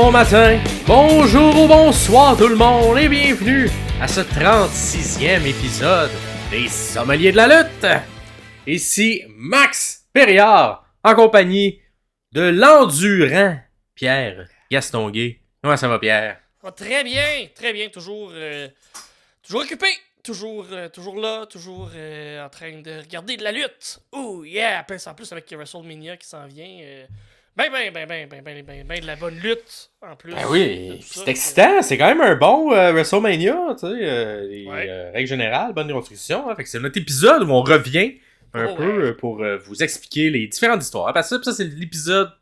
Bon matin, bonjour ou bonsoir tout le monde et bienvenue à ce 36e épisode des Sommeliers de la lutte. Ici Max Périard en compagnie de l'endurant Pierre Gastonguay. Comment ça va Pierre? Très bien, toujours occupé, toujours là, toujours en train de regarder de la lutte. Oh yeah, en plus avec WrestleMania qui s'en vient, ben de la bonne lutte en plus. Ben oui, c'est excitant, c'est quand même un bon WrestleMania, tu sais, les règles générales, bonne construction, hein, fait que c'est notre épisode où on revient un peu pour vous expliquer les différentes histoires. Parce que ça c'est l'épisode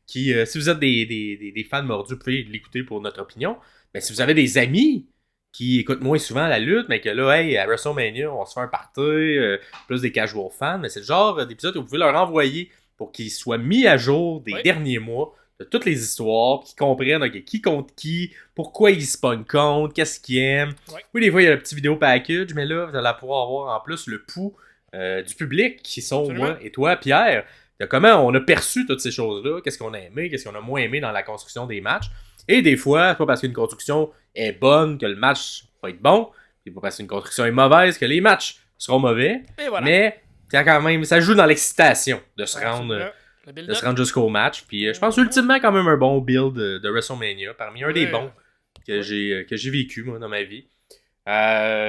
qui, si vous êtes des fans mordus, vous pouvez l'écouter pour notre opinion. Mais si vous avez des amis qui écoutent moins souvent la lutte, mais que là, hey, à WrestleMania, on se fait un party, plus des casual fans, mais c'est le genre d'épisode que vous pouvez leur envoyer pour qu'ils soient mis à jour des derniers mois, de toutes les histoires, qu'ils comprennent okay, qui compte qui, pourquoi ils se pognent contre, qu'est-ce qu'ils aiment. Ouais. Oui, des fois, il y a le petit vidéo package, mais là, vous allez pouvoir avoir en plus le pouls du public, qui sont absolument moi et toi, Pierre. De comment on a perçu toutes ces choses-là, qu'est-ce qu'on a aimé, qu'est-ce qu'on a moins aimé dans la construction des matchs. Et des fois, c'est pas parce qu'une construction est bonne que le match va être bon, c'est pas parce qu'une construction est mauvaise que les matchs seront mauvais. Voilà. Mais quand même, ça joue dans l'excitation de se rendre jusqu'au match. Puis je pense ultimement quand même un bon build de WrestleMania, parmi un des bons que j'ai vécu moi dans ma vie.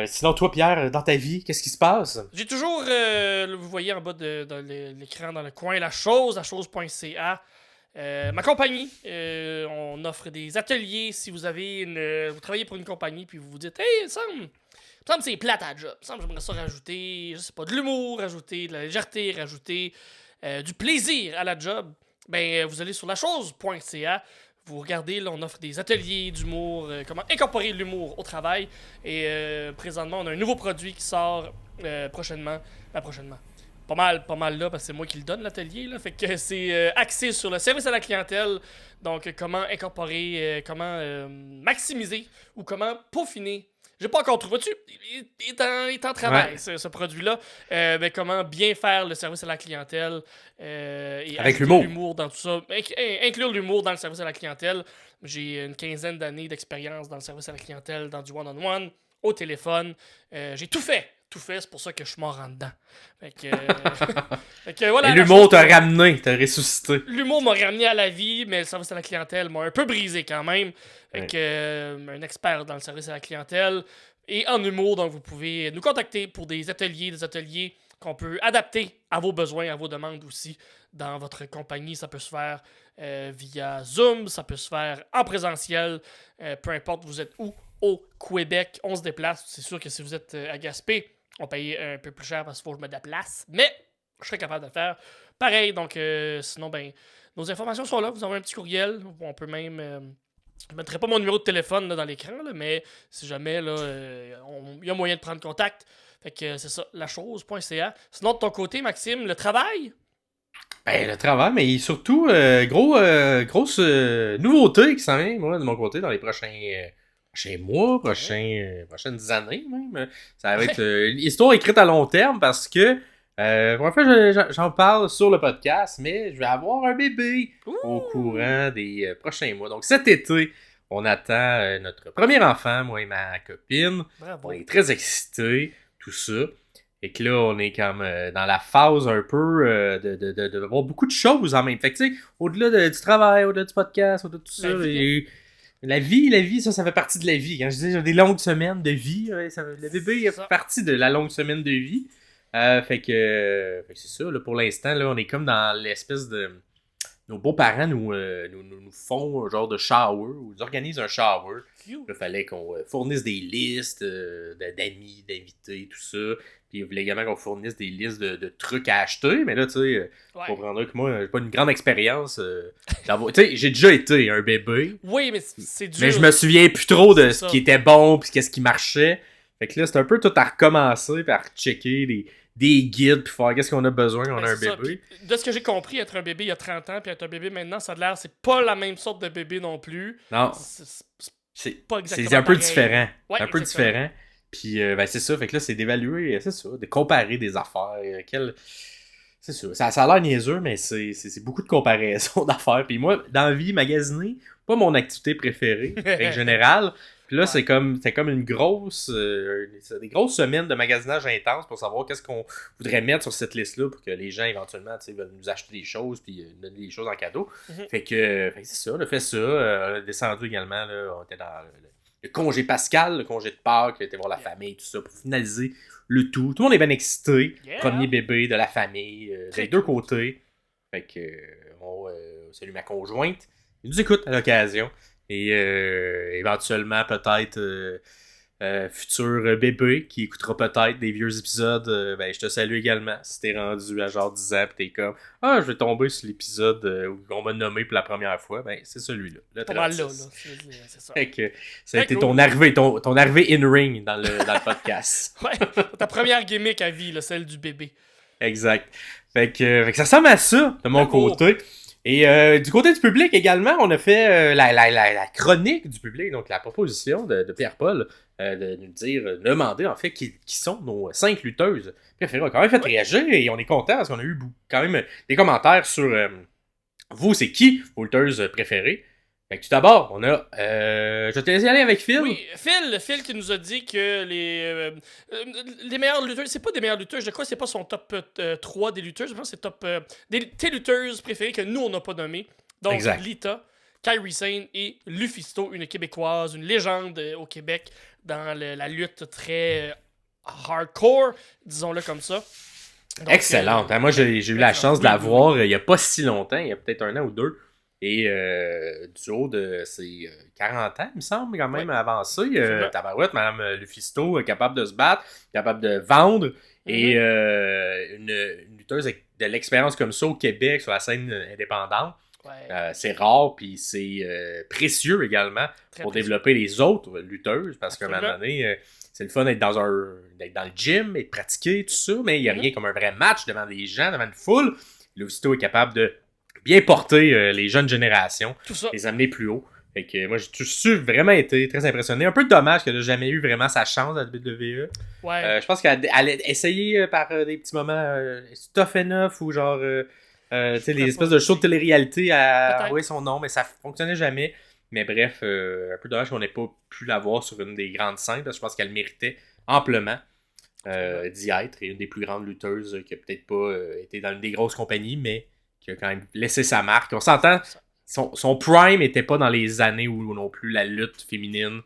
Sinon, toi, Pierre, dans ta vie, qu'est-ce qui se passe? J'ai toujours, vous voyez en bas dans l'écran, dans le coin, la chose.ca. Ma compagnie, on offre des ateliers. Si vous avez vous travaillez pour une compagnie puis vous vous dites, hey, il me semble que c'est plate à la job. Il me semble que j'aimerais ça rajouter, je sais pas, de l'humour, rajouter de la légèreté, rajouter du plaisir à la job. Ben, vous allez sur lachose.ca. Vous regardez, là, on offre des ateliers d'humour, comment incorporer l'humour au travail. Et présentement, on a un nouveau produit qui sort prochainement. Pas mal là, parce que c'est moi qui le donne, l'atelier. Là. Fait que c'est axé sur le service à la clientèle. Donc, comment incorporer, comment maximiser ou comment peaufiner. J'ai pas encore trouvé dessus. Il est en travail, ce produit-là. Mais comment bien faire le service à la clientèle. Et avec l'humour dans tout ça. Inclure l'humour dans le service à la clientèle. J'ai une quinzaine d'années d'expérience dans le service à la clientèle, dans du one-on-one, au téléphone. J'ai tout fait, c'est pour ça que je suis mort en dedans. Fait que, voilà, et l'humour t'a ramené, t'a ressuscité. L'humour m'a ramené à la vie, mais le service à la clientèle m'a un peu brisé quand même. Fait que, un expert dans le service à la clientèle et en humour, donc vous pouvez nous contacter pour des ateliers qu'on peut adapter à vos besoins, à vos demandes aussi. Dans votre compagnie, ça peut se faire via Zoom, ça peut se faire en présentiel, peu importe vous êtes où. Au Québec, on se déplace. C'est sûr que si vous êtes à Gaspé, on paye un peu plus cher parce qu'il faut que je me déplace. Mais je serais capable de le faire. Pareil, donc sinon, ben, nos informations sont là. Vous envoyez un petit courriel. On peut même... je ne mettrai pas mon numéro de téléphone là, dans l'écran, là, mais si jamais, il y a moyen de prendre contact. Fait que c'est ça, lachose.ca. Sinon, de ton côté, Maxime, le travail? Ben, le travail, mais surtout, grosse nouveauté qui s'en vient, moi, de mon côté, dans les prochains mois, prochaines années même. Ça va être l'histoire écrite à long terme parce que en fait, j'en parle sur le podcast, mais je vais avoir un bébé au courant des prochains mois. Donc cet été, on attend notre premier enfant, moi et ma copine. Bravo. On est très excités, tout ça. Et que là, on est comme dans la phase un peu de voir beaucoup de choses en même. Fait que tu sais, au-delà du travail, au-delà du podcast, au-delà de tout ça, la vie, ça fait partie de la vie. Quand je dis j'ai des longues semaines de vie, le bébé fait partie de la longue semaine de vie. Fait que c'est ça, là, pour l'instant, là, on est comme dans l'espèce de... Nos beaux-parents nous font un genre de shower, ou nous organisent un shower. Il fallait qu'on fournisse des listes d'amis, d'invités, tout ça. Puis il voulait également qu'on fournisse des listes de trucs à acheter. Mais là, tu sais, vous comprendrez que moi, j'ai pas une grande expérience. Tu sais, j'ai déjà été un bébé. Oui, mais c'est dur. Mais je me souviens plus trop de ce qui était bon puis qu'est-ce qui marchait. Fait que là, c'est un peu tout à recommencer par checker des guides puis faire qu'est-ce qu'on a besoin quand on a un bébé. Puis, de ce que j'ai compris, être un bébé il y a 30 ans puis être un bébé maintenant, ça a l'air c'est pas la même sorte de bébé non plus. Non. C'est pas exactement c'est un peu pareil. différent. Ouais, c'est un peu différent. Puis ben, c'est ça, fait que là, c'est d'évaluer, c'est ça, de comparer des affaires. c'est ça. Ça a l'air niaiseux, mais c'est beaucoup de comparaisons d'affaires. Puis moi, dans la vie, magasiner, pas mon activité préférée, en règle générale. Puis là, c'est comme une grosse... des grosses semaines de magasinage intense pour savoir qu'est-ce qu'on voudrait mettre sur cette liste-là pour que les gens, éventuellement, veulent nous acheter des choses puis nous donner des choses en cadeau. Fait que c'est ça, on a fait ça. On a descendu également, là, on était dans le congé pascal, le congé de Pâques, on était voir la famille, tout ça, pour finaliser le tout. Tout le monde est bien excité. Premier bébé de la famille, des deux côtés. Fait que on salue ma conjointe. Il nous écoute à l'occasion. Et éventuellement, peut-être, futur bébé qui écoutera peut-être des vieux épisodes. Je te salue également. Si t'es rendu à genre 10 ans pis t'es comme « Ah, je vais tomber sur l'épisode où on m'a nommé pour la première fois. » Ben, c'est celui-là. Le pas mal là. C'est ça. Fait que ça a été ton arrivée in-ring dans le podcast. Ouais, ta première gimmick à vie, là, celle du bébé. Exact. Fait que ça ressemble à ça, de mon côté. Et du côté du public également, on a fait la chronique du public, donc la proposition de Pierre-Paul de nous demander en fait qui sont nos 5 lutteuses préférées. On a quand même fait réagir et on est content parce qu'on a eu quand même des commentaires sur vous, c'est qui vos lutteuses préférées. Fait que tout d'abord, on a... je vais te laisser aller avec Phil. Oui, Phil qui nous a dit que les meilleures lutteuses... C'est pas des meilleures lutteuses, je crois que c'est pas son top 3 des lutteuses, je pense que c'est top... tes lutteuses préférées que nous, on n'a pas nommées. Donc, exact. Lita, Kairi Sane et Lufisto, une Québécoise, une légende au Québec dans la lutte très hardcore, disons-le comme ça. Donc, excellente. Moi, j'ai eu la chance de la voir il y a pas si longtemps, il y a peut-être 1 an ou 2. Et du haut de ses 40 ans, il me semble, quand même avancé. Tabarouette, Mme Lufisto, capable de se battre, capable de vendre. Et une lutteuse avec de l'expérience comme ça au Québec sur la scène indépendante. C'est rare, puis c'est précieux également pour développer les autres lutteuses. Parce qu'à un moment donné, c'est le fun d'être dans le gym et de pratiquer, tout ça. Mais il n'y a rien comme un vrai match devant des gens, devant une foule. Lufisto est capable de bien porter les jeunes générations, les amener plus haut. Fait que moi, j'ai vraiment été très impressionné. Un peu dommage qu'elle n'a jamais eu vraiment sa chance à la WWE. Je pense qu'elle a essayé par des petits moments Tough Enough ou genre les espèces de shows de télé-réalité à envoyer son nom, mais ça fonctionnait jamais. Mais bref, un peu dommage qu'on n'ait pas pu la voir sur une des grandes scènes, parce que je pense qu'elle méritait amplement d'y être. Et une des plus grandes lutteuses qui a peut-être pas été dans une des grosses compagnies, mais qui a quand même laissé sa marque. On s'entend, son prime n'était pas dans les années où non plus la lutte féminine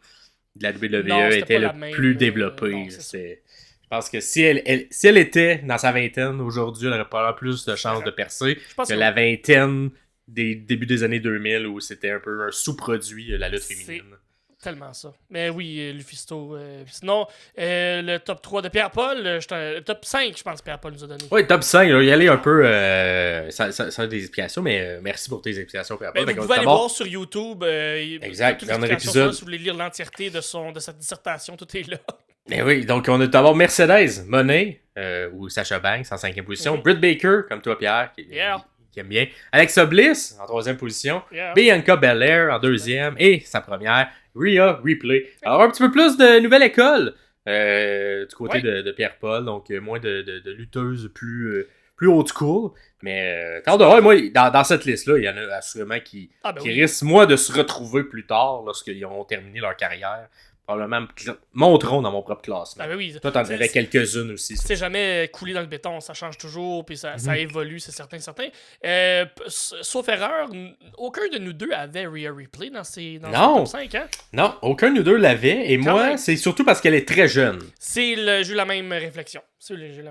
de la WWE était le plus développée. Je pense que si elle était dans sa vingtaine aujourd'hui, elle aurait pas plus de chances de percer que la vingtaine des débuts des années 2000 où c'était un peu un sous-produit, la lutte féminine. Tellement ça. Mais oui, Lufisto. Sinon, le top 3 de Pierre-Paul, le top 5, je pense, Pierre-Paul nous a donné. Oui, top 5, il y aller un peu. Ça a des explications, mais merci pour tes explications, Pierre-Paul. Vous pouvez aller voir sur YouTube. Exact, dernier épisode. Si vous voulez lire l'entièreté de sa dissertation, tout est là. Mais oui, donc on a d'abord Mercedes Moné, ou Sasha Banks en 5e position. Britt Baker, comme toi, Pierre, qui aime bien. Alexa Bliss en 3e position. Bianca Belair en 2e. Et sa première, Rhea Ripley. Alors, un petit peu plus de nouvelle école du côté de Pierre-Paul. Donc, moins de lutteuses plus old school. Mais, moi, dans cette liste-là, il y en a assurément qui risquent, moi, de se retrouver plus tard lorsqu'ils auront terminé leur carrière. Probablement monteront dans mon propre classement. Toi, t'en avais quelques-unes aussi. C'est jamais coulé dans le béton, ça change toujours, puis ça évolue, c'est certain. Sauf erreur, aucun de nous deux avait Rhea Ripley dans ce top 5, hein? Non, aucun de nous deux l'avait, et moi, c'est surtout parce qu'elle est très jeune. J'ai eu la même réflexion. Elle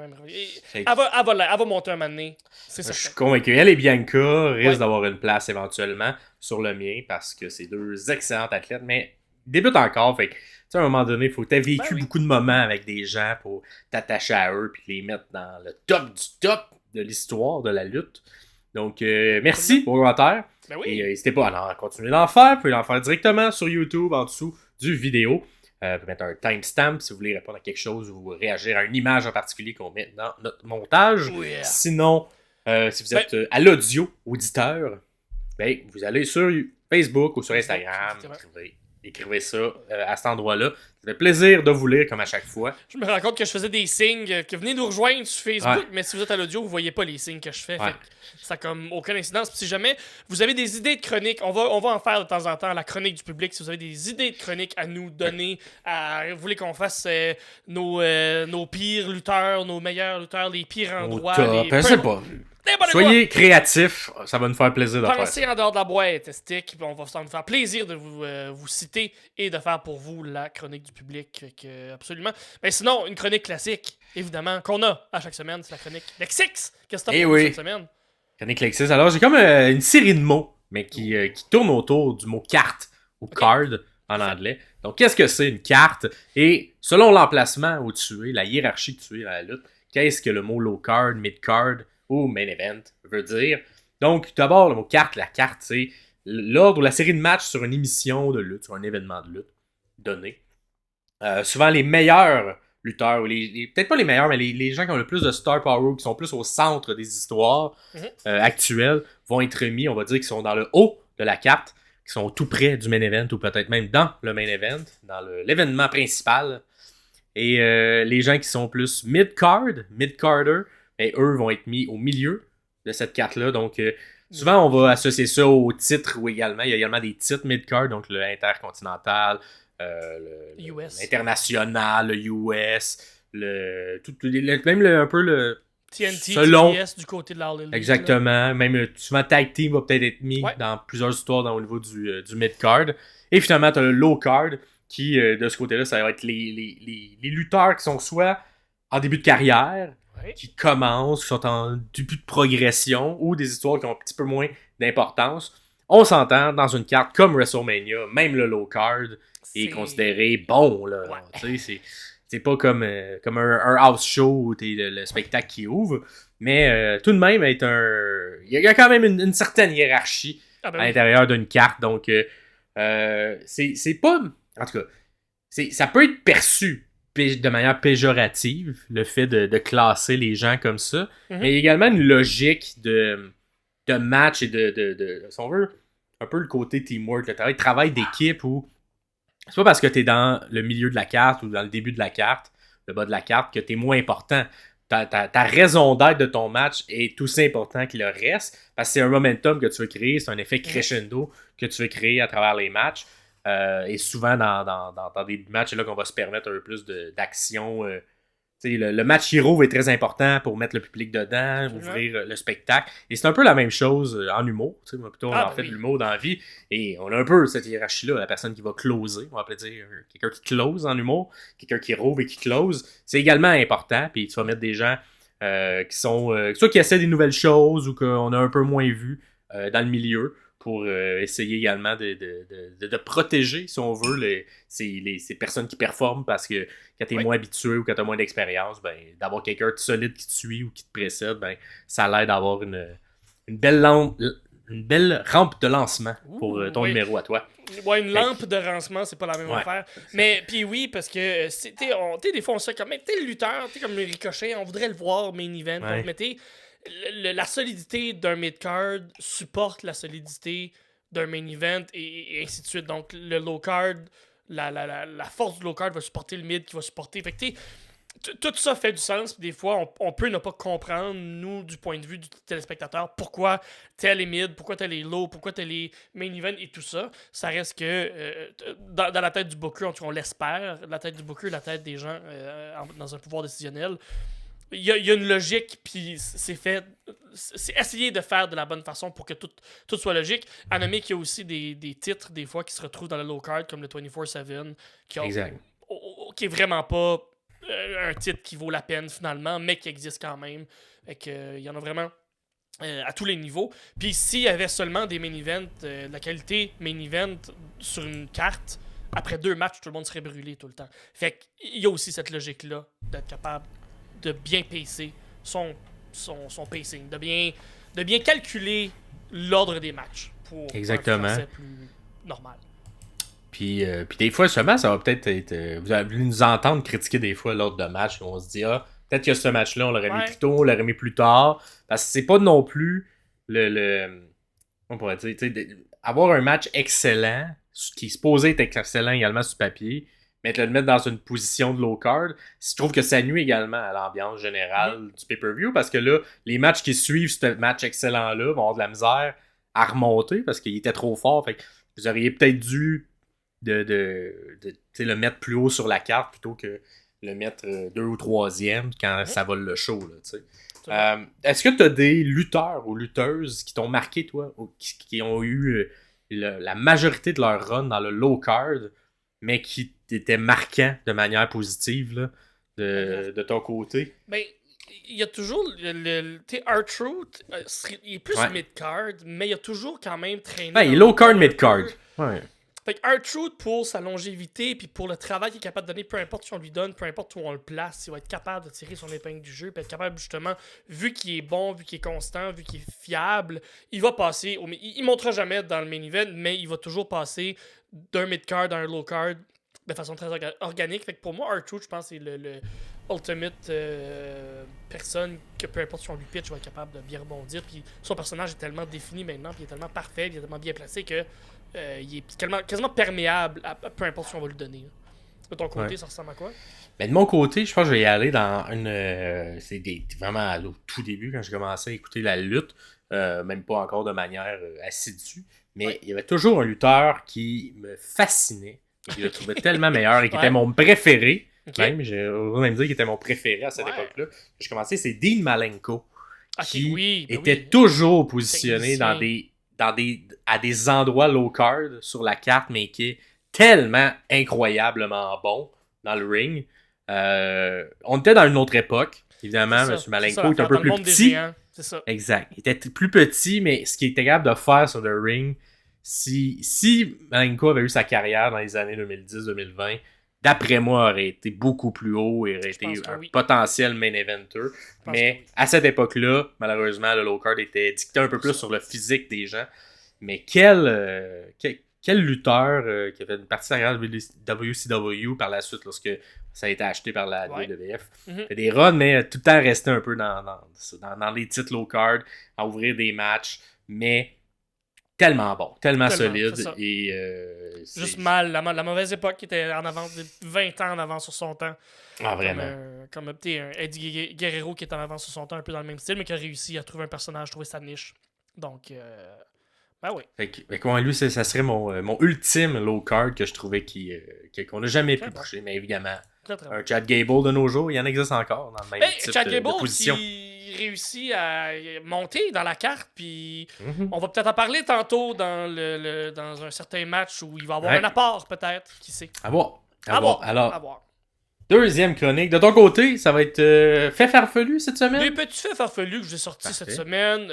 va monter un moment donné. Je suis convaincu. Elle et Bianca risquent d'avoir une place éventuellement sur le mien, parce que c'est deux excellentes athlètes, mais débute encore, fait que, à un moment donné, il faut que tu aies vécu beaucoup de moments avec des gens pour t'attacher à eux puis les mettre dans le top du top de l'histoire de la lutte. Donc, merci pour le commentaire. Et n'hésitez pas à continuer d'en faire. Vous pouvez l'en faire directement sur YouTube en dessous du vidéo. Vous pouvez mettre un timestamp si vous voulez répondre à quelque chose ou réagir à une image en particulier qu'on met dans notre montage. Sinon, si vous êtes à l'audio auditeur, vous allez sur Facebook ou sur Instagram. écrivez ça à cet endroit-là. Ça fait plaisir de vous lire comme à chaque fois. Je me rends compte que je faisais des signes, que venez nous rejoindre sur Facebook, mais si vous êtes à l'audio, vous voyez pas les signes que je fais. Fait que ça n'a comme aucune incidence. Puis si jamais vous avez des idées de chroniques, on va en faire de temps en temps, la chronique du public. Si vous avez des idées de chroniques à nous donner, vous voulez qu'on fasse nos pires lutteurs, nos meilleurs lutteurs, les pires endroits. Je sais pas. Soyez créatifs, ça va nous faire plaisir de faire ça. Pensez en dehors de la boîte, stick, on va nous faire plaisir de vous citer et de faire pour vous la chronique du public. Absolument. Mais sinon, une chronique classique, évidemment, qu'on a à chaque semaine, c'est la chronique Lexix. Qu'est-ce que t'as pour cette semaine? Chronique Lexix. Alors, j'ai comme une série de mots, mais qui tourne autour du mot carte ou card en anglais. Donc, qu'est-ce que c'est une carte? Et selon l'emplacement où tu es, la hiérarchie que tu es dans la lutte, qu'est-ce que le mot low card, mid card ou main event veut dire? Donc, d'abord, le mot carte, la carte, c'est l'ordre ou la série de matchs sur une émission de lutte, sur un événement de lutte donné. Souvent, les meilleurs lutteurs, ou peut-être pas les meilleurs, mais les gens qui ont le plus de star power, qui sont plus au centre des histoires actuelles, vont être mis, on va dire, qui sont dans le haut de la carte, qui sont tout près du main event, ou peut-être même dans le main event, dans l'événement principal. Et les gens qui sont plus mid-carder, et eux vont être mis au milieu de cette carte-là. Donc, souvent, on va associer ça au titre ou également. Il y a également des titres mid-card, donc le intercontinental, l'international, le US, même un peu le TNT, selon, TBS du côté de l'All Elite. Exactement. Là. Même souvent, Tag Team va peut-être être mis dans plusieurs histoires au niveau du mid-card. Et finalement, tu as le low-card qui, de ce côté-là, ça va être les lutteurs qui sont soit en début de carrière, qui commencent, qui sont en début de progression, ou des histoires qui ont un petit peu moins d'importance. On s'entend, dans une carte comme WrestleMania, même le low-card est considéré bon. Là. C'est pas comme un house show où t'es le spectacle qui ouvre, mais tout de même, il y a quand même une certaine hiérarchie à l'intérieur d'une carte. Donc, c'est pas... En tout cas, ça peut être perçu de manière péjorative, le fait de classer les gens comme ça, mais il y a également une logique de match et de si on veut, un peu le côté teamwork, le travail d'équipe où c'est pas parce que t'es dans le milieu de la carte ou dans le début de la carte, le bas de la carte, que t'es moins important. Ta raison d'être de ton match est aussi important que le reste, parce que c'est un momentum que tu veux créer, c'est un effet crescendo que tu veux créer à travers les matchs. Et souvent, dans des matchs là qu'on va se permettre un peu plus d'action. Le match hero est très important pour mettre le public dedans, ouvrir le spectacle. Et c'est un peu la même chose en humour. Moi, plutôt, on fait de l'humour dans la vie. Et on a un peu cette hiérarchie-là, la personne qui va closer. On va appeler dire quelqu'un qui close en humour, quelqu'un qui rouvre et qui close. C'est également important. Puis tu vas mettre des gens qui sont soit qui essaient des nouvelles choses ou qu'on a un peu moins vu dans le milieu, pour essayer également de protéger, si on veut, ces personnes qui performent, parce que quand tu es moins habitué ou quand tu as moins d'expérience, ben, d'avoir quelqu'un de solide qui te suit ou qui te précède, ben, ça l'aide d'avoir une belle rampe de lancement pour ton numéro à toi. Ouais, une lampe de lancement, c'est pas la même affaire. Mais puis oui, parce que des fois on se fait comme le lutteur, comme le Ricochet, on voudrait le voir main event. Mais la solidité d'un mid-card supporte la solidité d'un main event et ainsi de suite. Donc, le low-card, la force du low-card va supporter le mid qui va supporter. Fait que, tout ça fait du sens. Puis des fois, on peut ne pas comprendre, nous, du point de vue du téléspectateur, pourquoi tel est mid, pourquoi tel est low, pourquoi tel est main event et tout ça. Ça reste que dans la tête du booker, on l'espère, la tête du booker, la tête des gens dans un pouvoir décisionnel. Il y a une logique, puis c'est essayé de faire de la bonne façon pour que tout soit logique. À nommer qu'il y a aussi des titres, des fois, qui se retrouvent dans le low card, comme le 24/7, qui est vraiment pas un titre qui vaut la peine, finalement, mais qui existe quand même. Fait que, il y en a vraiment à tous les niveaux. Puis s'il y avait seulement des main events, de la qualité main event sur une carte, après 2 matchs, tout le monde serait brûlé tout le temps. Fait qu'il y a aussi cette logique-là d'être capable de bien pacer son pacing, de bien calculer l'ordre des matchs pour un français plus normal. Puis des fois, justement, ça va peut-être être... vous allez nous entendre critiquer des fois l'ordre de match, où on se dit, peut-être que ce match-là, on l'aurait mis plus tôt, on l'aurait mis plus tard, parce que c'est pas non plus on pourrait dire, avoir un match excellent, qui est supposé être excellent également sur papier, mais de le mettre dans une position de low card, je trouve que ça nuit également à l'ambiance générale du pay-per-view, parce que là, les matchs qui suivent ce match excellent-là vont avoir de la misère à remonter, parce qu'il était trop fort. Fait que vous auriez peut-être dû le mettre plus haut sur la carte, plutôt que le mettre 2 ou 3e quand ça vole le show. Là, est-ce que tu as des lutteurs ou lutteuses qui t'ont marqué, toi, ou qui ont eu la majorité de leur run dans le low card, mais qui étaient marquants de manière positive là, de ton côté? Ben, il y a toujours R-Truth, il est plus mid-card, mais il a toujours quand même traîné. Ben, il est low card, mid-card. Ouais. Fait que R-Truth, pour sa longévité puis pour le travail qu'il est capable de donner, peu importe si on lui donne, peu importe où on le place, il va être capable de tirer son épingle du jeu, puis être capable justement, vu qu'il est bon, vu qu'il est constant, vu qu'il est fiable, il va passer, il montera jamais dans le main event, mais il va toujours passer d'un mid-card à un low-card de façon très organique. Fait que pour moi, R-Truth, je pense que c'est le ultimate personne que peu importe si on lui pitch, va être capable de bien rebondir. Puis son personnage est tellement défini maintenant, puis il est tellement parfait, il est tellement bien placé que il est quasiment perméable à peu importe si on va lui donner. De ton côté, ça ressemble à quoi? Ben, de mon côté, je pense que je vais y aller dans une... c'est vraiment au tout début, quand j'ai commencé à écouter la lutte, même pas encore de manière assidue, mais il y avait toujours un lutteur qui me fascinait, et que je le trouvais tellement meilleur, et qui était mon préféré. Même, j'ai même dire qu'il était mon préféré à cette époque-là. J'ai commencé, c'est Dean Malenko, qui était toujours positionné à des endroits low card sur la carte, mais qui est tellement incroyablement bon dans le ring. On était dans une autre époque, évidemment. M. Malenko est un peu plus petit. C'est ça. Exact. Il était plus petit, mais ce qu'il était capable de faire sur le ring, si Malenko avait eu sa carrière dans les années 2010-2020, d'après moi, aurait été beaucoup plus haut et aurait été un potentiel main eventer. Mais à cette époque-là, malheureusement, le low card était dicté un peu plus sur le physique des gens. Mais quel lutteur qui a fait une partie de la WCW par la suite, lorsque ça a été acheté par la WWF. Fait des runs, mais tout le temps resté un peu dans les titres low card, à ouvrir des matchs. Mais tellement bon, tellement solide. Et, juste mal, la mauvaise époque qui était en avance, 20 ans en avance sur son temps. Ah, vraiment. Comme un Eddie Guerrero qui est en avance sur son temps, un peu dans le même style, mais qui a réussi à trouver un personnage, trouver sa niche. Donc, ben oui. Fait que lui, ça serait mon ultime low card que je trouvais qu'on n'a jamais pu toucher, mais évidemment. Un Chad Gable de nos jours, il y en existe encore dans le même type Chad Gable de position. Qui réussit à monter dans la carte, puis on va peut-être en parler tantôt dans un certain match où il va avoir un apport, peut-être, qui sait. À voir. Alors, deuxième chronique. De ton côté, ça va être fait farfelu cette semaine? Des petits faits farfelus que j'ai sortis cette semaine.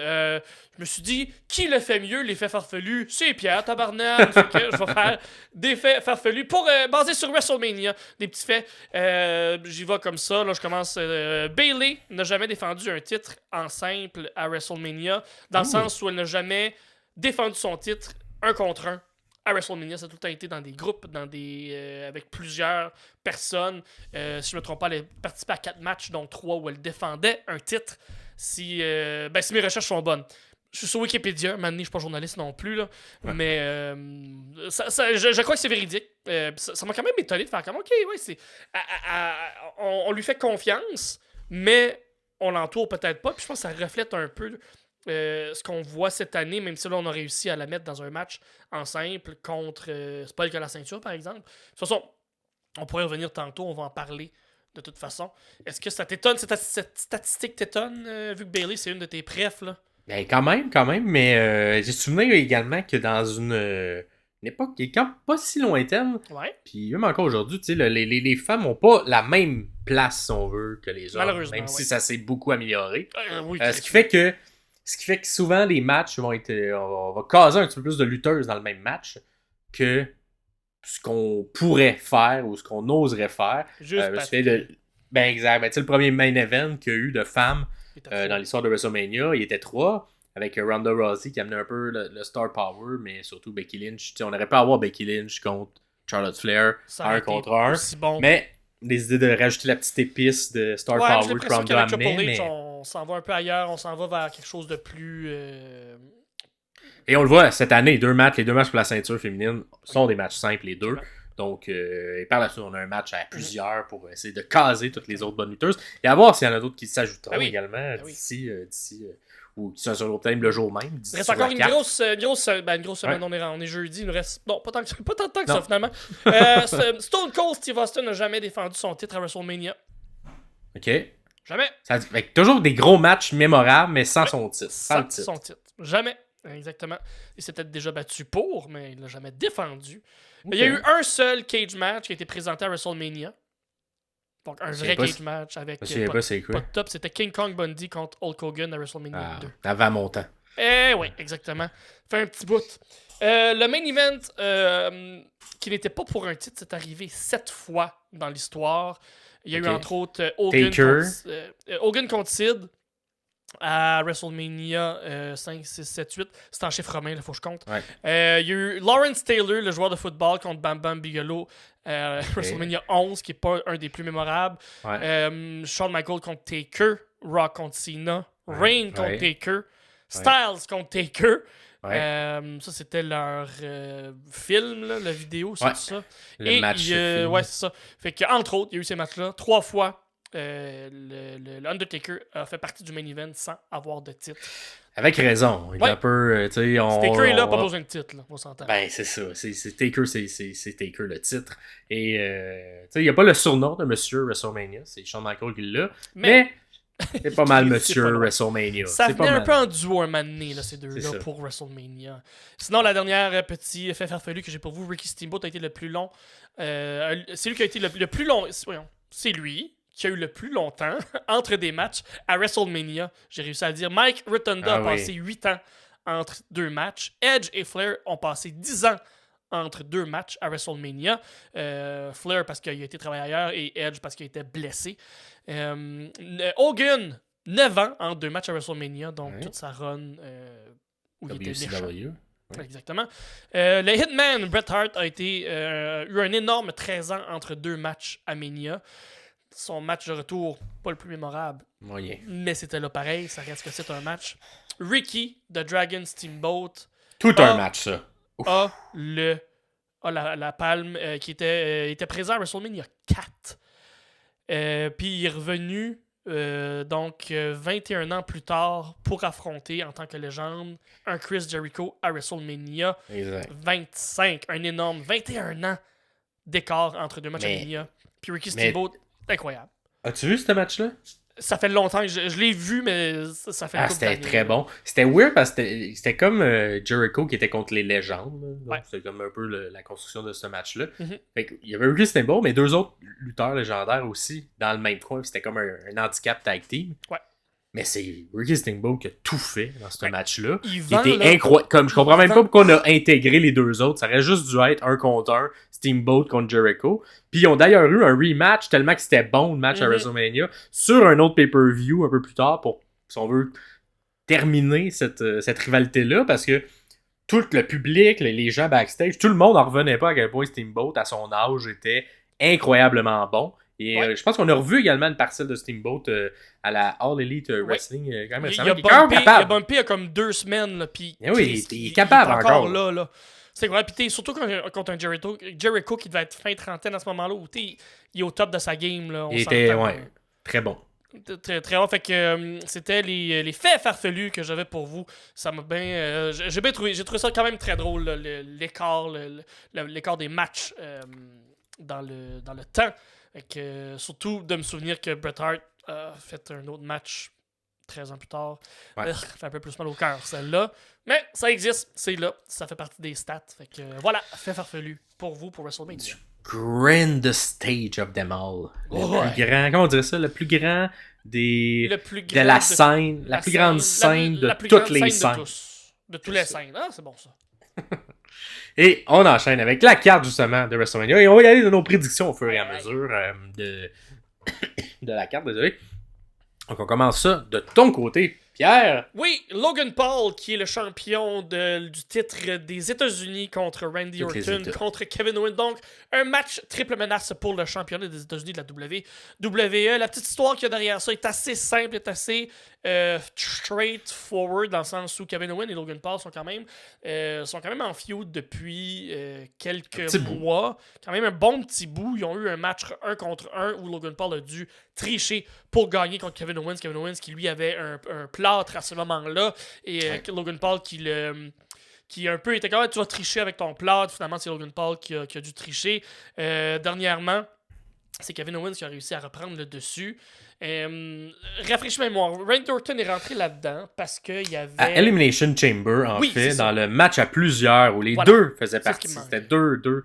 Je me suis dit, qui le fait mieux, les faits farfelus? C'est Pierre, tabarnak. Je vais faire des faits farfelus basés sur WrestleMania. Des petits faits. J'y vais comme ça. Là, je commence. Bayley n'a jamais défendu un titre en simple à WrestleMania, dans le sens où elle n'a jamais défendu son titre 1 contre 1. À WrestleMania, ça a tout le temps été dans des groupes, avec plusieurs personnes. Si je ne me trompe pas, elle a participé à 4 matchs, dont 3 où elle défendait un titre. Si mes recherches sont bonnes. Je suis sur Wikipédia, maintenant je ne suis pas journaliste non plus, là. Mais je crois que c'est véridique. Ça m'a quand même étonné de faire comme, OK, ouais, c'est... on lui fait confiance, mais on l'entoure peut-être pas. Puis je pense que ça reflète un peu... ce qu'on voit cette année, même si là on a réussi à la mettre dans un match en simple contre c'est pas que la ceinture par exemple. De toute façon, on pourrait revenir tantôt, on va en parler de toute façon. Est-ce que ça t'étonne, cette statistique t'étonne, vu que Bayley c'est une de tes prefs là? Ben quand même, mais j'ai souvenir également que dans une époque qui est quand même pas si lointaine, puis même encore aujourd'hui, tu sais, les femmes n'ont pas la même place, si on veut, que les hommes, même si ça s'est beaucoup amélioré. Ce qui fait que souvent, les matchs vont être... On va caser un petit peu plus de lutteuses dans le même match que ce qu'on pourrait faire ou ce qu'on oserait faire. Juste Ben exact. Ben, tu sais, le premier main event qu'il y a eu de femmes dans l'histoire de WrestleMania, il était 3, avec Ronda Rousey qui amenait un peu le star power, mais surtout Becky Lynch. Tu sais, on aurait pu avoir Becky Lynch contre Charlotte Flair, 1 contre 1. Bon. Mais les idées de rajouter la petite épice de star power que Ronda amenait. On s'en va un peu ailleurs, on s'en va vers quelque chose de plus Et on le voit cette année, les deux matchs pour la ceinture féminine sont des matchs simples, les deux. Donc, et par la suite, on a un match à plusieurs pour essayer de caser toutes les autres bonnes lutteuses. Et à voir s'il y en a d'autres qui s'ajouteront également d'ici ou qui sont sur l'autre thème le jour même. Il reste encore une grosse semaine. On est jeudi. Il nous reste. Non, pas tant de temps que ça, finalement. Stone Cold Steve Austin n'a jamais défendu son titre à WrestleMania. OK. Jamais. Avec toujours des gros matchs mémorables, mais sans son titre. Sans son titre. Jamais. Exactement. Il s'était déjà battu pour, mais il l'a jamais défendu. Okay. Il y a eu un seul cage match qui a été présenté à WrestleMania. Donc, un vrai cage match avec pas de top. C'était King Kong Bundy contre Hulk Hogan à WrestleMania 2. Avant mon temps. Oui, exactement. Fait un petit bout. Le main event, qui n'était pas pour un titre, c'est arrivé 7 fois dans l'histoire. Il y a eu entre autres Hogan contre Sid à WrestleMania 5, 6, 7, 8. C'est en chiffre romain, il faut que je compte. Ouais. Il y a eu Lawrence Taylor, le joueur de football, contre Bam Bam Bigelow. WrestleMania 11, qui n'est pas un des plus mémorables. Ouais. Shawn Michaels contre Taker. Rock contre Cena. Reign contre Taker. Styles contre Taker. Ouais. Ça, c'était leur film, là, la vidéo, c'est ça. Le match. Ouais, c'est ça. Fait que, entre autres, il y a eu ces matchs-là. 3 fois, le Undertaker a fait partie du main event sans avoir de titre. Avec raison. Il est un peu. Taker est là, pas besoin de titre, là, on s'entend. Ben, c'est ça. C'est Taker, c'est Taker le titre. Et, il n'y a pas le surnom de Monsieur WrestleMania. C'est Shawn Michaels qui l'a. Mais c'est pas mal Monsieur WrestleMania. Ça venait un peu en duo un moment donné, là, ces deux-là, pour WrestleMania. Sinon, la dernière petit fait farfelu que j'ai pour vous, Ricky Steamboat a été le plus long. C'est lui qui a été le plus long. C'est lui qui a eu le plus longtemps entre des matchs à WrestleMania. J'ai réussi à le dire. Mike Rotunda a passé 8 ans entre 2 matchs. Edge et Flair ont passé 10 ans entre 2 matchs à WrestleMania. Flair parce qu'il a été travaillé ailleurs et Edge parce qu'il était blessé. Hogan, 9 ans entre 2 matchs à WrestleMania, donc toute sa run où il était méchant. Exactement. Le Hitman, Bret Hart, a eu un énorme 13 ans entre 2 matchs à Mania. Son match de retour, pas le plus mémorable. Moyen. Mais c'était là pareil, ça reste que c'est un match. Ricky, The Dragon Steamboat. Un match, ça. A la palme qui était présent à WrestleMania 4. Puis il est revenu 21 ans plus tard pour affronter en tant que légende un Chris Jericho à WrestleMania 25. Un énorme 21 ans d'écart entre 2 matchs à Mania. Puis Ricky Steamboat, incroyable. As-tu vu ce match-là? Ça fait longtemps que je l'ai vu, mais ça fait c'était d'années. Très bon. C'était weird parce que c'était comme Jericho qui était contre les légendes. C'était comme un peu la construction de ce match-là. Fait qu'il y avait Ricky Steamboat, mais 2 autres lutteurs légendaires aussi dans le même coin. C'était comme un handicap tag team. Ouais. Mais c'est Ricky Steamboat qui a tout fait dans ce match-là. Il était incroyable. Comme je comprends même pas pourquoi on a intégré les 2 autres. Ça aurait juste dû être 1 contre 1, Steamboat contre Jericho. Puis ils ont d'ailleurs eu un rematch tellement que c'était bon le match à WrestleMania sur un autre pay-per-view un peu plus tard pour, si on veut, terminer cette rivalité-là parce que tout le public, les gens backstage, tout le monde n'en revenait pas à quel point Steamboat à son âge était incroyablement bon. Et je pense qu'on a revu également une parcelle de Steamboat à la All Elite Wrestling quand même récemment. Il a bumpé il y a comme 2 semaines. Là, puis il est capable encore. Là. C'est vrai. Puis surtout contre un Jericho qui devait être fin trentaine à ce moment-là, où il est au top de sa game. Là, il était très bon. Très, très bon. Fait que c'était les faits farfelus que j'avais pour vous. Ça m'a bien. J'ai bien trouvé. J'ai trouvé ça quand même très drôle, l'écart des matchs dans le temps. Surtout de me souvenir que Bret Hart a fait un autre match 13 ans plus tard. Ça fait un peu plus mal au cœur, celle-là. Mais ça existe, c'est là. Ça fait partie des stats. Fait que voilà, fait farfelu pour vous, pour WrestleMania. Grand stage of them all. Le plus grand, comment on dirait ça? Le plus grand de la scène. La plus grande scène de toutes les scènes. De tous les scènes. Ah, c'est bon ça. Et on enchaîne avec la carte justement de WrestleMania. Et on va y aller de nos prédictions au fur et à mesure de la carte, désolé. Donc on commence ça de ton côté. Pierre! Oui, Logan Paul, qui est le champion du titre des États-Unis contre Randy Orton, contre Kevin Owens. Donc, un match triple menace pour le championnat des États-Unis de la WWE. La petite histoire qu'il y a derrière ça est assez simple, est assez straightforward, dans le sens où Kevin Owens et Logan Paul sont quand même en feud depuis quelques mois. Quand même un bon petit bout. Ils ont eu un match 1 contre 1 où Logan Paul a dû tricher pour gagner contre Kevin Owens. Kevin Owens qui lui avait un plâtre à ce moment-là. Et Logan Paul qui un peu était comme tu vas tricher avec ton plâtre. Finalement, c'est Logan Paul qui a dû tricher. Dernièrement, c'est Kevin Owens qui a réussi à reprendre le dessus. Rafraîchis ma mémoire. Randy Orton est rentré là-dedans parce qu'il y avait... À Elimination Chamber, en fait, dans le match à plusieurs, où les deux faisaient partie. C'était deux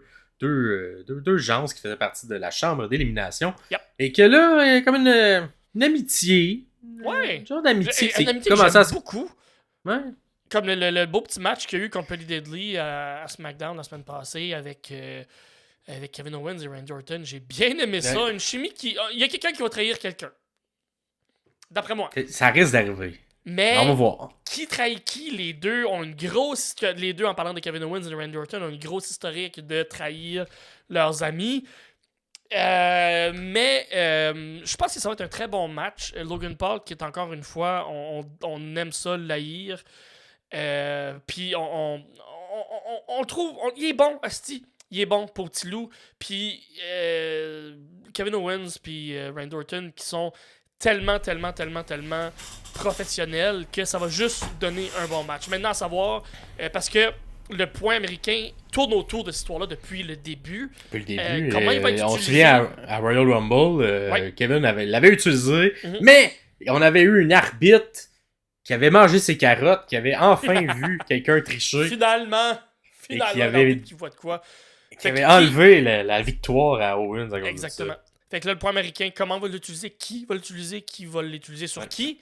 gens qui faisaient partie de la chambre d'élimination. Yep. Et que là, il y a comme une amitié. Ouais. Genre d'amitié. Une amitié que j'aime beaucoup. Ouais. Comme le beau petit match qu'il y a eu contre Buddy Deadly à SmackDown la semaine passée avec Kevin Owens et Randy Orton. J'ai bien aimé ça. Une chimie qui... Il y a quelqu'un qui va trahir quelqu'un. D'après moi. Ça risque d'arriver. Mais on va voir. Qui trahit qui? Les deux ont une grosse... Les deux, en parlant de Kevin Owens et de Randy Orton, ont une grosse historique de trahir leurs amis. Mais je pense que ça va être un très bon match. Logan Paul, qui est encore une fois, on aime ça l'haïr. Puis on le trouve... il est bon, asti. Il est bon pour petit loup. Puis Kevin Owens puis Randy Orton qui sont tellement professionnels que ça va juste donner un bon match. Maintenant, à savoir, parce que le point américain tourne autour de cette histoire-là depuis le début. Comment il va être utilisé? On se souvient à Royal Rumble, Kevin l'avait utilisé, mais on avait eu une arbitre qui avait mangé ses carottes, qui avait enfin vu quelqu'un tricher. Finalement, qui voit de quoi. Qui avait enlevé la victoire à Owens. Exactement. Fait que là, le point américain, comment on va l'utiliser? Qui va l'utiliser? Qui va l'utiliser sur qui?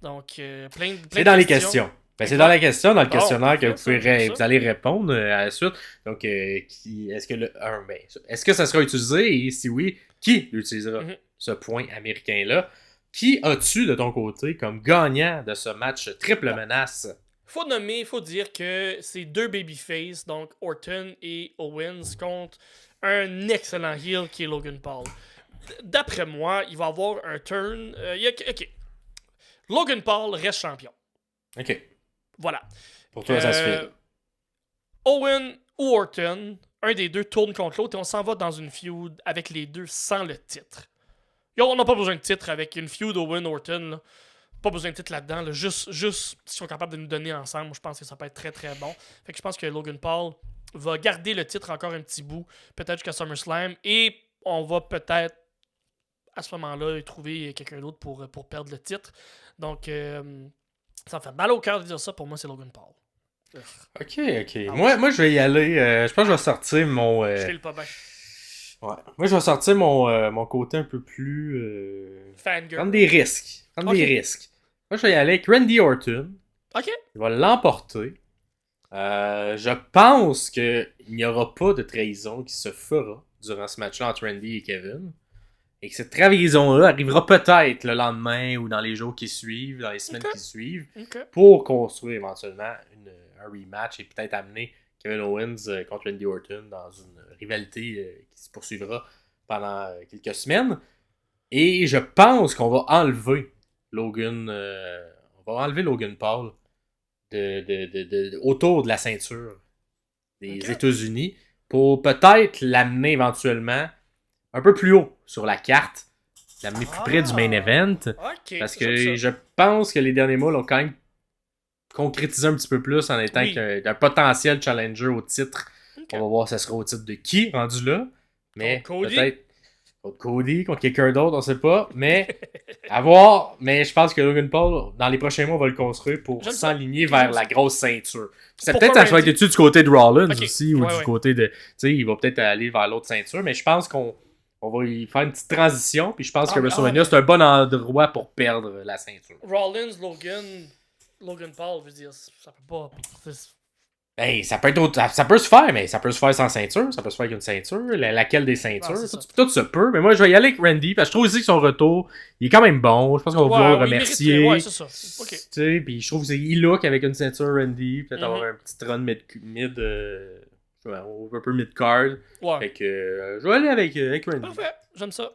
Donc, plein c'est dans les questions. C'est dans la question, dans le questionnaire que vous allez répondre à la suite. Donc, est-ce que ça sera utilisé? Et si oui, qui l'utilisera? Ce point américain-là. Qui as-tu de ton côté comme gagnant de ce match triple menace? Faut dire que c'est deux babyface, donc Orton et Owens, contre un excellent heel qui est Logan Paul. D'après moi, il va avoir un turn. OK. Logan Paul reste champion. OK. Voilà. Pour toi, ça se fait. Owen ou Orton, un des deux tourne contre l'autre et on s'en va dans une feud avec les deux sans le titre. On n'a pas besoin de titre avec une feud Owen-Orton, là. Pas besoin de titre là-dedans. Là. Juste s'ils sont capables de nous donner ensemble, je pense que ça peut être très très bon. Fait que je pense que Logan Paul va garder le titre encore un petit bout, peut-être jusqu'à SummerSlam, et on va peut-être à ce moment-là trouver quelqu'un d'autre pour perdre le titre. Donc ça me fait mal au cœur de dire ça. Pour moi, c'est Logan Paul. Ok. Moi, je vais y aller. Je pense que je vais sortir mon... Je file pas bien. Ouais. Moi, je vais sortir mon côté un peu plus... Fangirl. Prendre des risques. Moi, je vais y aller avec Randy Orton. OK. Il va l'emporter. Je pense qu'il n'y aura pas de trahison qui se fera durant ce match-là entre Randy et Kevin. Et que cette trahison-là arrivera peut-être le lendemain ou dans les jours qui suivent, dans les semaines qui suivent, pour construire éventuellement un rematch et peut-être amener Kevin Owens contre Randy Orton dans une rivalité qui se poursuivra pendant quelques semaines. Et je pense qu'on va enlever Logan Paul autour de la ceinture des États-Unis pour peut-être l'amener éventuellement un peu plus haut sur la carte, l'amener plus près du main event. Parce que je pense que les derniers mois l'ont quand même concrétisé un petit peu plus en étant un potentiel challenger au titre. On va voir ça sera au titre de qui rendu là. Mais peut-être contre Cody, contre quelqu'un d'autre, on sait pas. Mais à voir. Mais je pense que Logan Paul, dans les prochains mois, va le construire pour s'enligner vers la grosse ceinture. C'est peut-être ça va être du côté de Rollins aussi, ou du côté de... Tu sais, il va peut-être aller vers l'autre ceinture, mais je pense qu'on va y faire une petite transition, puis je pense que WrestleMania, c'est un bon endroit pour perdre la ceinture. Rollins, Logan Paul, je veux dire, ça peut pas... Ben, ça peut se faire, mais ça peut se faire sans ceinture, ça peut se faire avec une ceinture, laquelle des ceintures, tout se peut, mais moi je vais y aller avec Randy, parce que je trouve aussi que son retour, il est quand même bon, je pense qu'on va vouloir le remercier. Ouais, c'est ça. Okay. Tu sais, puis je trouve qu'il look avec une ceinture Randy, peut-être avoir un petit run mid un peu mid-card. Ouais. Fait que je vais aller avec Randy. Parfait, j'aime ça.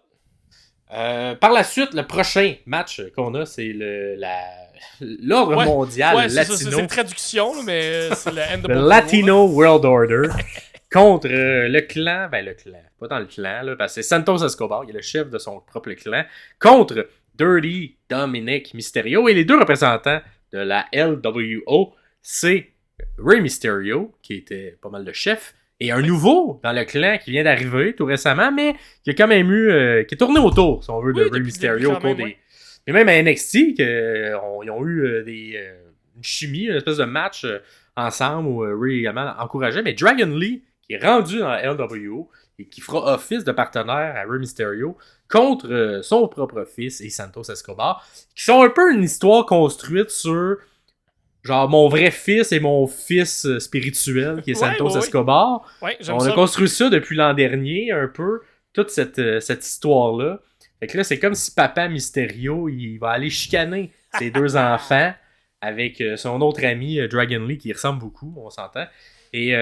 Par la suite, le prochain match qu'on a, c'est l'ordre mondial latino. C'est une traduction, mais c'est le NWO. Le Latino World Order contre le clan, pas dans le clan, là, parce que c'est Santos Escobar, il est le chef de son propre clan, contre Dirty Dominic Mysterio. Et les deux représentants de la LWO, c'est Rey Mysterio, qui était pas mal le chef, et un nouveau dans le clan qui vient d'arriver tout récemment, mais qui a quand même qui est tourné autour, si on veut, de Rey Mysterio au cours des... Mais même à NXT, ils ont eu une chimie, une espèce de match ensemble où Rey également encourageait. Mais Dragon Lee, qui est rendu dans la LWO et qui fera office de partenaire à Rey Mysterio contre son propre fils et Santos Escobar, qui sont un peu une histoire construite sur genre mon vrai fils et mon fils spirituel, qui est Santos Escobar. Ouais, on a construit ça depuis l'an dernier, un peu, toute cette histoire-là. Fait que là, c'est comme si Papa Mysterio, il va aller chicaner ses deux enfants avec son autre ami, Dragon Lee, qui ressemble beaucoup, on s'entend. Et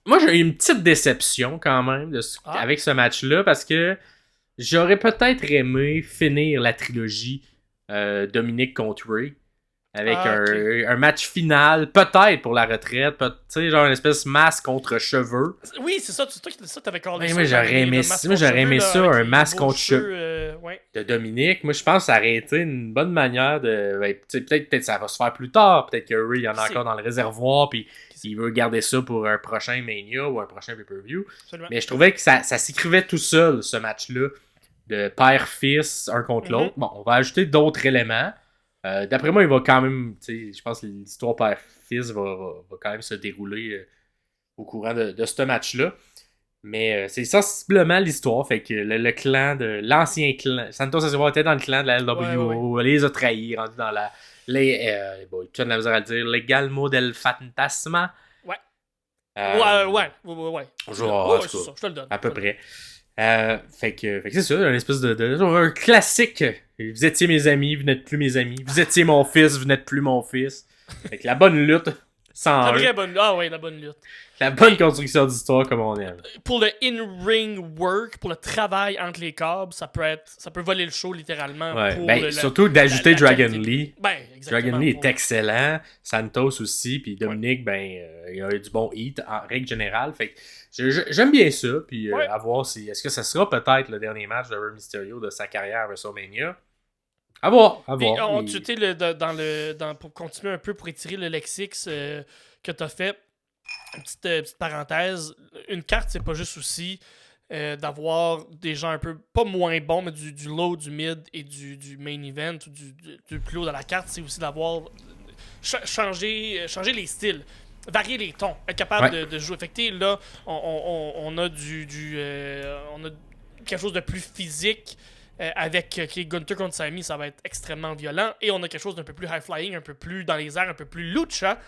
moi, j'ai eu une petite déception quand même avec ce match-là, parce que j'aurais peut-être aimé finir la trilogie Dominic contre Rey. Avec un match final, peut-être pour la retraite, tu sais, genre une espèce de masque contre cheveux. Oui, c'est ça, c'est toi qui t'avais callé ça. Moi, j'aurais aimé ça, un masque contre cheveux de Dominique. Moi, je pense que ça aurait été une bonne manière de... peut-être ça va se faire plus tard, peut-être que Rey, il y en a encore dans le réservoir, puis il veut garder ça pour un prochain Mania ou un prochain pay-per-view. Absolument. Mais je trouvais que ça s'écrivait tout seul, ce match-là, de père-fils, un contre l'autre. Bon, on va ajouter d'autres éléments. D'après moi, il va quand même, je pense que l'histoire père-fils va quand même se dérouler au courant de ce match-là. Mais c'est sensiblement l'histoire. Fait que le clan de l'ancien clan, Santos Escobar était dans le clan de la LWO, les a trahis, rendu dans tu as de la misère à le dire, les Galmo del Fantasma. Ouais. Genre, c'est ça, je te le donne. À peu près. Fait que c'est ça, un espèce de un classique. Vous étiez mes amis, vous n'êtes plus mes amis. Vous étiez mon fils, vous n'êtes plus mon fils. Fait que la bonne lutte, la vraie bonne lutte. Ah ouais, la bonne lutte. La bonne construction d'histoire comme on aime. Pour le in-ring work, pour le travail entre les câbles, ça peut voler le show littéralement. Ouais, pour surtout d'ajouter Dragon Lee. Exactement. Dragon Lee est excellent. Santos aussi, puis Dominique, il a eu du bon hit en règle générale. Fait que j'aime bien ça, puis à voir est-ce que ça sera peut-être le dernier match de Rey Mysterio de sa carrière à WrestleMania. À voir. Tu sais, pour continuer un peu, pour étirer le lexique que tu as fait, une petite parenthèse, une carte, c'est pas juste aussi d'avoir des gens un peu, pas moins bons, mais du low, du mid et du main event, ou du plus haut dans la carte, c'est aussi d'avoir changer les styles, varier les tons, être capable de jouer. Fait que là, on a on a quelque chose de plus physique. Avec Gunther contre Sami, ça va être extrêmement violent. Et on a quelque chose d'un peu plus high-flying, un peu plus dans les airs, un peu plus lucha,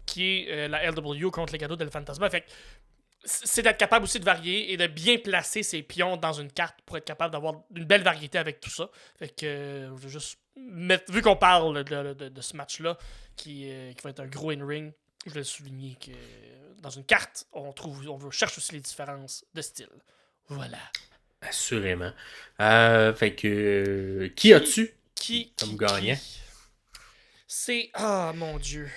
qui est la LW contre les Legado del Fantasma. Fait que c'est d'être capable aussi de varier et de bien placer ses pions dans une carte pour être capable d'avoir une belle variété avec tout ça. Fait que je vais juste mettre, vu qu'on parle de ce match-là, qui va être un gros in-ring, je vais souligner que dans une carte, on cherche aussi les différences de style. Voilà. Assurément. Fait que... qui as-tu comme gagnant? C'est... Ah, mon Dieu.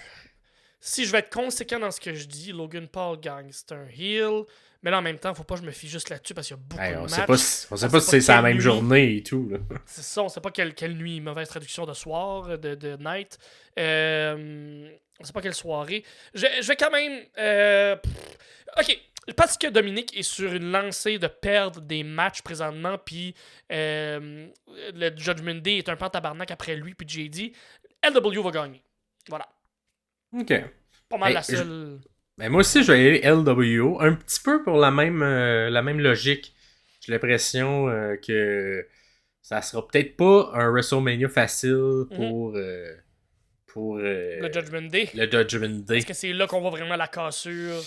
Si je vais être conséquent dans ce que je dis, Logan Paul gagne. C'est un heel. Mais là, en même temps, faut pas que je me fie juste là-dessus parce qu'il y a beaucoup de matchs. On sait pas si c'est la même journée et tout. Là. C'est ça, on sait pas quelle nuit. Mauvaise traduction de soir, de night. On sait pas quelle soirée. Je vais quand même... OK. Parce que Dominique est sur une lancée de perdre des matchs présentement, puis le Judgment Day est un peu en tabarnak après lui, puis JD, LW va gagner. Voilà. OK. Pas mal la seule... moi aussi, je vais aller LWO, un petit peu pour la même logique. J'ai l'impression que ça sera peut-être pas un WrestleMania facile pour Le Judgment Day. le Judgment Day. Est-ce que c'est là qu'on voit vraiment la cassure?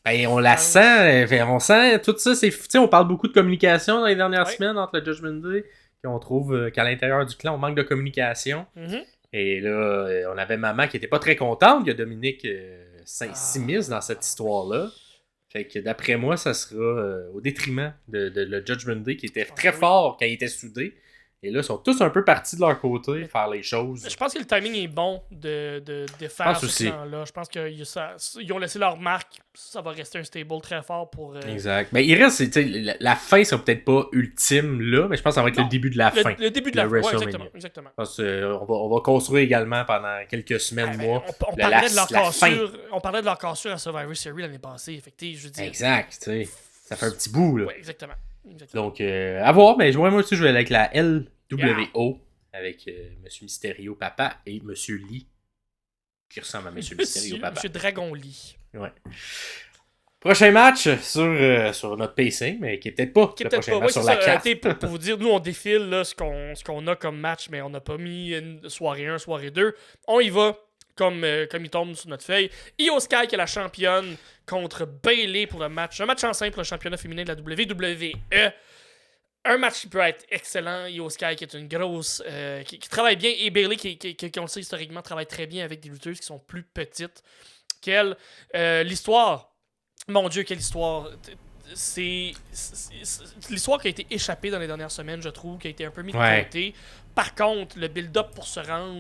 Ben, on la sent, on sent tout ça. Tu sais, on parle beaucoup de communication dans les dernières semaines entre le Judgment Day. Puis on trouve qu'à l'intérieur du clan, on manque de communication. Mm-hmm. Et là, on avait maman qui était pas très contente que Dominique s'immisce dans cette histoire-là. Fait que d'après moi, ça sera au détriment de le Judgment Day qui était très fort quand il était soudé. Et là, ils sont tous un peu partis de leur côté, faire les choses. Je pense que le timing est bon de faire ce plan-là. Je pense qu'ils ont laissé leur marque. Ça va rester un stable très fort pour... Exact. Mais il reste, la fin sera peut-être pas ultime là, mais je pense que ça va être le début de la fin. Le début de la fin, ouais, exactement. Parce qu'on va construire également pendant quelques semaines, mois. On parlait de leur cassure à Survivor Series l'année passée. Fait que, je veux dire... Exact, tu sais. Ça fait un petit bout, là. Ouais, exactement. Donc, à voir, mais moi aussi, je vais aller avec la LWO, avec Monsieur Mysterio Papa et Monsieur Lee, qui ressemble à Monsieur Mysterio Papa. Monsieur Dragon Lee. Ouais. Prochain match sur notre pacing, mais qui est peut-être pas le prochain match sur la carte. Pour vous dire, nous, on défile là, ce qu'on a comme match, mais on n'a pas mis une soirée 1, soirée 2. On y va. Comme il tombe sur notre feuille. Io Sky qui est la championne contre Bayley pour le match. Un match en simple, le championnat féminin de la WWE. Un match qui peut être excellent. Io Sky qui est une grosse... qui travaille bien. Et Bayley qui on le sait historiquement, travaille très bien avec des lutteuses qui sont plus petites qu'elle. L'histoire... Mon Dieu, quelle histoire! C'est l'histoire qui a été échappée dans les dernières semaines, je trouve, qui a été un peu mise de côté. Par contre, le build-up pour se rendre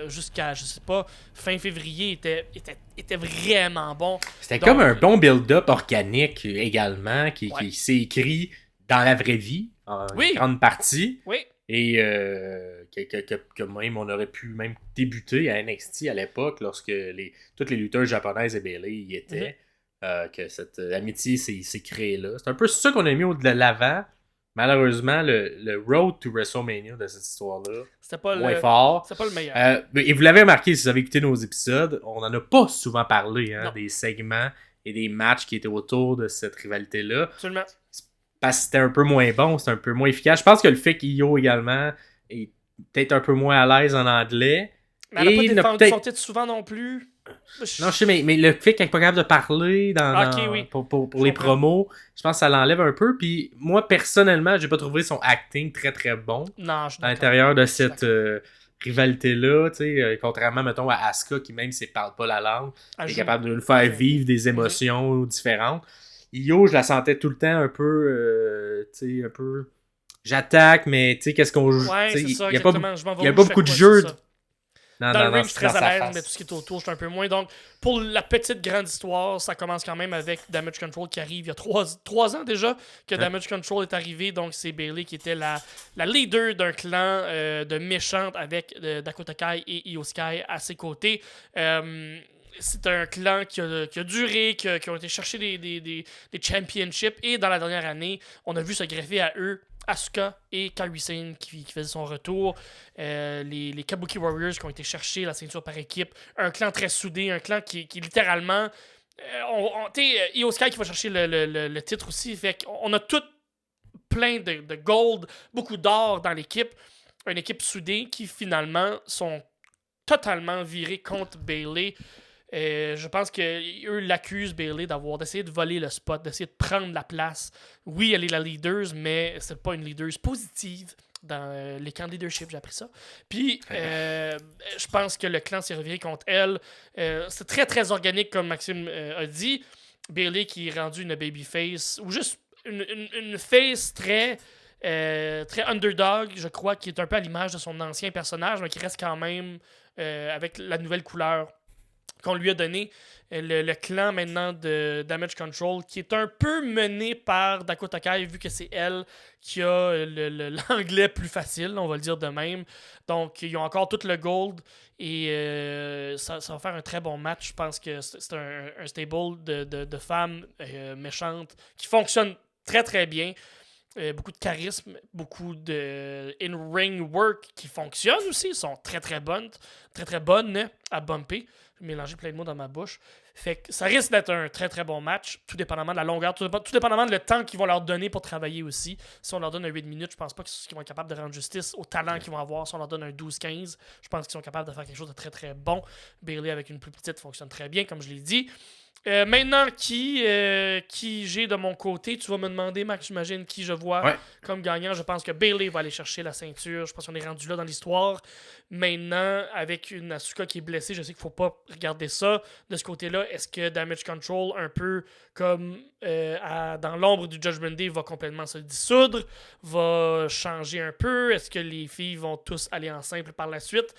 jusqu'à, je sais pas, fin février était vraiment bon. C'était comme un bon build-up organique également, qui s'est écrit dans la vraie vie, en grande partie. Oui. Et que même on aurait pu même débuter à NXT à l'époque, lorsque toutes les lutteuses japonaises et Bayley y étaient. Que cette amitié s'est créée là. C'est un peu ça qu'on a mis de l'avant. Malheureusement, le road to WrestleMania de cette histoire-là, c'était pas fort. C'était pas le meilleur. Et vous l'avez remarqué si vous avez écouté nos épisodes, on n'en a pas souvent parlé des segments et des matchs qui étaient autour de cette rivalité-là. Absolument. Parce que c'était un peu moins bon, c'était un peu moins efficace. Je pense que le fait qu'Io également est peut-être un peu moins à l'aise en anglais. Mais elle n'a pas défendu son titre souvent non plus. Non, je sais, mais le fait qu'elle n'est pas capable de parler pour les promos, je pense que ça l'enlève un peu. Puis moi, personnellement, j'ai pas trouvé son acting très très bon à l'intérieur de cette rivalité-là. Contrairement, mettons, à Asuka, qui même si elle parle pas la langue, est capable de nous faire vivre des émotions différentes. Io, je la sentais tout le temps un peu... un peu... J'attaque, mais qu'est-ce qu'on joue? Ouais, c'est ça, il n'y a pas beaucoup de jeux... Dans le ring, je suis très à l'aise, mais tout ce qui est autour, je suis un peu moins. Donc, pour la petite grande histoire, ça commence quand même avec Damage Control qui arrive il y a 3 ans déjà que Damage Control est arrivé. Donc, c'est Bayley qui était la leader d'un clan de méchantes avec Dakota Kai et Io Sky à ses côtés. C'est un clan qui a duré, qui ont été chercher des championships. Et dans la dernière année, on a vu se greffer à eux Asuka et Kairi Sane qui faisait son retour. Les Kabuki Warriors qui ont été chercher la ceinture par équipe. Un clan très soudé, un clan qui littéralement... Io Sky qui va chercher le titre aussi. Fait qu'on a tout plein de gold, beaucoup d'or dans l'équipe. Une équipe soudée qui finalement sont totalement virés contre Bayley. Je pense qu'eux l'accusent, Bayley, d'essayer de voler le spot, d'essayer de prendre la place. Oui, elle est la leader, mais c'est pas une leader positive dans les camps de leadership, j'ai appris ça. Puis, je pense que le clan s'est reviré contre elle. C'est très, très organique, comme Maxime a dit. Bayley qui est rendu une babyface, ou juste une face très underdog, je crois, qui est un peu à l'image de son ancien personnage, mais qui reste quand même avec la nouvelle couleur qu'on lui a donné, le clan maintenant de Damage Control, qui est un peu mené par Dakota Kai, vu que c'est elle qui a l'anglais plus facile, on va le dire de même. Donc, ils ont encore tout le gold, et ça va faire un très bon match. Je pense que c'est un stable de femmes méchantes qui fonctionne très très bien. Beaucoup de charisme, beaucoup de in-ring work qui fonctionne aussi. Ils sont très très bonnes à bumper. J'ai mélangé plein de mots dans ma bouche. Fait que ça risque d'être un très très bon match, tout dépendamment de la longueur, tout dépendamment de le temps qu'ils vont leur donner pour travailler aussi. Si on leur donne un 8 minutes, je pense pas qu'ils vont être capables de rendre justice au talent qu'ils vont avoir. Si on leur donne un 12-15, je pense qu'ils sont capables de faire quelque chose de très très bon. Bayley avec une plus petite fonctionne très bien, comme je l'ai dit. Maintenant, qui j'ai de mon côté? Tu vas me demander, Max, j'imagine, qui je vois comme gagnant. Je pense que Bayley va aller chercher la ceinture. Je pense qu'on est rendu là dans l'histoire. Maintenant, avec une Asuka qui est blessée, je sais qu'il ne faut pas regarder ça. De ce côté-là, est-ce que Damage Control, un peu comme dans l'ombre du Judgment Day, va complètement se dissoudre? Va changer un peu? Est-ce que les filles vont tous aller en simple par la suite?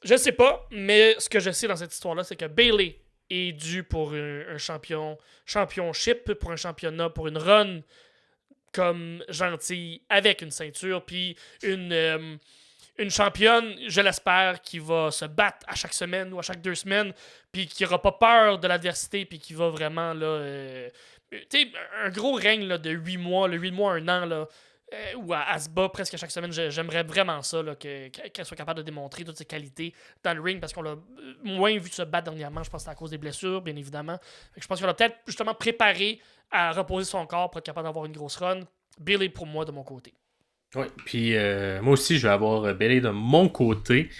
Je sais pas, mais ce que je sais dans cette histoire-là, c'est que Bayley est dû pour un championship, pour un championnat, pour une run comme gentille avec une ceinture, puis une championne, je l'espère, qui va se battre à chaque semaine ou à chaque 2 semaines, puis qui n'aura pas peur de l'adversité, puis qui va vraiment, là, un gros règne là, de 8 mois, 8 mois, 1 an, là, ou à se bat presque chaque semaine. J'aimerais vraiment ça, là, qu'elle soit capable de démontrer toutes ses qualités dans le ring, parce qu'on l'a moins vu se battre dernièrement. Je pense que c'est à cause des blessures, bien évidemment. Je pense qu'on l'a peut-être justement préparé à reposer son corps pour être capable d'avoir une grosse run. Bayley pour moi de mon côté. Oui, puis moi aussi, je vais avoir Bayley de mon côté.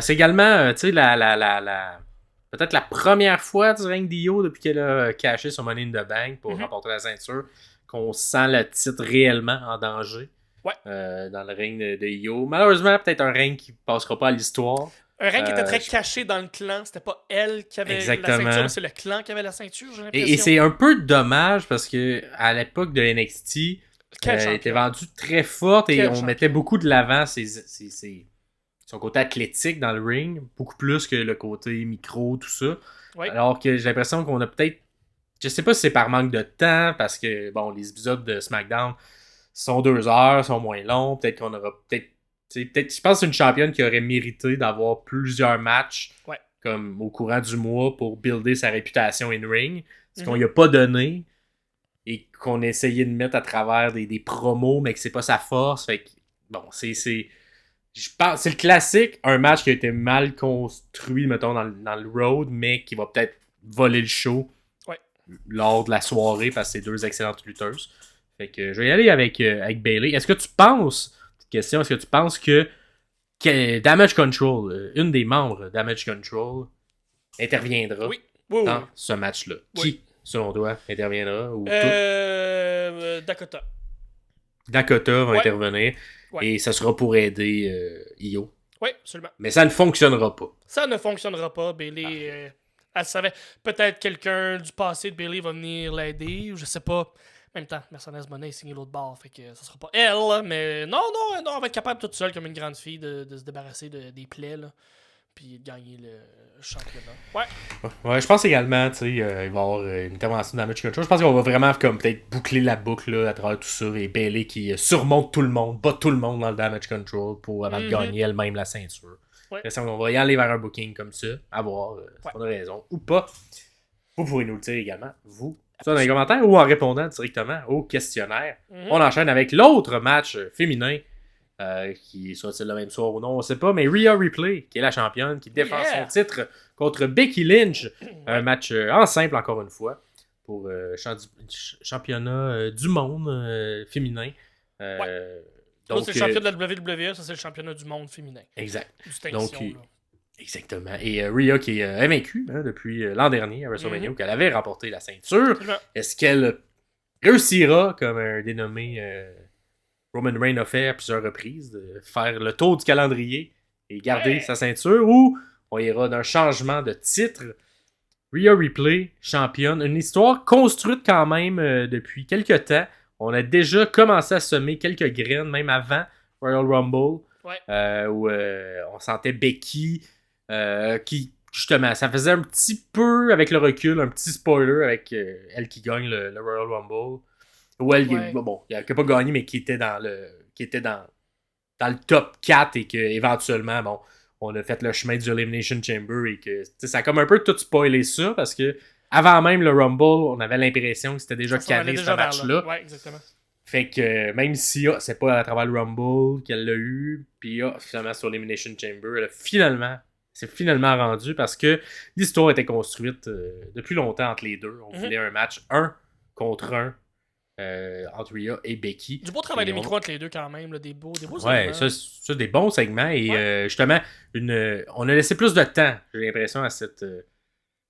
C'est également, tu sais, peut-être la première fois du ring d'Io depuis qu'elle a caché son Money in the Bank pour remporter la ceinture, qu'on sent le titre réellement en danger dans le ring de Io. Malheureusement, peut-être un ring qui passera pas à l'histoire. Un ring qui était très caché dans le clan. C'était pas elle qui avait la ceinture, mais c'est le clan qui avait la ceinture, j'ai l'impression. Et c'est un peu dommage parce que à l'époque de NXT, elle était vendue très forte et on mettait beaucoup de l'avant son côté athlétique dans le ring, beaucoup plus que le côté micro, tout ça. Oui. Alors que j'ai l'impression qu'on a peut-être... Je sais pas si c'est par manque de temps, parce que bon, les épisodes de SmackDown sont 2 heures, sont moins longs. Peut-être qu'on aura je pense que c'est une championne qui aurait mérité d'avoir plusieurs matchs comme au courant du mois pour builder sa réputation in-ring. Ce qu'on lui a pas donné et qu'on a essayé de mettre à travers des promos, mais que c'est pas sa force. Fait que, bon, je pense c'est le classique, un match qui a été mal construit, mettons, dans le road, mais qui va peut-être voler le show lors de la soirée parce que c'est 2 excellentes lutteuses. Fait que je vais y aller avec Bayley. Est-ce que tu penses que Damage Control, une des membres de Damage Control, interviendra dans ce match-là? Qui, selon toi, interviendra? Ou Dakota. Dakota va intervenir et ça sera pour aider Io. Oui, absolument. Mais ça ne fonctionnera pas. Ça ne fonctionnera pas. Bayley... elle savait, peut-être quelqu'un du passé de Bayley va venir l'aider, ou je sais pas. En même temps, Mercedes Moné est signé l'autre bord, fait que ça sera pas elle, mais non, elle va être capable toute seule, comme une grande fille, de se débarrasser des plaies, là, puis de gagner le championnat. Ouais, je pense également, tu sais, il va y avoir une intervention de Damage Control. Je pense qu'on va vraiment comme peut-être boucler la boucle là, à travers tout ça, et Bayley qui surmonte tout le monde, bat tout le monde dans le Damage Control pour avant de gagner elle-même la ceinture. On va y aller vers un booking comme ça, à voir, c'est pas de raison ou pas. Vous pourrez nous le dire également, vous, ça dans les commentaires ou en répondant directement au questionnaire. On enchaîne avec l'autre match féminin, qui sera-t-il le même soir ou non, on sait pas, mais Rhea Ripley, qui est la championne, qui défend son titre contre Becky Lynch. Un match en simple, encore une fois, pour championnat du monde féminin. Donc, c'est le championnat de la WWE, ça c'est le championnat du monde féminin. Exact. Donc, exactement. Et Rhea qui est invaincue depuis l'an dernier à WrestleMania, où elle avait remporté la ceinture. Est-ce qu'elle réussira, comme un dénommé Roman Reigns a fait à plusieurs reprises, de faire le tour du calendrier et garder sa ceinture, ou on ira d'un changement de titre? Rhea Ripley, championne. Une histoire construite quand même depuis quelques temps. On a déjà commencé à semer quelques graines, même avant Royal Rumble, où on sentait Becky, qui, justement, ça faisait un petit peu, avec le recul, un petit spoiler avec elle qui gagne le Royal Rumble. Où elle, bon, elle n'a pas gagné, mais qui était dans le top 4 et qu'éventuellement, bon, on a fait le chemin du Elimination Chamber et que ça a comme un peu tout spoilé ça, parce que avant même le Rumble, on avait l'impression que c'était déjà calé ce match-là. Ouais, exactement. Fait que même si c'est pas à travers le Rumble qu'elle l'a eu, puis finalement sur Elimination Chamber, elle a finalement c'est finalement rendu parce que l'histoire était construite depuis longtemps entre les deux. On voulait un match 1 contre 1 entre Rhea et Becky. Du beau travail de micro entre les deux quand même, là, des beaux segments. Ouais, ça des bons segments. Et justement, on a laissé plus de temps, j'ai l'impression, à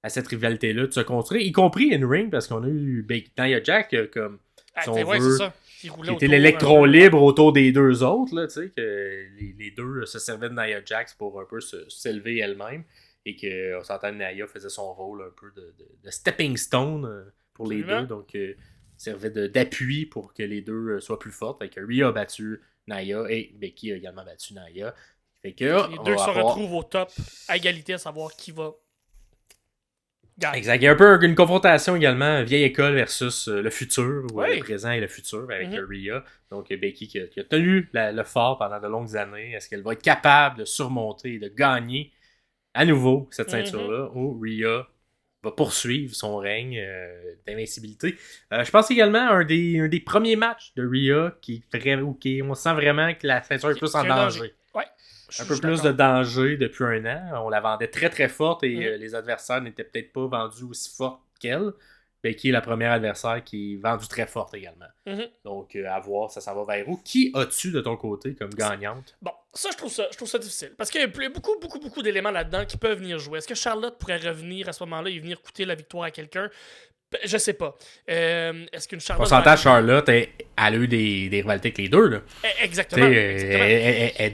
cette rivalité-là de se construire, y compris in-ring, parce qu'on a eu Nia Jax comme si on veut, qui était l'électron libre autour des deux autres, là, tu sais, que les deux se servaient de Nia Jax pour un peu s'élever elle-même, et qu'on s'entend Nia faisait son rôle un peu de stepping stone pour les deux, donc servait d'appui pour que les deux soient plus fortes. Fait que Rhea a battu Nia et Becky a également battu Nia. Fait que, les deux se retrouvent au top, à égalité, à savoir qui va gagner. Exact. Il y a un peu une confrontation également, vieille école versus le futur, ou le présent et le futur avec Rhea. Donc Becky qui a tenu le fort pendant de longues années. Est-ce qu'elle va être capable de surmonter et de gagner à nouveau cette ceinture-là, ou Rhea va poursuivre son règne d'invincibilité. Je pense également un des premiers matchs de Rhea on sent vraiment que la ceinture est plus en danger. Ouais, un peu plus de danger depuis un an. On la vendait très très forte et les adversaires n'étaient peut-être pas vendus aussi fortes qu'elle. Becky est la première adversaire qui est vendue très forte également. Donc, à voir, ça s'en va vers où. Qui as-tu de ton côté comme gagnante? Bon, ça, je trouve ça difficile. Parce qu'il y a beaucoup d'éléments là-dedans qui peuvent venir jouer. Est-ce que Charlotte pourrait revenir à ce moment-là et venir coûter la victoire à quelqu'un? Je sais pas. Est-ce qu'une Charlotte... On s'entend, Charlotte, elle a eu des rivalités avec les deux, là. Exactement. Elle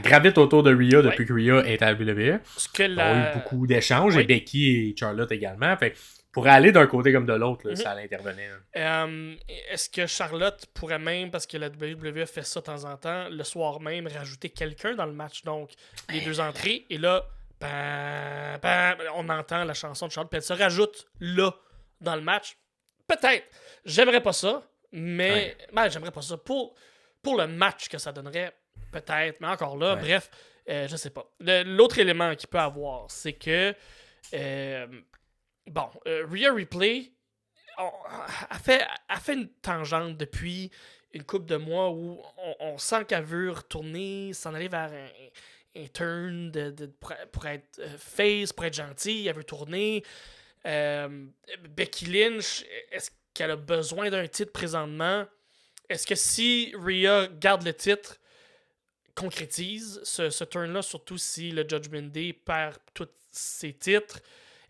gravite autour de Rhea depuis que Rhea est à la WWE. On a eu beaucoup d'échanges, et Becky et Charlotte également. Fait pour aller d'un côté comme de l'autre, ça allait intervenir. Est-ce que Charlotte pourrait même, parce que la WWE fait ça de temps en temps, le soir même, rajouter quelqu'un dans le match, donc les deux entrées, et là... on entend la chanson de Charlotte, puis elle se rajoute là, dans le match. Peut-être. J'aimerais pas ça, mais... j'aimerais pas ça. Pour le match que ça donnerait, peut-être. Mais encore là, bref, je sais pas. L'autre élément qu'il peut avoir, c'est que... Rhea Ripley a fait une tangente depuis une couple de mois où on sent qu'elle veut retourner, s'en aller vers un turn pour être face, pour être gentil, elle veut tourner. Becky Lynch, est-ce qu'elle a besoin d'un titre présentement? Est-ce que si Rhea garde le titre, concrétise ce turn-là, surtout si le Judgment Day perd tous ses titres,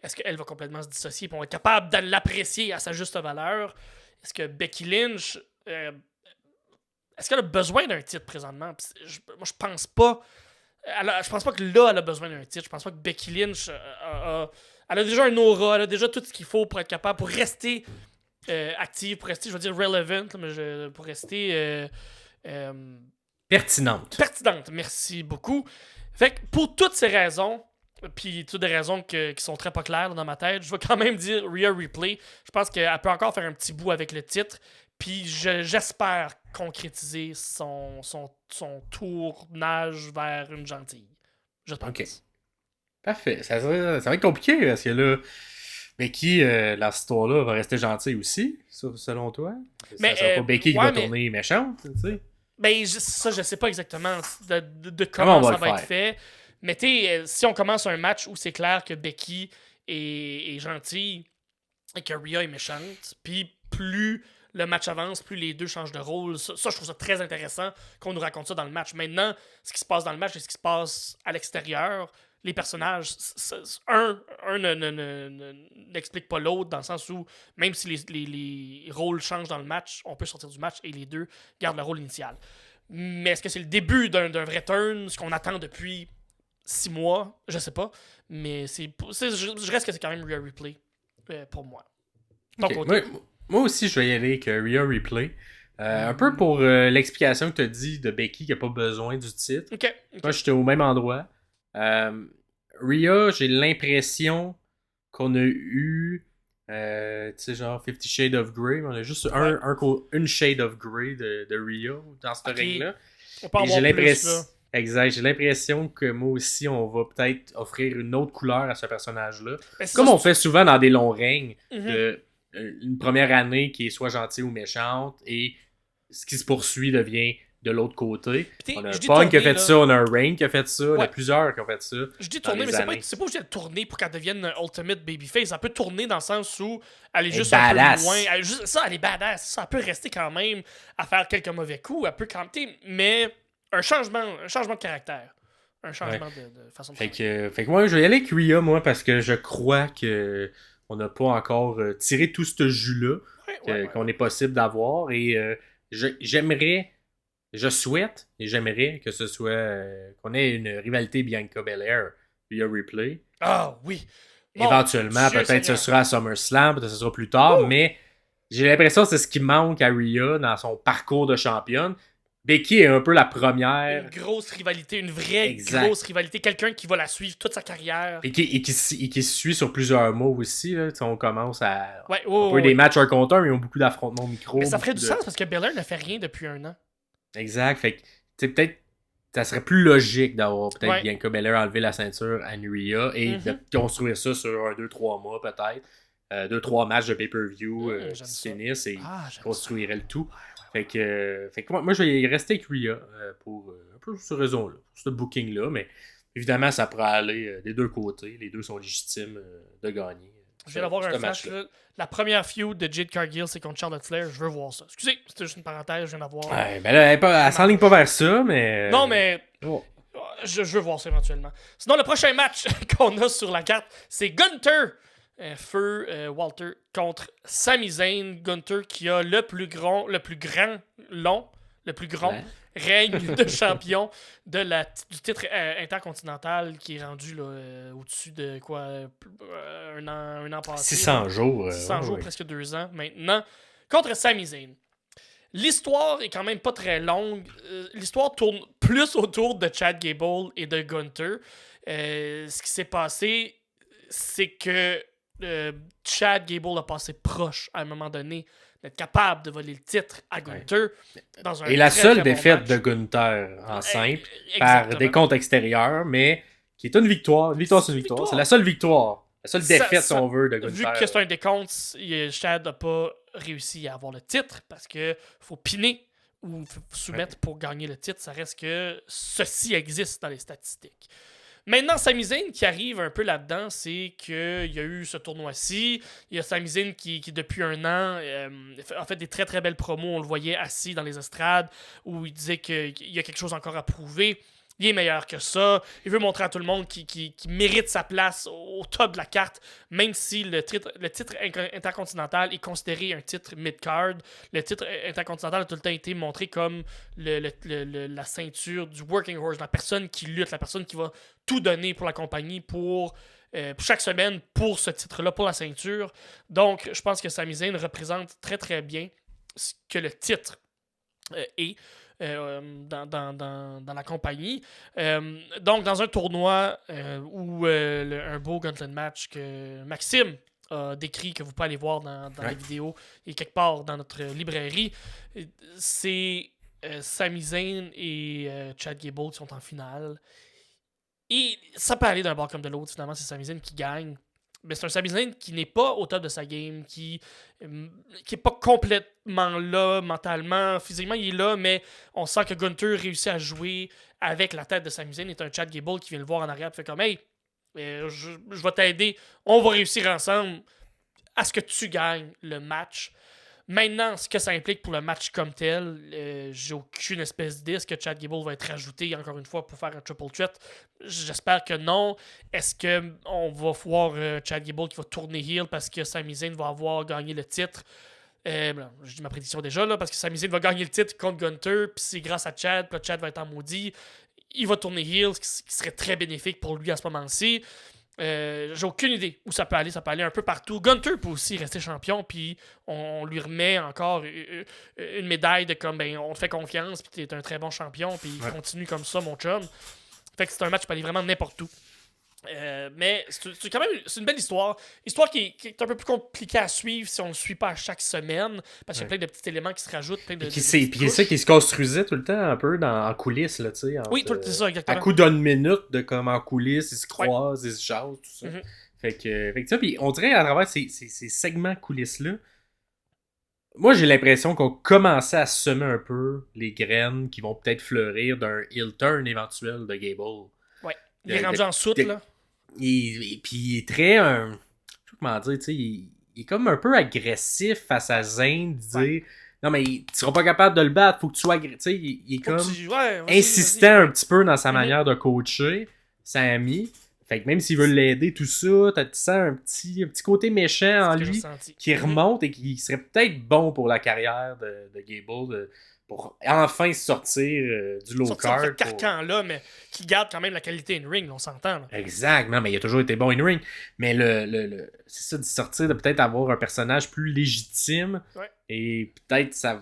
est-ce qu'elle va complètement se dissocier et on va être capable de l'apprécier à sa juste valeur? Est-ce que Becky Lynch... est-ce qu'elle a besoin d'un titre présentement? Moi, je pense pas... je pense pas que là, elle a besoin d'un titre. Je pense pas que Becky Lynch elle a déjà un aura, elle a déjà tout ce qu'il faut pour être capable, pour rester active, pour rester, je veux dire, relevant, mais pour rester... pertinente. Pertinente, merci beaucoup. Fait que pour toutes ces raisons, puis toutes des raisons qui sont très pas claires là, dans ma tête, je vais quand même dire Rhea Ripley. Je pense qu'elle peut encore faire un petit bout avec le titre. Puis j'espère concrétiser son tournage vers une gentille. Je pense. OK. Parfait. Ça va être compliqué parce que là, Becky, dans cette histoire-là, va rester gentille aussi, selon toi. Mais, ça sera pas Becky qui va tourner méchante, tu sais. Ben, je sais pas exactement de comment ça va être fait. Mais si on commence un match où c'est clair que Becky est gentille et que Rhea est méchante, puis plus le match avance, plus les deux changent de rôle. Ça, je trouve ça très intéressant qu'on nous raconte ça dans le match. Maintenant, ce qui se passe dans le match et ce qui se passe à l'extérieur, les personnages, un n'explique pas l'autre, dans le sens où, même si les rôles changent dans le match, on peut sortir du match et les deux gardent le rôle initial. Mais est-ce que c'est le début d'un vrai turn, ce qu'on attend depuis 6 mois? Je sais pas. Mais je reste que c'est quand même Rhea Ripley pour moi. Okay. Moi aussi, je vais y aller avec Rhea Ripley. Un peu pour l'explication que tu as dit de Becky qui n'a pas besoin du titre. Okay. Moi, j'étais au même endroit. Rhea, j'ai l'impression qu'on a eu tu sais, genre 50 Shades of Grey, mais on a juste une Shade of Grey de Rhea dans ce ring-là. On peut avoir plus, là. Exact, j'ai l'impression que moi aussi, on va peut-être offrir une autre couleur à ce personnage-là. Comme on fait souvent dans des longs règnes, une première année qui est soit gentille ou méchante, et ce qui se poursuit devient de l'autre côté. Puis On a je dis Punk qui a tourner, fait là. ça, on a un Reign qui a fait ça, on a Ouais. plusieurs qui ont fait ça. Je dis dans tourner, les mais années. c'est pas obligé de tourner pour qu'elle devienne un ultimate babyface. Elle peut tourner dans le sens où elle est Elle est juste un peu badass. moins. Elle est badass. Ça peut rester quand même à faire quelques mauvais coups. Elle peut quand même. Mais un changement de caractère. Un changement de façon de Fait faire. que moi, je vais y aller avec Rhea, moi, parce que je crois que on n'a pas encore tiré tout ce jus-là qu'on est possible d'avoir. Et je souhaite et j'aimerais que ce soit qu'on ait une rivalité Bianca Belair via Replay. Ah oui. Éventuellement, Dieu peut-être ce Seigneur. sera à SummerSlam, peut-être ce sera plus tard, mais j'ai l'impression que c'est ce qui manque à Rhea dans son parcours de championne. Becky est un peu la première. Une grosse rivalité, une vraie Exact. grosse rivalité. Quelqu'un qui va la suivre toute sa carrière. Et qui se suit sur plusieurs mots aussi. Là. On commence à. Ouais, On peut des matchs un contre un, mais ils ont beaucoup d'affrontements au micro. Mais ça ferait beaucoup du de- sens parce que Belair ne fait rien depuis un an. Exact. Fait que, tu sais, peut-être. Ça serait plus logique d'avoir peut-être Ouais. Bianca Belair enlever la ceinture à Rhea et de construire ça sur 1, 2, 3 mois peut-être. 2-3 matchs de pay-per-view j'aime qui ça. finissent et J'aime construirait le tout. Fait que moi, je vais y rester avec Rhea pour un peu cette raison-là, pour ce booking-là, mais évidemment, ça pourrait aller des deux côtés. Les deux sont légitimes de gagner. Je viens d'avoir un flash. Là. La première feud de Jade Cargill, c'est contre Charlotte Flair. Je veux voir ça. Excusez, c'était juste une parenthèse. Je viens d'avoir. Ouais, ben là, elle s'enligne pas vers ça, mais. Non, mais. Oh. Je veux voir ça éventuellement. Sinon, le prochain match qu'on a sur la carte, c'est Gunther. Walter contre Sami Zayn. Gunther qui a le plus grand règne de champion du titre intercontinental qui est rendu là, au-dessus de quoi un an passé. 600 jours. 600 jours, presque 2 ans maintenant, contre Sami Zayn. L'histoire est quand même pas très longue. L'histoire tourne plus autour de Chad Gable et de Gunther. Ce qui s'est passé, c'est que Chad Gable a passé proche à un moment donné d'être capable de voler le titre à Gunther. Dans un Et la très, seule très bon défaite match. de Gunther en simple, Exactement. par des comptes extérieurs, mais qui est une victoire. Une victoire, c'est une victoire. C'est la seule victoire. La seule défaite, si on veut, de Gunther. Vu que c'est un décompte, Chad n'a pas réussi à avoir le titre parce que faut piner ou soumettre pour gagner le titre. Ça reste que ceci existe dans les statistiques. Maintenant, Sami Zayn qui arrive un peu là-dedans, c'est qu'il y a eu ce tournoi-ci. Il y a Sami Zayn qui depuis un an, a fait des très très belles promos. On le voyait assis dans les estrades où il disait qu'il y a quelque chose encore à prouver. Il est meilleur que ça. Il veut montrer à tout le monde qu'il mérite sa place au top de la carte, même si le titre intercontinental est considéré un titre mid-card. Le titre intercontinental a tout le temps été montré comme la ceinture du working horse, la personne qui lutte, la personne qui va tout donner pour la compagnie pour chaque semaine pour ce titre-là, pour la ceinture. Donc, je pense que Sami Zayn représente très très bien ce que le titre est. Dans la compagnie. Donc, dans un tournoi où un beau gauntlet match que Maxime a décrit, que vous pouvez aller voir dans la vidéo et quelque part dans notre librairie, c'est Sami Zayn et Chad Gable qui sont en finale. Et ça peut aller d'un bord comme de l'autre. Finalement, c'est Sami Zayn qui gagne. Mais c'est un Sami Zayn qui n'est pas au top de sa game, qui est pas complètement là mentalement, physiquement il est là, mais on sent que Gunther réussit à jouer avec la tête de Sami Zayn. C'est un Chad Gable qui vient le voir en arrière et fait comme hey, je vais t'aider, on va réussir ensemble à ce que tu gagnes le match. Maintenant, ce que ça implique pour le match comme tel, j'ai aucune espèce d'idée. Est-ce que Chad Gable va être rajouté encore une fois pour faire un triple threat? J'espère que non. Est-ce qu'on va voir Chad Gable qui va tourner heel parce que Sami Zayn va avoir gagné le titre? Je dis ma prédiction déjà, là, parce que Sami Zayn va gagner le titre contre Gunther, puis c'est grâce à Chad, puis Chad va être en maudit. Il va tourner heel, ce qui serait très bénéfique pour lui à ce moment-ci. J'ai aucune idée où ça peut aller un peu partout. Gunther peut aussi rester champion, puis on lui remet encore une médaille de comme ben on te fait confiance, puis t'es un très bon champion, puis continue comme ça, mon chum. Fait que c'est un match qui peut aller vraiment n'importe où. Mais c'est quand même une belle histoire. Histoire qui est un peu plus compliquée à suivre si on ne le suit pas à chaque semaine. Parce qu'il y a plein de petits éléments qui se rajoutent. Puis c'est ça qui se construisait tout le temps un peu en coulisses. Là, oui, c'est ça, exactement. À coup d'une minute de comme en coulisses, ils se croisent, ils se jasent, tout ça. Fait que ça, puis on dirait à travers ces segments coulisses-là, moi, j'ai l'impression qu'on commençait à semer un peu les graines qui vont peut-être fleurir d'un heel turn éventuel de Gable. Ouais. Il est rendu en soute, là. Puis il est très... je sais pas comment dire, tu sais, il est comme un peu agressif face à Zayn, de dire... Non, mais tu seras pas capable de le battre, faut que tu sois... Tu sais, il est comme insistant un petit peu dans sa manière de coacher Sami. Fait que même s'il veut l'aider, tout ça, tu sens un petit côté méchant en lui qui remonte et qui serait peut-être bon pour la carrière de Gable, pour enfin sortir du low card. Sortir ce carcan-là, mais qui garde quand même la qualité in-ring, on s'entend. Là. Exact, non, mais il a toujours été bon in-ring. Mais c'est ça, de sortir, de peut-être avoir un personnage plus légitime. Ouais. Et peut-être ça...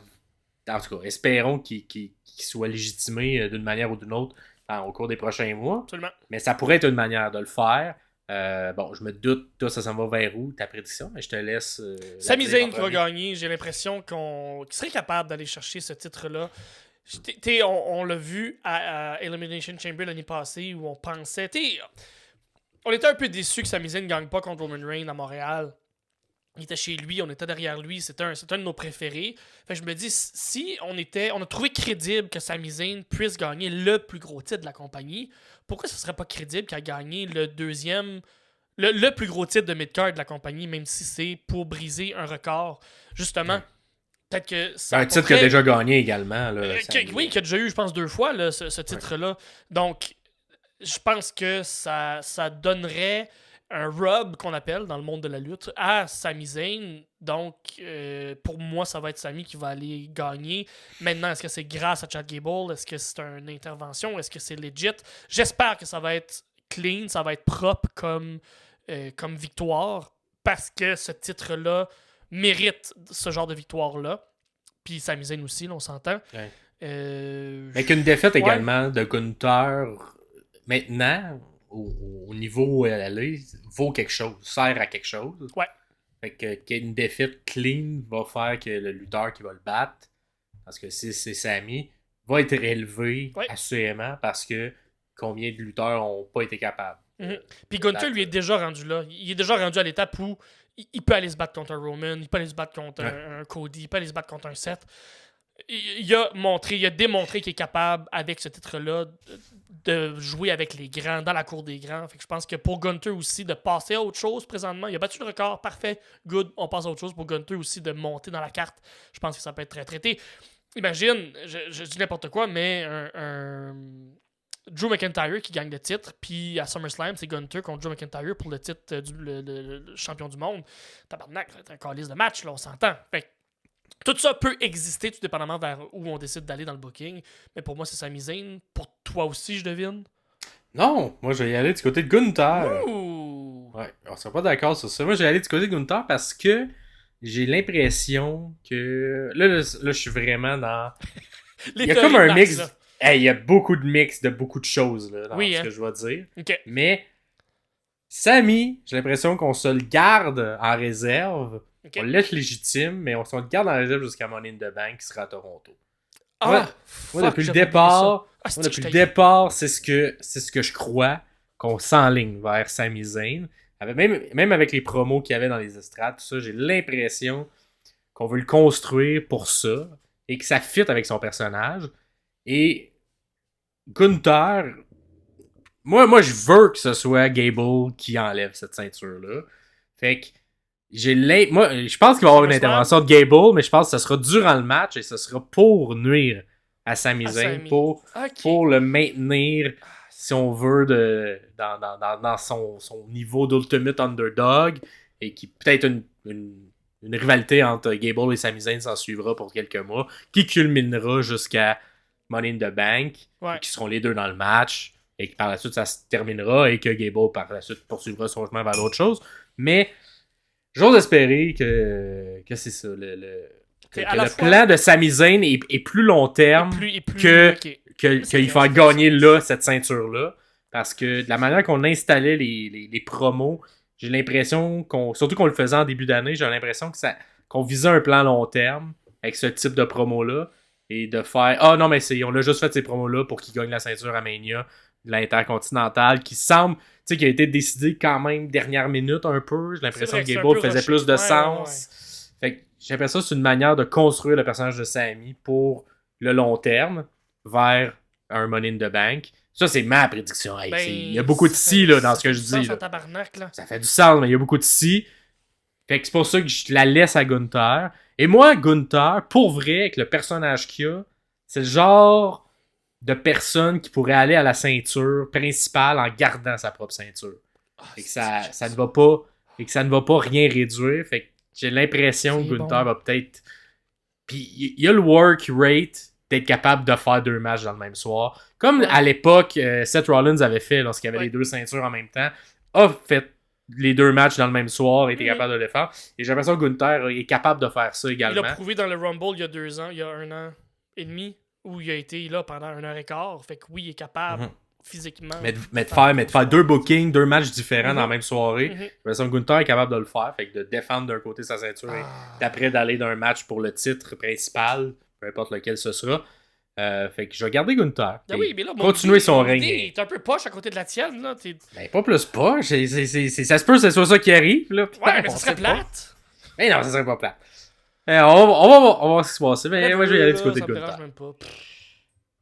En tout cas, espérons qu'il soit légitimé d'une manière ou d'une autre au cours des prochains mois. Absolument. Mais ça pourrait être une manière de le faire. Bon, je me doute, toi, ça s'en va vers où, ta prédiction, mais je te laisse... Sami Zayn qui va gagner, j'ai l'impression qu'il serait capable d'aller chercher ce titre-là. On l'a vu à Elimination Chamber l'année passée où on pensait... On était un peu déçus que Sami Zayn ne gagne pas contre Roman Reigns à Montréal. Il était chez lui, on était derrière lui, c'était un de nos préférés. Fait que je me dis, si on a trouvé crédible que Sami Zayn puisse gagner le plus gros titre de la compagnie, pourquoi ce serait pas crédible qu'il a gagné le deuxième, le plus gros titre de mid-card de la compagnie, même si c'est pour briser un record? Justement, peut-être que ça un titre qu'il a déjà gagné également. Là, oui, qu'il a déjà eu, je pense, 2 fois, là, ce titre-là. Donc, je pense que ça donnerait un rub qu'on appelle dans le monde de la lutte à Sami Zayn. Donc, pour moi, ça va être Sami qui va aller gagner. Maintenant, est-ce que c'est grâce à Chad Gable? Est-ce que c'est une intervention? Est-ce que c'est legit? J'espère que ça va être clean, ça va être propre comme victoire parce que ce titre-là mérite ce genre de victoire-là. Puis Sami Zayn aussi, là, on s'entend. Ouais. Mais qu'une défaite également de Gunther maintenant... Au niveau où elle allait, vaut quelque chose, sert à quelque chose. Ouais. Fait qu'une défaite clean va faire que le lutteur qui va le battre, parce que si c'est Sami, va être élevé assurément parce que combien de lutteurs n'ont pas été capables. Puis Gunther lui est déjà rendu là. Il est déjà rendu à l'étape où il peut aller se battre contre un Roman, il peut aller se battre contre un Cody, il peut aller se battre contre un Seth. Il a démontré qu'il est capable, avec ce titre-là, de jouer avec les grands, dans la cour des grands. Fait que je pense que pour Gunther aussi, de passer à autre chose présentement, il a battu le record, parfait, good, on passe à autre chose. Pour Gunther aussi, de monter dans la carte, je pense que ça peut être très traité. Imagine, je dis n'importe quoi, mais un Drew McIntyre qui gagne le titre, puis à SummerSlam, c'est Gunther contre Drew McIntyre pour le titre le champion du monde. Tabarnak, c'est un calice de match, là, on s'entend. Fait que tout ça peut exister, tout dépendamment vers où on décide d'aller dans le booking. Mais pour moi, c'est Sami Zayn. Pour toi aussi, je devine. Non, moi, je vais y aller du côté de Gunther. Ouh. Ouais, on sera pas d'accord sur ça. Moi, je vais aller du côté de Gunther parce que j'ai l'impression que... Là, je suis vraiment dans... Il y a comme un mix... Il y a beaucoup de mix de beaucoup de choses là, dans ce que je vais dire. Okay. Mais Sami, j'ai l'impression qu'on se le garde en réserve. Okay. On le laisse légitime, mais on se le garde en réserve jusqu'à Money in the Bank qui sera à Toronto. Moi, depuis le départ, c'est ce que je crois qu'on s'enligne vers Sami Zayn. Même avec les promos qu'il y avait dans les estrades, tout ça, j'ai l'impression qu'on veut le construire pour ça et que ça fit avec son personnage. Et Gunther, moi je veux que ce soit Gable qui enlève cette ceinture-là. Fait que je pense qu'il va y avoir une intervention de Gable, mais je pense que ce sera durant le match et ce sera pour nuire à Sami Zayn, pour le maintenir, si on veut, dans son niveau d'Ultimate Underdog, et qui peut-être une rivalité entre Gable et Sami Zayn s'en suivra pour quelques mois, qui culminera jusqu'à Money in the Bank, qui seront les deux dans le match, et que par la suite ça se terminera, et que Gable par la suite poursuivra son chemin vers d'autres choses. Mais j'ose espérer que c'est ça. Le plan de Sami Zayn est plus long terme qu'il faut gagner là, cette ceinture-là. Parce que de la manière qu'on installait les promos, j'ai l'impression surtout qu'on le faisait en début d'année, j'ai l'impression qu'on visait un plan long terme avec ce type de promo-là. Et de faire non, mais on a juste fait ces promos-là pour qu'il gagne la ceinture à Mania, l'Intercontinental, qui semble, qui a été décidé quand même dernière minute un peu. J'ai l'impression que Gable faisait plus de sens. Fait que j'ai l'impression que c'est une manière de construire le personnage de Sami pour le long terme vers un Money in the Bank. Ça, c'est ma prédiction. Hey, il y a beaucoup de si là, dans ce que je dis. Là. Tabarnak, là. Ça fait du sens, mais il y a beaucoup de si. Fait que c'est pour ça que je la laisse à Gunther. Et moi, Gunther, pour vrai, avec le personnage qu'il a, c'est le genre de personne qui pourrait aller à la ceinture principale en gardant sa propre ceinture. Et que ça ne va pas. Et que ça ne va pas rien réduire. Fait que j'ai l'impression que Gunther va peut-être. Puis il y a le work rate d'être capable de faire 2 matchs dans le même soir. Comme à l'époque, Seth Rollins avait fait lorsqu'il y avait les 2 ceintures en même temps. A fait les 2 matchs dans le même soir et était capable de le faire. Et j'ai l'impression que Gunther est capable de faire ça également. Il l'a prouvé dans le Rumble il y a 2 ans, il y a 1 an et demi, où il a été là pendant 1h15. Fait que oui, il est capable physiquement. Mais de faire 2 bookings, 2 matchs différents dans la même soirée. J'ai l'impression que Gunther est capable de le faire. Fait que de défendre d'un côté sa ceinture et d'après d'aller d'un match pour le titre principal, peu importe lequel ce sera. Fait que je vais garder Gunther. Ah oui, mais là, continuer son règne. T'es un peu poche à côté de la tienne, là. Ben, pas plus poche. Ça se peut que ce soit ça qui arrive, là. Ouais, mais ça serait plate. Mais non, ça serait pas plate. On va voir ce qui se passe. Mais moi, je vais y aller du côté de Gunther. Même pas.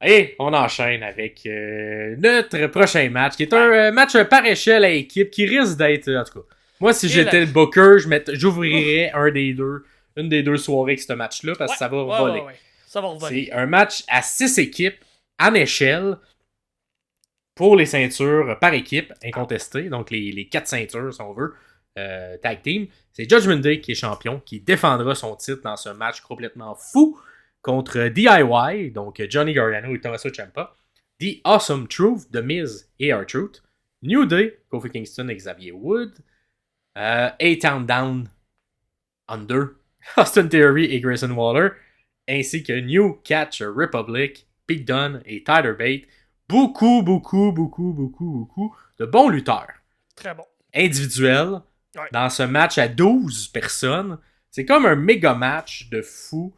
Et on enchaîne avec notre prochain match, qui est un match par échelle à équipe, qui risque d'être, en tout cas, moi, si j'étais le booker, j'ouvrirais une des deux soirées avec ce match-là, parce que ça va voler. Ça va revoler. C'est un match à 6 équipes, en échelle, pour les ceintures par équipe, incontestées, donc les 4 ceintures, si on veut, tag team. C'est Judgment Day qui est champion, qui défendra son titre dans ce match complètement fou, contre DIY, donc Johnny Gargano et Tommaso Ciampa, The Awesome Truth, The Miz et R-Truth, New Day, Kofi Kingston et Xavier Wood, A-Town Down Under, Austin Theory et Grayson Waller, ainsi que New Catch Republic, Big Dunn et Tyler Bate. Beaucoup de bons lutteurs. Très bon. Individuels, dans ce match à 12 personnes. C'est comme un méga match de fou.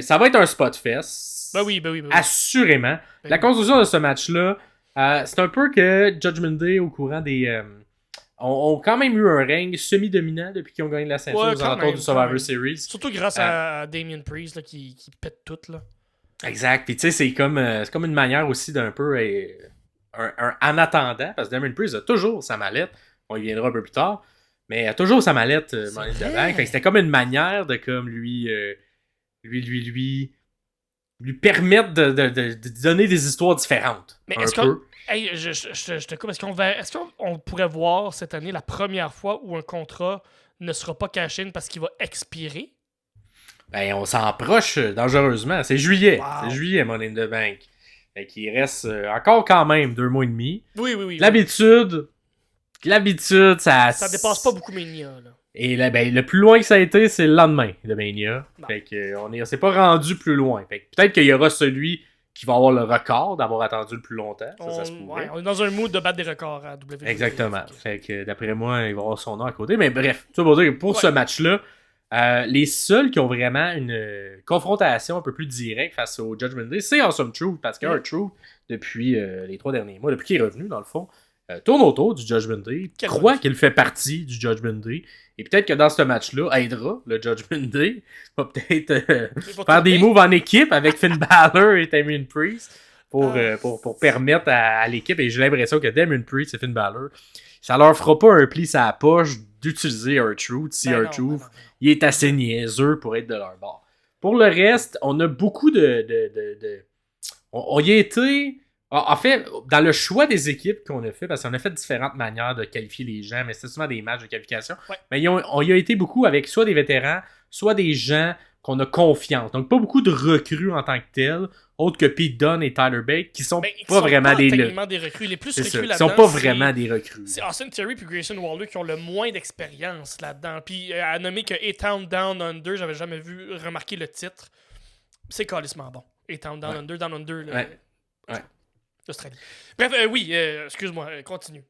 Ça va être un spot fest. Ben oui. Assurément. La conclusion de ce match-là, c'est un peu que Judgment Day, au courant des... ont quand même eu un règne semi-dominant depuis qu'ils ont gagné la ceinture aux alentours du Survivor Series. Surtout grâce à Damien Priest là, qui pète tout. Là. Exact. Puis tu sais, c'est comme une manière aussi d'un peu... en attendant, parce que Damien Priest a toujours sa mallette. On y viendra un peu plus tard. Mais il a toujours sa mallette Money in the Bank. Fait que c'était comme une manière de comme lui permettre de donner des histoires différentes. Mais est-ce que... Hey, je te coupe. Est-ce qu'on pourrait voir cette année la première fois où un contrat ne sera pas cash-in parce qu'il va expirer? Ben, on s'en approche dangereusement. C'est juillet. Wow. C'est juillet, Money in the Bank. Fait qu'il reste encore quand même 2 mois et demi. Oui. L'habitude, ça dépasse pas beaucoup Mania, là. Et là, ben, le plus loin que ça a été, c'est le lendemain de Mania. Bon. Fait que on s'est pas rendu plus loin. Fait que peut-être qu'il y aura celui qui va avoir le record d'avoir attendu le plus longtemps. Ça se pourrait. On est dans un mood de battre des records à WWE. Exactement. Fait que d'après moi, il va avoir son nom à côté. Mais bref, tout pour dire que pour ce match-là, les seuls qui ont vraiment une confrontation un peu plus directe face au Judgment Day, c'est Awesome Truth. Parce que R-Truth, depuis les 3 derniers mois, depuis qu'il est revenu, dans le fond, tourne autour du Judgment Day, croit qu'il fait partie du Judgment Day, et peut-être que dans ce match-là, aidera le Judgment Day, va peut-être faire des moves en équipe avec Finn Balor et Damien Priest pour permettre à l'équipe, et j'ai l'impression que Damien Priest et Finn Balor, ça leur fera pas un pli à la poche d'utiliser R-Truth si R-Truth il est assez niaiseux pour être de leur bord. Pour le reste, on a beaucoup on y a été... En fait, dans le choix des équipes qu'on a fait, parce qu'on a fait différentes manières de qualifier les gens, mais c'était souvent des matchs de qualification, mais on y a été beaucoup avec soit des vétérans, soit des gens qu'on a confiance. Donc, pas beaucoup de recrues en tant que tels, autres que Pete Dunne et Tyler Bate, qui sont pas vraiment des recrues. Les plus recrues là-dedans, ils sont pas vraiment des recrues. C'est Austin Theory et Grayson Waller qui ont le moins d'expérience là-dedans. Puis, à nommer que A-Town Down Under, j'avais jamais remarqué le titre. C'est calissement bon. A-Town Down Under, Down Under. Ouais. Australie. Bref, excuse-moi, continue.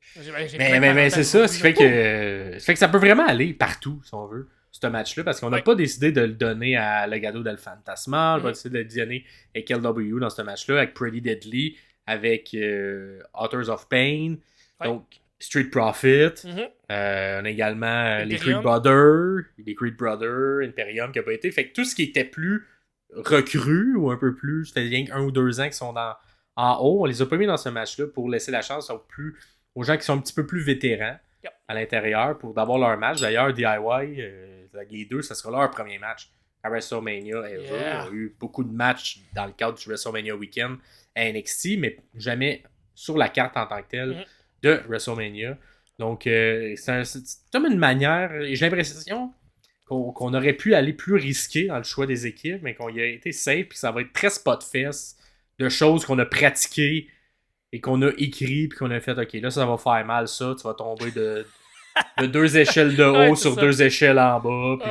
Mais c'est ça, ce qui fait que ça peut vraiment aller partout, si on veut, ce match-là, parce qu'on n'a pas décidé de le donner à Legado del Fantasma, on n'a pas décidé de le donner avec LW dans ce match-là, avec Pretty Deadly, avec Authors of Pain. Donc, Street Profit. Mhm. On a également les Imperium. Creed Brothers, Imperium qui n'a pas été. Fait que tout ce qui était plus recru ou un peu plus, ça fait rien qu'un ou 2 ans qui sont en haut, on les a pas mis dans ce match-là pour laisser la chance aux gens qui sont un petit peu plus vétérans Yep. à l'intérieur pour d'avoir leur match. D'ailleurs, DIY, les deux, ça sera leur premier match à WrestleMania ever. Yeah. On a eu beaucoup de matchs dans le cadre du WrestleMania Weekend à NXT, mais jamais sur la carte en tant que telle Mhm. de WrestleMania. Donc, c'est comme une manière, j'ai l'impression qu'on aurait pu aller plus risqué dans le choix des équipes, mais qu'on y a été safe, puis que ça va être très spot-fest de choses qu'on a pratiquées et qu'on a écrit, puis qu'on a fait, OK, là, ça va faire mal, ça, tu vas tomber de 2 échelles de haut Ouais, c'est sur ça. 2 échelles en bas, puis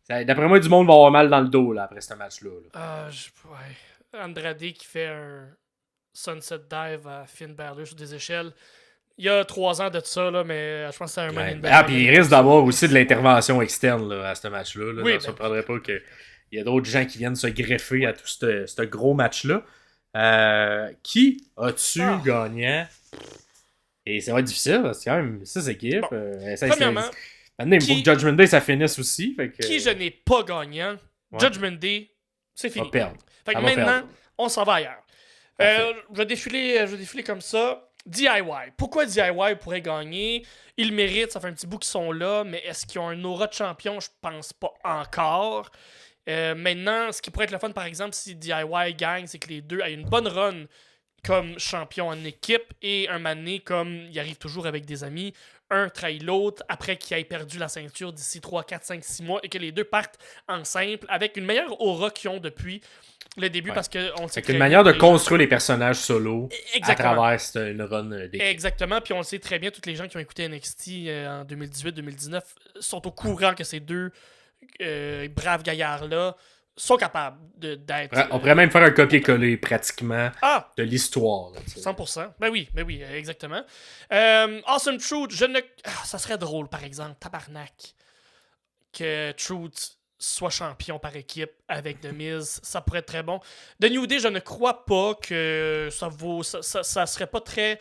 Ah. d'après moi, du monde va avoir mal dans le dos, là, après ce match-là. Là. Ouais. Andrade qui fait un sunset dive à Finn Balor sur des échelles. Il y a 3 ans de ça, là, mais je pense que c'est un Money in the Bank. Puis il risque d'avoir aussi de l'intervention externe là, à ce match-là. Là. Oui, Ça ne surprendrait pas qu'il y ait d'autres gens qui viennent se greffer à tout ce gros match-là. Qui as-tu gagnant? Et ça va être difficile, parce que c'est quand même 6 équipes. Bon. Premièrement, il faut que Judgment Day, ça finisse aussi. Fait que, qui je n'ai pas gagnant, Judgment Day, c'est va fini. perdre. Fait que Elle va maintenant, perdre. on s'en va ailleurs. Parfait. Je vais défiler comme ça. DIY. Pourquoi DIY pourrait gagner? Ils le méritent, ça fait un petit bout qu'ils sont là, mais est-ce qu'ils ont un aura de champion? Je pense pas encore. Maintenant, ce qui pourrait être le fun, par exemple, si DIY gagne, c'est que les deux aient une bonne run comme champion en équipe et un mané comme il arrive toujours avec des amis. Un trahit l'autre après qu'il ait perdu la ceinture d'ici 3, 4, 5, 6 mois et que les deux partent en simple avec une meilleure aura qu'ils ont depuis le début Ouais. parce qu'on le sait C'est très une manière de bien, construire les personnages solo à Exactement. travers une run d'équipe. Exactement, puis on le sait très bien, tous les gens qui ont écouté NXT en 2018-2019 sont au courant que ces deux braves gaillards-là sont capables d'être... On pourrait même faire un copier-coller pratiquement Ah! de l'histoire. Là, 100%. Ben oui, exactement. Awesome Truth, ça serait drôle, par exemple, tabarnak, que Truth soit champion par équipe avec The Miz. Ça pourrait être très bon. The New Day, je ne crois pas que ça serait pas très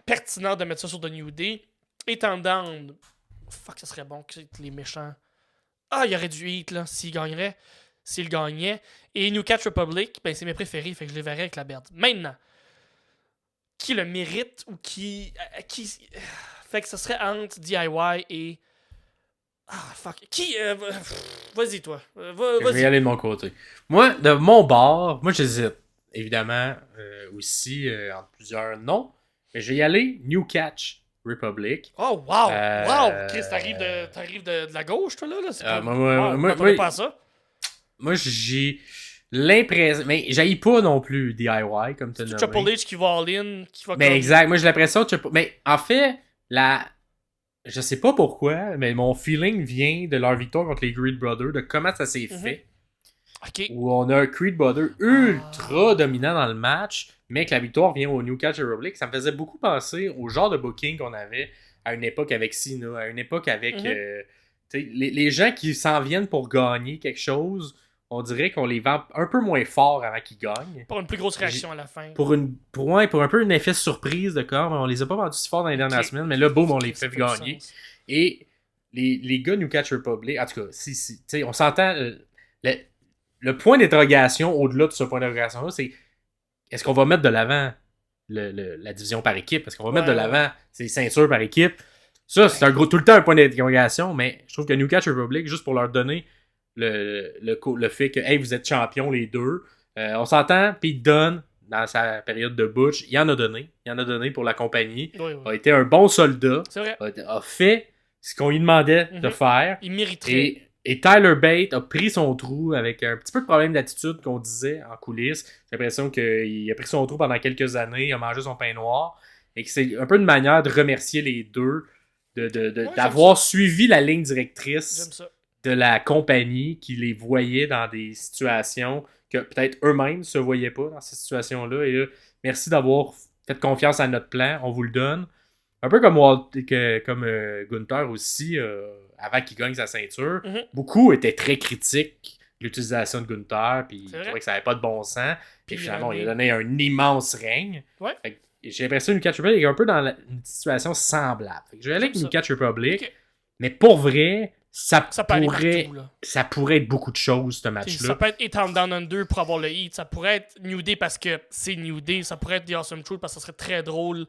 pertinent de mettre ça sur The New Day. Étant down, fuck, ça serait bon que les méchants... Ah, il y aurait du heat, là, s'il gagnerait. S'il gagnait. Et New Catch Republic, ben c'est mes préférés, fait que je les verrais avec la Berde. Maintenant, qui le mérite ou qui... fait que ça serait entre DIY et... Ah, fuck. Qui... vas-y, toi. Je vais y Vas-y. aller de mon côté. Moi, de mon bord, moi j'hésite. Évidemment, aussi entre plusieurs noms. Mais je vais y aller New Catch Republic. Oh, wow! Euh, Wow! Chris, t'arrives de la gauche, toi, là? C'est pas... moi, m'attendais pas à ça. Moi, j'ai l'impression... Mais j'haïs pas non plus DIY, comme tu as C'est nommé. Triple H qui va all-in, qui va Mais comme... exact, moi j'ai l'impression que... Mais en fait, je sais pas pourquoi, mais mon feeling vient de leur victoire contre les Creed Brothers, de comment ça s'est fait. OK. Où on a un Creed Brother ultra dominant dans le match, mais que la victoire vient au New Catch Republic. Ça me faisait beaucoup penser au genre de booking qu'on avait à une époque avec Cena, à une époque avec... les gens qui s'en viennent pour gagner quelque chose, on dirait qu'on les vend un peu moins fort avant qu'ils gagnent. Pour une plus grosse réaction à la fin. Pour un peu un effet surprise de corps, on les a pas vendus si fort dans les dernières semaines, mais là, boum, on les fait gagner. Et les gars New Catch Republic, en tout cas, si on s'entend, le point d'interrogation au-delà de ce point d'interrogation-là, c'est est-ce qu'on va mettre de l'avant la division par équipe? Est-ce qu'on va mettre de l'avant ces ceintures par équipe? Ça, c'est tout le temps un point d'interrogation, mais je trouve que New Catch Republic, juste pour leur donner le fait que hey, vous êtes champions les deux, on s'entend, Pete Dunne, dans sa période de Butch, il en a donné pour la compagnie, a été un bon soldat, C'est vrai. a fait ce qu'on lui demandait de faire. Il mériterait. Et Tyler Bate a pris son trou avec un petit peu de problème d'attitude qu'on disait en coulisses. J'ai l'impression qu'il a pris son trou pendant quelques années, il a mangé son pain noir, et que c'est un peu une manière de remercier les deux, d'avoir suivi la ligne directrice de la compagnie, qui les voyait dans des situations que peut-être eux-mêmes ne se voyaient pas dans ces situations-là. Et là, merci d'avoir fait confiance à notre plan, on vous le donne. Un peu comme Gunther aussi, avant qu'il gagne sa ceinture. Beaucoup étaient très critiques de l'utilisation de Gunther, puis ils trouvaient que ça n'avait pas de bon sens. Puis finalement, il a donné un immense règne. Ouais. j'ai l'impression que New Catch Republic est un peu dans une situation semblable. Fait que je vais aller avec New Catch Republic, Ok. mais pour vrai, ça peut aller pourrait, partout, là. ça pourrait être beaucoup de choses, ce Ça match-là. peut être Eight Down Under pour avoir le heat. Ça pourrait être New Day parce que c'est New Day. Ça pourrait être The Awesome Truth parce que ça serait très drôle.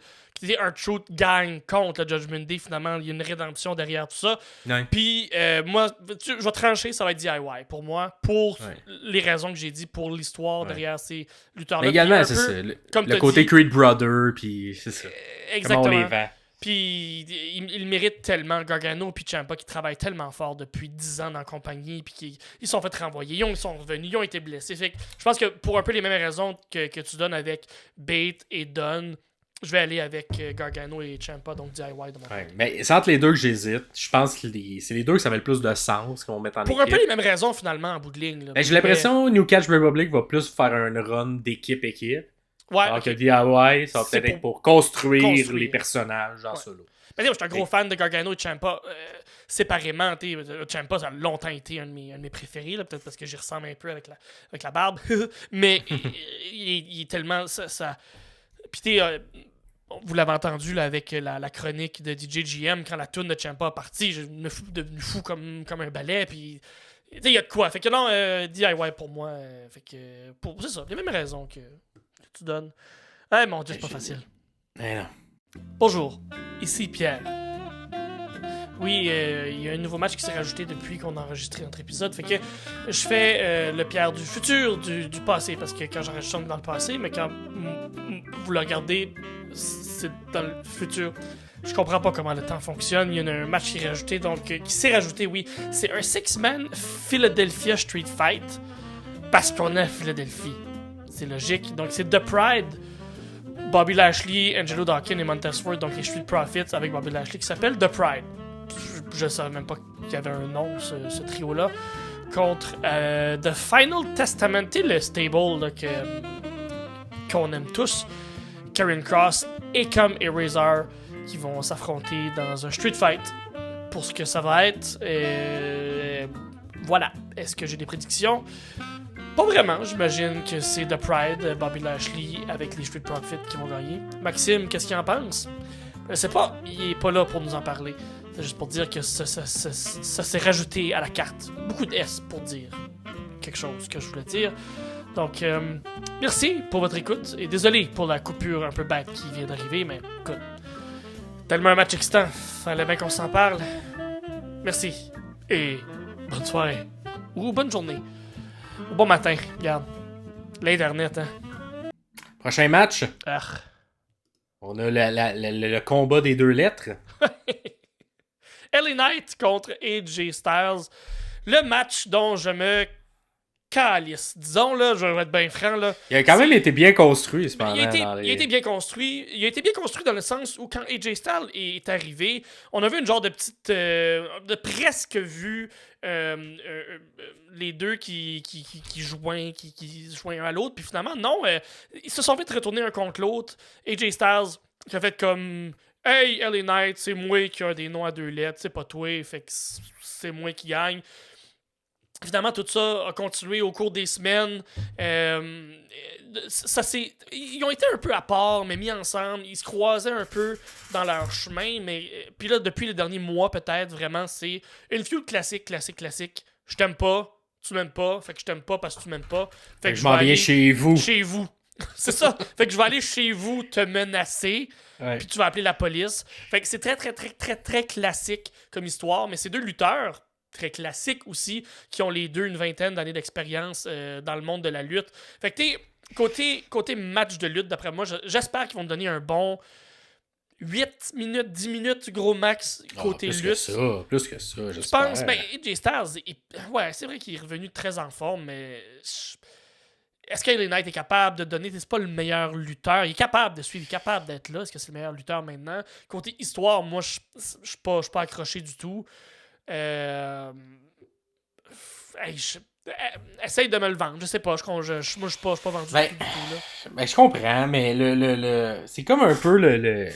Un Truth gagne contre le Judgment Day. Finalement, il y a une rédemption derrière tout ça. Ouais. Puis, moi, je vais trancher, ça va être DIY pour moi. Pour les raisons que j'ai dit, pour l'histoire derrière ces lutteurs-là. Mais également, puis c'est ça. comme Le côté Creed Brother, puis c'est ça. Exactement. Comment on les vend. Puis ils méritent tellement, Gargano et Ciampa, qui travaillent tellement fort depuis 10 ans dans la compagnie, puis ils sont fait renvoyer, ils sont revenus, ils ont été blessés. Fait que je pense que pour un peu les mêmes raisons que tu donnes avec Bate et Dunn, je vais aller avec Gargano et Ciampa, donc DIY de mon côté. Mais c'est entre les deux que j'hésite. Je pense que c'est les deux que ça avait le plus de sens qu'on mette en Pour équipe. un peu les mêmes raisons, finalement, en bout de ligne. J'ai l'impression que New Catch Republic va plus faire un run d'équipe-équipe. Ouais, alors que DIY, ça va peut-être être pour construire les personnages en solo. Mais je suis un gros fan de Gargano et Ciampa séparément. Ciampa, ça a longtemps été un de mes préférés, là, peut-être parce que j'y ressemble un peu avec la barbe. Mais il est tellement... Puis vous l'avez entendu là, avec la chronique de DJ GM, quand la toune de Ciampa est partie, je me suis devenu fou comme un balai. Puis il y a de quoi. Fait que non, DIY pour moi. Fait que c'est ça, les mêmes raisons que tu donnes. Ah mon Dieu, c'est pas facile. Mais non. Bonjour, ici Pierre. Oui, il y a un nouveau match qui s'est rajouté depuis qu'on a enregistré notre épisode. Fait que je fais le Pierre du futur, du passé, parce que quand j'enregistre dans le passé, mais quand vous le regardez, c'est dans le futur. Je comprends pas comment le temps fonctionne. Il y a un match qui est rajouté, donc qui s'est rajouté, oui. C'est un 6-man Philadelphia Street Fight, parce qu'on est à Philadelphie. C'est logique. Donc c'est The Pride, Bobby Lashley, Angelo Dawkins et Montez Ford, donc les Street Profits avec Bobby Lashley, qui s'appelle The Pride. Je savais même pas qu'il y avait un nom, ce trio-là. Contre The Final Testament, le stable là, qu'on aime tous. Karrion Kross et comme Razor qui vont s'affronter dans un Street Fight. Pour ce que ça va être. Voilà. Est-ce que j'ai des prédictions? Pas vraiment, j'imagine que c'est The Pride, Bobby Lashley avec les Street Profits qui vont gagner. Maxime, qu'est-ce qu'il en pense? Je sais pas, il est pas là pour nous en parler. C'est juste pour dire que ça s'est rajouté à la carte. Beaucoup de S pour dire quelque chose que je voulais dire. Donc, merci pour votre écoute et désolé pour la coupure un peu bête qui vient d'arriver, mais écoute, tellement un match excitant, fallait bien qu'on s'en parle. Merci et bonne soirée ou bonne journée. Ou bon matin, regarde. L'Internet, hein. Prochain match. Ah. On a le combat des deux lettres. LA Knight contre AJ Styles. Le match dont je me calisse. Disons, là, je vais être bien franc, là. Il a quand même été bien construit, cependant. Il a été bien construit. Il a été bien construit dans le sens où, quand AJ Styles est arrivé, on a vu une genre de petite... de presque vue les deux qui joignent un à l'autre. Puis finalement, non. Ils se sont fait retourner un contre l'autre. AJ Styles qui a fait comme... Hey, LA Knight, c'est moi qui a des noms à deux lettres, c'est pas toi, fait que c'est moi qui gagne. Finalement, tout ça a continué au cours des semaines. Ils ont été un peu à part, mais mis ensemble. Ils se croisaient un peu dans leur chemin. Mais puis là, depuis les derniers mois, peut-être, vraiment, c'est une feud classique. Je t'aime pas, tu m'aimes pas. Fait que je t'aime pas parce que tu m'aimes pas. Fait que je m'en viens chez vous. Chez vous. C'est ça. Fait que je vais aller chez vous te menacer. Ouais. Puis tu vas appeler la police. Fait que c'est très, très, très, très, très classique comme histoire. Mais c'est deux lutteurs très classiques aussi, qui ont les deux une vingtaine d'années d'expérience dans le monde de la lutte. Fait que côté match de lutte, d'après moi, j'espère qu'ils vont me donner un bon 8 minutes, 10 minutes, gros max, côté lutte. Plus que ça, j'espère. Je pense, ben, AJ Styles, ouais, c'est vrai qu'il est revenu très en forme, mais... Est-ce que LA Knight est capable de donner... C'est pas le meilleur lutteur. Il est capable de suivre, il est capable d'être là. Est-ce que c'est le meilleur lutteur maintenant? Côté histoire, moi, je suis pas accroché du tout. Essaye de me le vendre. Je sais pas. Moi, je suis pas vendu du tout. Là. Ben, je comprends, mais c'est comme un peu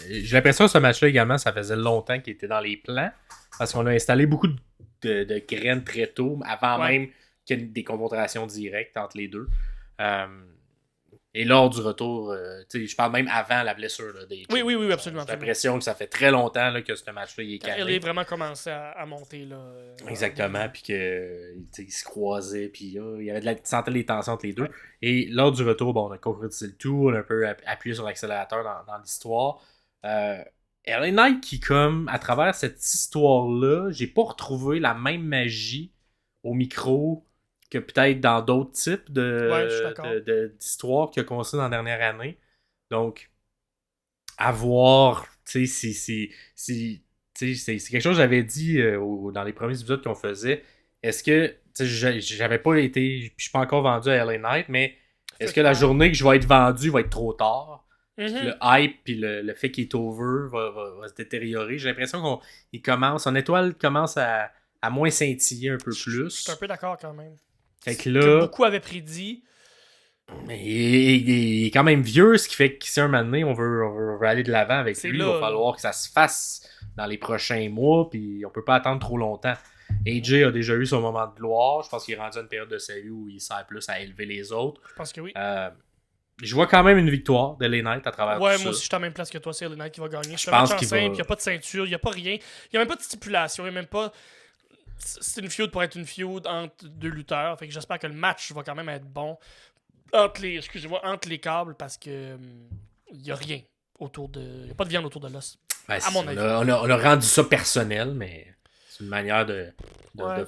j'ai l'impression que ce match-là également, ça faisait longtemps qu'il était dans les plans. Parce qu'on a installé beaucoup de graines très tôt, avant même qu'il y ait des confrontations directes entre les deux. Et lors du retour, je parle même avant la blessure là, d'AJ. Oui, absolument. J'ai l'impression que ça fait très longtemps là, que ce match-là il est calé. Il a vraiment commencé à monter. Là, exactement, puis qu'il se croisait, puis il y avait tu sentais les tensions entre les deux. Ouais. Et lors du retour, on a concrétisé le tout, on a un peu appuyé sur l'accélérateur dans l'histoire. LA Knight qui, comme, à travers cette histoire-là, j'ai pas retrouvé la même magie au micro que peut-être dans d'autres types d'histoires qu'il a construit dans la dernière année. Donc, à voir, tu sais, c'est quelque chose que j'avais dit dans les premiers épisodes qu'on faisait. Est-ce que, tu sais, j'avais pas été, je suis pas encore vendu à LA Knight, mais est-ce que la journée que je vais être vendu va être trop tard? Mm-hmm. Le hype puis le fait qu'il est over va se détériorer. J'ai l'impression son étoile commence à moins scintiller un peu plus. Je suis un peu d'accord quand même. Fait que là, que beaucoup avaient prédit. Mais il est quand même vieux, ce qui fait que si un moment donné on veut aller de l'avant avec lui, il va falloir que ça se fasse dans les prochains mois, puis on peut pas attendre trop longtemps. AJ a déjà eu son moment de gloire. Je pense qu'il est rendu à une période de sa vie où il sert plus à élever les autres. Je pense que oui. Je vois quand même une victoire de LA Knight à travers tout ça. Ouais, moi aussi, je suis à la même place que toi. C'est LA Knight qui va gagner. Je pense qu'il va... Il n'y a pas de ceinture, il n'y a pas rien. Il n'y a même pas de stipulation, il n'y a même pas... C'est une feud pour être une feud entre deux lutteurs. Fait que j'espère que le match va quand même être bon entre les câbles parce que il n'y a rien autour de... Il n'y a pas de viande autour de l'os. Ben, à mon avis. On a rendu ça personnel, mais c'est une manière de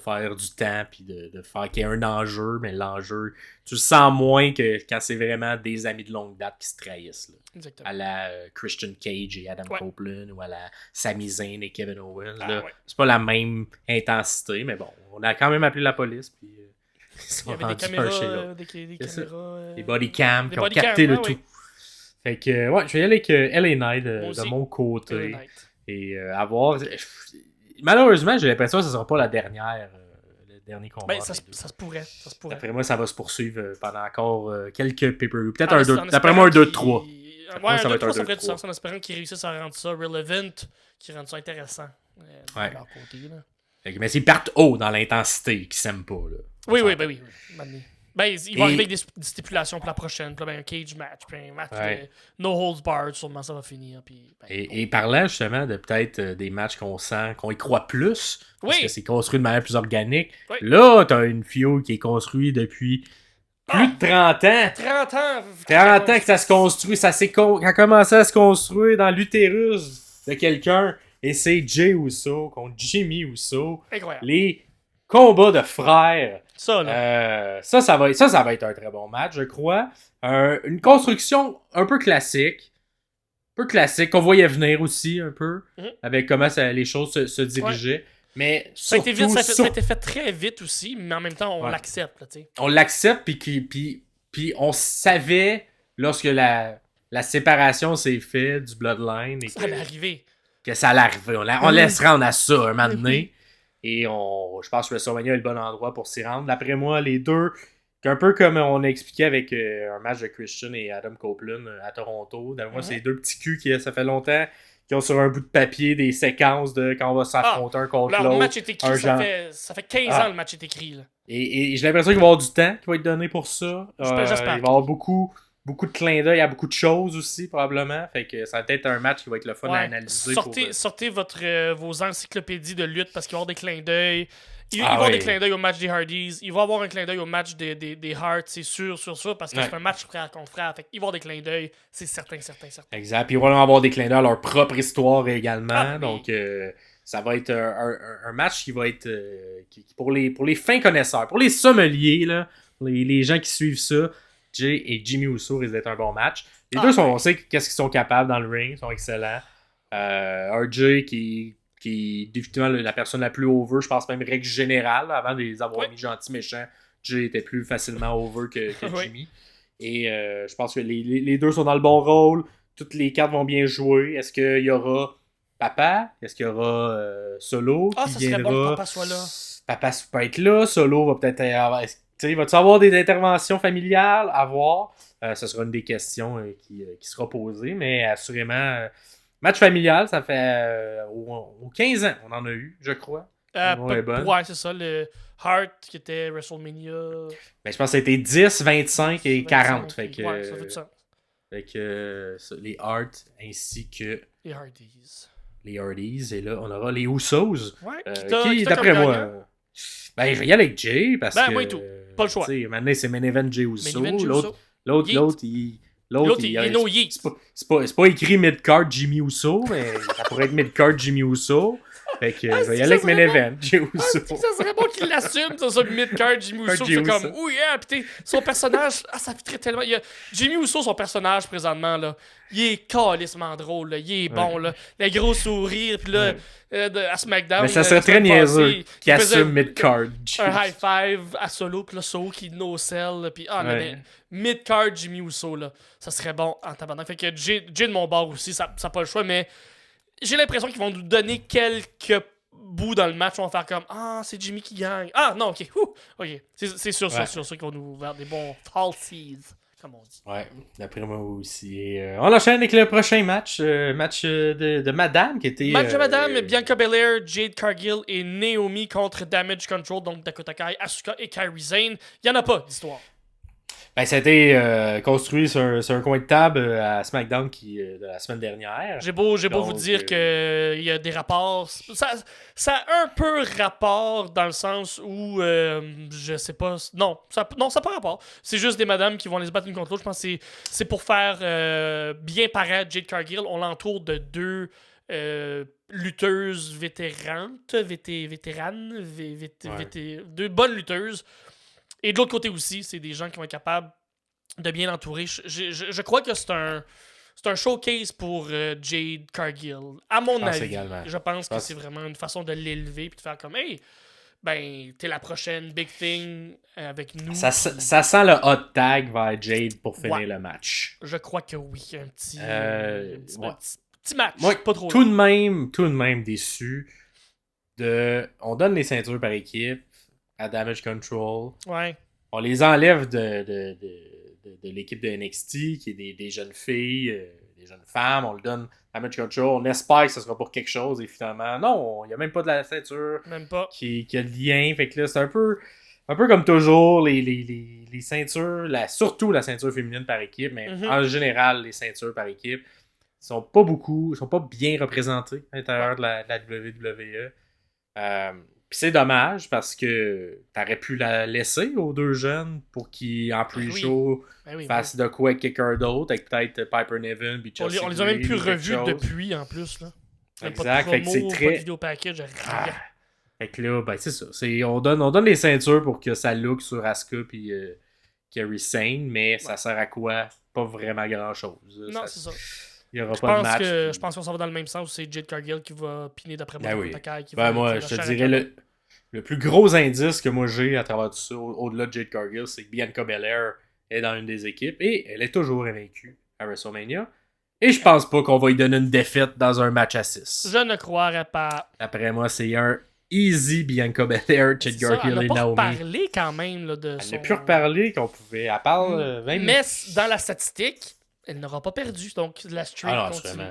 faire du temps puis de faire qu'il y ait un enjeu, mais l'enjeu, tu le sens moins que quand c'est vraiment des amis de longue date qui se trahissent. Là. Exactement. À la Christian Cage et Adam Copeland ou à la Sami Zayn et Kevin Owens. C'est pas la même intensité, mais bon, on a quand même appelé la police puis il y avait des caméras, des body cams qui ont capté le tout. Fait que, je vais y aller avec LA Knight de mon côté. Et à voir. Malheureusement, j'ai l'impression que ce ne sera pas la dernière, le dernier combat. Ben, ça se pourrait. D'après moi, ça va se poursuivre pendant encore quelques pay-per-view. Peut-être un 2. D'après moi, un 2-3. Ouais, un 2-3, ça ferait du sens en espérant qu'ils réussissent à rendre ça relevant, qu'ils rendent ça intéressant de leur côté. Là. Mais s'ils partent haut dans l'intensité, qu'ils s'aiment pas. Là. Oui. Ben, ils vont arriver avec des stipulations pour la prochaine. Puis là, un cage match, puis un match de no holds barred, sûrement ça va finir. Puis, et parlant justement de peut-être des matchs qu'on sent, qu'on y croit plus, parce que c'est construit de manière plus organique. Oui. Là, t'as une feud qui est construite depuis plus de 30 ans. 30 ans que ça se construit. Ça a commencé à se construire dans l'utérus de quelqu'un. Et c'est Jey Uso contre Jimmy Uso. Incroyable. Les combats de frères. Ça, là. Ça va être un très bon match, je crois. Une construction un peu classique. Qu'on voyait venir aussi, un peu. Avec comment les choses se dirigeaient. Ouais. Mais ça a été fait très vite aussi, mais en même temps, on l'accepte. Là, on l'accepte, puis on savait, lorsque la séparation s'est faite du Bloodline. Ça allait arriver. Que ça allait arriver. On laisse rendre à ça un moment donné. Et je pense que WrestleMania est le bon endroit pour s'y rendre. D'après moi, les deux, un peu comme on a expliqué avec un match de Christian et Adam Copeland à Toronto. D'après moi, c'est les deux petits culs qui, ça fait longtemps, qui ont sur un bout de papier des séquences de quand on va s'affronter un contre l'autre. Le match est écrit, ça fait 15 ans le match est écrit. Là. Et j'ai l'impression qu'il va y avoir du temps qui va être donné pour ça. J'espère. Il va y avoir beaucoup de clins d'œil à beaucoup de choses aussi, probablement. Fait que ça va être un match qui va être le fun à analyser. Sortez vos encyclopédies de lutte parce qu'il va y avoir des clins d'œil. Il va y avoir des clins d'œil au match des Hardys. Il va y avoir un clin d'œil au match des Hearts, c'est sûr, parce que c'est un match frère contre frère. Fait qu'il va y avoir des clins d'œil, c'est certain. Exact. Puis il va y avoir des clins d'œil à leur propre histoire également. Donc, ça va être un match qui va être pour les fins connaisseurs, pour les sommeliers, là, les gens qui suivent ça. Jey et Jimmy Uso risquent d'être un bon match. Les deux, on sait qu'est-ce qu'ils sont capables dans le ring, ils sont excellents. RJ qui est définitivement la personne la plus over, je pense même règle générale, avant de les avoir mis gentils méchants. Jey était plus facilement over que Jimmy. Et je pense que les deux sont dans le bon rôle. Toutes les cartes vont bien jouer. Est-ce qu'il y aura Papa? Est-ce qu'il y aura Solo qui ça viendra? serait bon que Papa soit là. Papa peut être là. Solo va peut-être va-tu avoir des interventions familiales à voir? Ce sera une des questions qui sera posée, mais assurément, match familial, ça fait aux 15 ans, on en a eu, je crois. Ouais, c'est ça. Hart, qui était WrestleMania. Ben, je pense que c'était 10, 25 et 40. Fait que, ouais, ça fait du sens. Fait que les Hart ainsi que Les Hardys. les Hardys. Et là, on aura les Usos. Ouais, qui d'après moi. Ben, je vais y aller avec Jay parce que. Moi et tout. Pas le choix. Maintenant, c'est Main Event Jay Uso. L'autre, il. Il est no yeet. C'est pas écrit mid-card Jimmy Uso, mais ça pourrait être mid-card Jimmy Uso. Fait que je vais y aller avec Main Event Jay Uso. Ça serait bon qu'il l'assume dans un mid-card Jimmy Uso. C'est comme, oh yeah, pis son personnage, ça fitterait tellement. Jimmy Uso, son personnage présentement, là, il est calissement drôle, là. Il est bon, là. Le gros sourire, pis là, à SmackDown. Mais ça serait très niaiseux qu'il assume mid-card. Un high five à Solo, pis là, Solo qui no-sell, pis mid-card Jimmy Uso, là. Ça serait bon en tabarnak. Fait que Jay de mon bord aussi, ça n'a pas le choix, mais j'ai l'impression qu'ils vont nous donner quelques bouts dans le match. On va faire comme c'est Jimmy qui gagne. Ah non, ok. Ok. C'est sûr qu'ils vont nous faire des bons falsies, comme on dit. Ouais, d'après moi aussi. Et, on enchaîne avec le prochain match. Match de Madame qui était. Match de Madame, Bianca Belair, Jade Cargill et Naomi contre Damage Control, donc Dakota Kai, Asuka et Kairi Sane. Il n'y en a pas d'histoire. Ben, ça a été construit sur un coin de table à SmackDown de la semaine dernière. J'ai beau vous dire qu'il y a des rapports. Ça a un peu rapport dans le sens où je sais pas. Non, ça n'a pas rapport. C'est juste des madames qui vont les battre une contre l'autre. Je pense que c'est pour faire bien paraître Jade Cargill. On l'entoure de deux lutteuses vétéranes. Deux bonnes lutteuses. Et de l'autre côté aussi, c'est des gens qui vont être capables de bien l'entourer. Je crois que c'est un showcase pour Jade Cargill. À mon avis, également. je pense que c'est vraiment une façon de l'élever et de faire comme, hey, ben, t'es la prochaine big thing avec nous. Ça sent le hot tag vers Jade pour finir le match. Je crois que oui. Un petit match. Moi, pas trop tout de même déçu on donne les ceintures par équipe à Damage Control. Ouais. On les enlève de l'équipe de NXT, qui est des jeunes filles, des jeunes femmes. On le donne à Damage Control. On espère que ce sera pour quelque chose. Et finalement, non, il n'y a même pas de la ceinture même pas. Qui a le lien. Fait que là, c'est un peu comme toujours, les ceintures, surtout la ceinture féminine par équipe, mais en général, les ceintures par équipe sont pas bien représentées à l'intérieur de la WWE. Puis c'est dommage parce que t'aurais pu la laisser aux deux jeunes pour qu'ils, en pre-show, fassent de quoi avec quelqu'un d'autre, avec peut-être Piper Niven, puis on les a même plus revus depuis, en plus. Là. Exact. Pas de promo, fait que c'est très... pas de vidéo package, rien. Fait que là, ben c'est ça. On donne les ceintures pour que ça look sur Asuka puis Kairi Sane, mais ça sert à quoi? Pas vraiment grand-chose. Non, c'est ça. Il n'y aura pas de match. Je pense qu'on s'en va dans le même sens. C'est Jade Cargill qui va piner d'après moi. Moi, je te dirais le plus gros indice que moi j'ai à travers tout ça, au-delà de Jade Cargill, c'est que Bianca Belair est dans une des équipes et elle est toujours invaincue à WrestleMania. Et je pense pas qu'on va lui donner une défaite dans un match à 6. Je ne croirais pas. Après moi, c'est un easy Bianca Belair, Jade Cargill et Naomi. Elle n'a pas reparlé quand même là, de Elle n'a plus reparlé qu'on pouvait. Elle parle 20 minutes. Mais dans la statistique, elle n'aura pas perdu, donc la streak continue.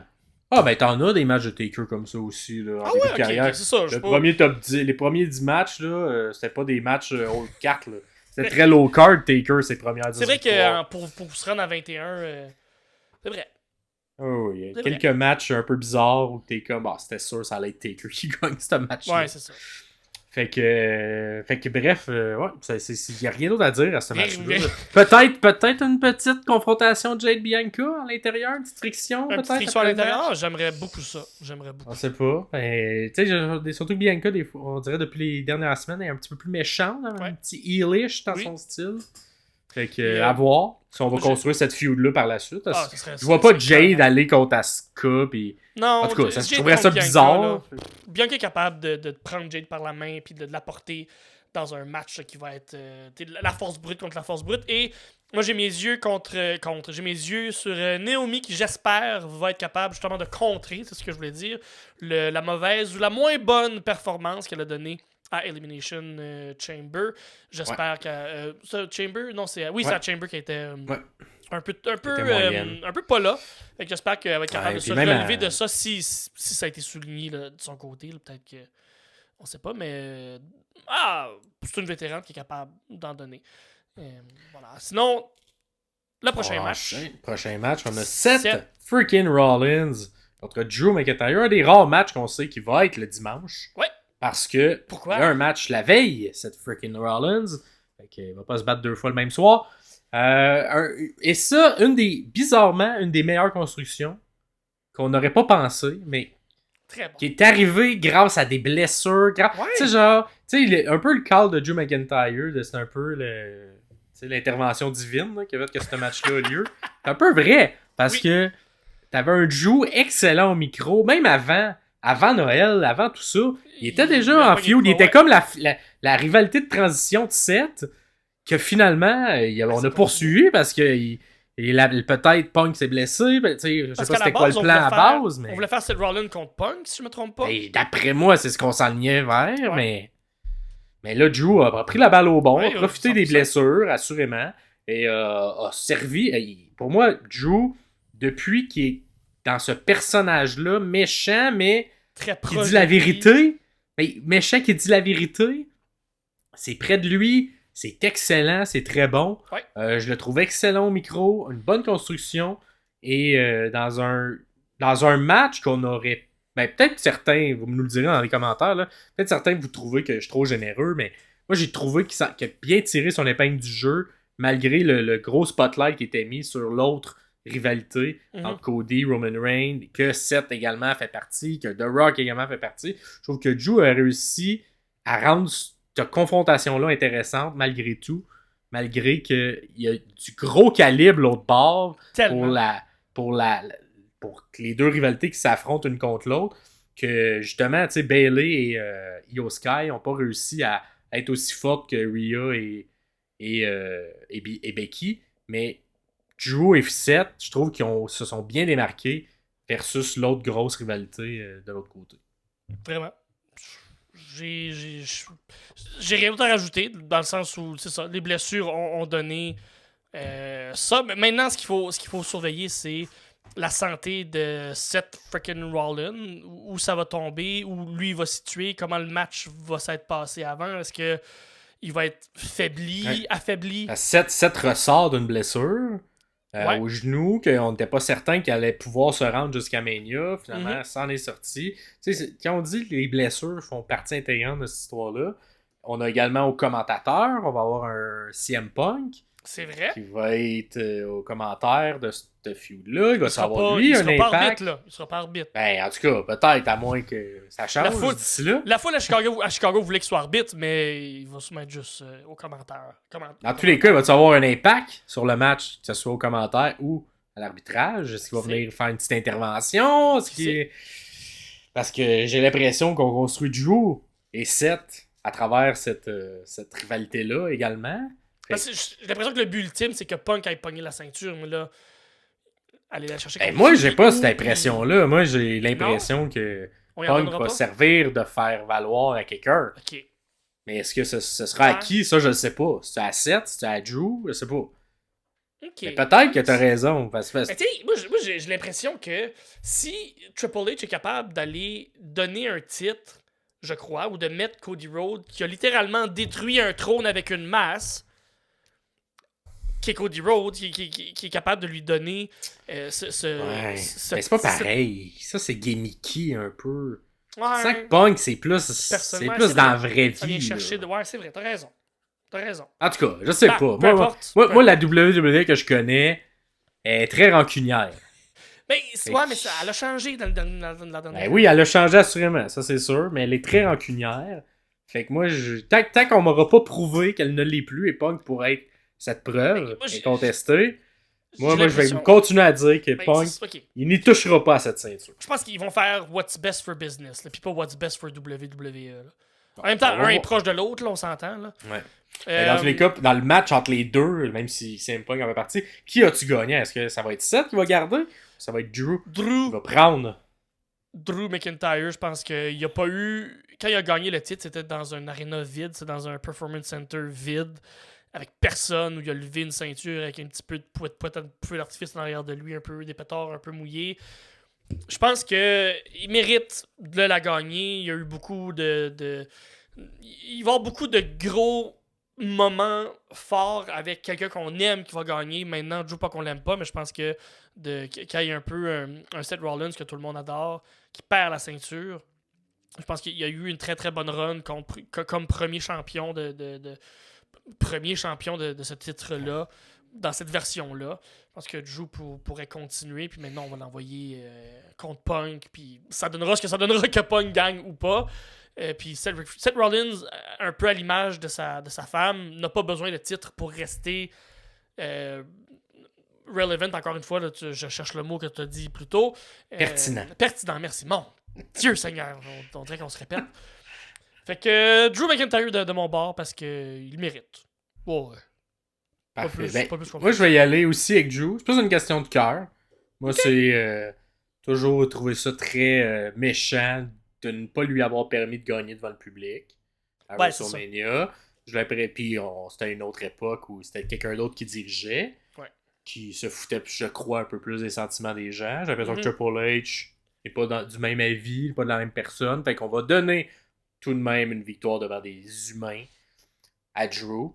Ben t'en as des matchs de Taker comme ça aussi, là, en début de carrière. C'est ça. Les premiers 10 matchs, là, c'était pas des matchs haut carte, là. C'était très low card, Taker, ses premières 10 C'est vrai que pour se rendre à 21, c'est vrai. Oh, il y a quelques matchs un peu bizarres où t'es comme, c'était sûr, ça allait être Taker qui gagne ce match-là. Ouais, c'est ça. Fait que bref, il n'y a rien d'autre à dire à ce match-là. Peut-être une petite confrontation de Jade Bianca à l'intérieur, une petite friction, peut-être. Une petite friction à l'intérieur, j'aimerais beaucoup ça. On sait pas. Tu sais, surtout que Bianca, des fois, on dirait depuis les dernières semaines, elle est un petit peu plus méchante, un petit heelish dans son style. Fait que, à voir si on va construire cette feud-là par la suite. Je vois pas Jade aller contre Asuka, puis... Non, en tout cas, je trouverais ça bizarre. Bianca est capable de prendre Jade par la main et de la porter dans un match qui va être la force brute contre la force brute. Et moi, j'ai mes yeux j'ai mes yeux sur Naomi qui, j'espère, va être capable justement de contrer, c'est ce que je voulais dire, la mauvaise ou la moins bonne performance qu'elle a donnée à Elimination Chamber. J'espère que... Chamber? Non, c'est... Oui, c'est à Chamber qui était... un peu pas là. Fait que j'espère qu'elle va être capable de se relever de ça si ça a été souligné là, de son côté. Peut-être On sait pas, mais... c'est une vétérane qui est capable d'en donner. Voilà. Sinon, le prochain match. Prochain match, on a Seth Seth. freaking Rollins contre Drew McIntyre. Un des rares matchs qu'on sait qui va être le dimanche. Ouais. Parce que Pourquoi? il y a un match la veille, Seth freaking Rollins. Fait qu'il va pas se battre 2 fois le même soir. Et ça, bizarrement, une des meilleures constructions qu'on n'aurait pas pensé, mais Très bon. qui est arrivé grâce à des blessures. Tu sais, genre, un peu le call de Drew McIntyre, c'est un peu l'intervention divine là, qui a fait que ce match-là a lieu. C'est un peu vrai, parce que t'avais un Drew excellent au micro, même avant Noël, avant tout ça. Il était déjà en feud. Il était comme la rivalité de transition de Seth, que finalement, on a poursuivi parce que peut-être Punk s'est blessé. Je sais pas c'était quoi le plan à base. Mais... On voulait faire Seth Rollins contre Punk, si je me trompe pas. Et d'après moi, c'est ce qu'on s'enlignait vers, mais là, Drew a pris la balle au bon, a profité des blessures, assurément, et a servi. Pour moi, Drew, depuis qu'il est dans ce personnage-là, méchant, mais qui dit la vérité, méchant qui dit la vérité, c'est près de lui, c'est excellent, c'est très bon. Ouais. Je le trouve excellent au micro, une bonne construction, et dans un match qu'on aurait... peut-être certains, vous me le direz dans les commentaires, là, peut-être certains vous trouvez que je suis trop généreux, mais moi j'ai trouvé qu'il a bien tiré son épingle du jeu, malgré le gros spotlight qui était mis sur l'autre rivalité entre Cody, Roman Reigns, que Seth également fait partie, que The Rock également fait partie. Je trouve que Drew a réussi à rendre cette confrontation-là intéressante malgré tout, malgré qu'il y a du gros calibre l'autre bord pour les deux rivalités qui s'affrontent une contre l'autre, que justement, tu sais, Bayley et Io Sky n'ont pas réussi à être aussi fortes que Rhea et Becky, mais Drew et Seth, je trouve qu'ils se sont bien démarqués versus l'autre grosse rivalité de l'autre côté. Vraiment. J'ai rien d'autre à rajouter, dans le sens où, c'est ça, les blessures ont donné ça. Mais maintenant, ce qu'il faut surveiller, c'est la santé de Seth freaking Rollins, où ça va tomber, où lui va situer, comment le match va s'être passé avant. Est-ce que il va être affaibli? Seth ressort d'une blessure au genou, qu'on n'était pas certain qu'il allait pouvoir se rendre jusqu'à Mania. Finalement, ça en est sorti. Quand on dit que les blessures font partie intégrante de cette histoire-là, on a également au commentateur, on va avoir un CM Punk. C'est vrai. Qui va être au commentaire de ce feud-là. Il va savoir, lui, un impact. Il sera pas arbitre. En tout cas, peut-être, à moins que ça change d'ici là. La foule à Chicago voulait qu'il soit arbitre, mais il va se mettre juste au commentaire. Dans tous les cas, il va avoir un impact sur le match, que ce soit au commentaire ou à l'arbitrage. Est-ce qu'il va venir faire une petite intervention? Parce que j'ai l'impression qu'on construit Drew et Seth à travers cette rivalité-là également. J'ai l'impression que le but ultime, c'est que Punk aille pogner la ceinture, mais là, aller la chercher. Moi, j'ai pas cette impression-là. Moi, j'ai l'impression que Punk va servir de faire valoir à quelqu'un. OK. Mais est-ce que ce sera à qui? Ça, je le sais pas. C'est à Seth? C'est à Drew? Je sais pas. OK. Mais peut-être que t'as raison. Mais tu sais, moi j'ai l'impression que si Triple H est capable d'aller donner un titre, je crois, ou de mettre Cody Rhodes, qui a littéralement détruit un trône avec une masse, qui est Cody Rhodes, qui est capable de lui donner mais c'est pas pareil. Ça, c'est gimmicky un peu. Ouais. Sans que Punk, c'est plus dans la vraie vie. Ça vient chercher de... Ouais, c'est vrai, t'as raison. En tout cas, je sais pas. Moi, la WWE que je connais est très rancunière. Mais elle a changé dans la dernière. Oui, elle a changé assurément, ça c'est sûr, mais elle est très rancunière. Fait que moi, tant qu'on m'aura pas prouvé qu'elle ne l'est plus, et Punk pourrait être cette preuve et contestée, moi je vais continuer à dire que Punk, il n'y touchera pas à cette ceinture. Je pense qu'ils vont faire what's best for business, puis pas what's best for WWE. Là. En même temps, un est proche de l'autre, là, on s'entend. Là. Ouais. Dans tous les cas, dans le match entre les deux, même si CM Punk en fait partie, qui as-tu gagné? Est-ce que ça va être Seth qui va garder? Ça va être Drew qui va prendre? Drew McIntyre, je pense qu'il n'y a pas eu... Quand il a gagné le titre, c'était dans un arena vide, c'est dans un performance center vide, avec personne, où il a levé une ceinture avec un petit peu de feu d'artifice en arrière de lui, un peu des pétards un peu mouillés. Je pense qu'il mérite de la gagner. Il y a eu beaucoup il va y avoir beaucoup de gros moments forts avec quelqu'un qu'on aime qui va gagner. Maintenant, Drew, pas qu'on l'aime pas, mais je pense que qu'il y a un peu un Seth Rollins que tout le monde adore, qui perd la ceinture. Je pense qu'il y a eu une très très bonne run comme premier champion premier champion de ce titre-là, dans cette version-là. Je pense que Drew pourrait continuer, puis maintenant on va l'envoyer contre Punk, puis ça donnera ce que ça donnera que Punk gagne ou pas. Puis Seth Rollins, un peu à l'image de sa femme, n'a pas besoin de titre pour rester relevant, encore une fois, là, je cherche le mot que tu as dit plus tôt. Pertinent, merci. Mon Dieu Seigneur, on dirait qu'on se répète. Fait que Drew McIntyre de mon bord parce qu'il mérite. Ouais. Parfait. Moi, je vais y aller aussi avec Drew. C'est plus une question de cœur. Moi, c'est toujours trouvé ça très méchant de ne pas lui avoir permis de gagner devant le public à WrestleMania. Puis c'était à une autre époque où c'était quelqu'un d'autre qui dirigeait, qui se foutait, je crois, un peu plus des sentiments des gens. J'ai l'impression que Triple H n'est pas du même avis, pas de la même personne. Fait qu'on va donner tout de même une victoire devant des humains à Drew.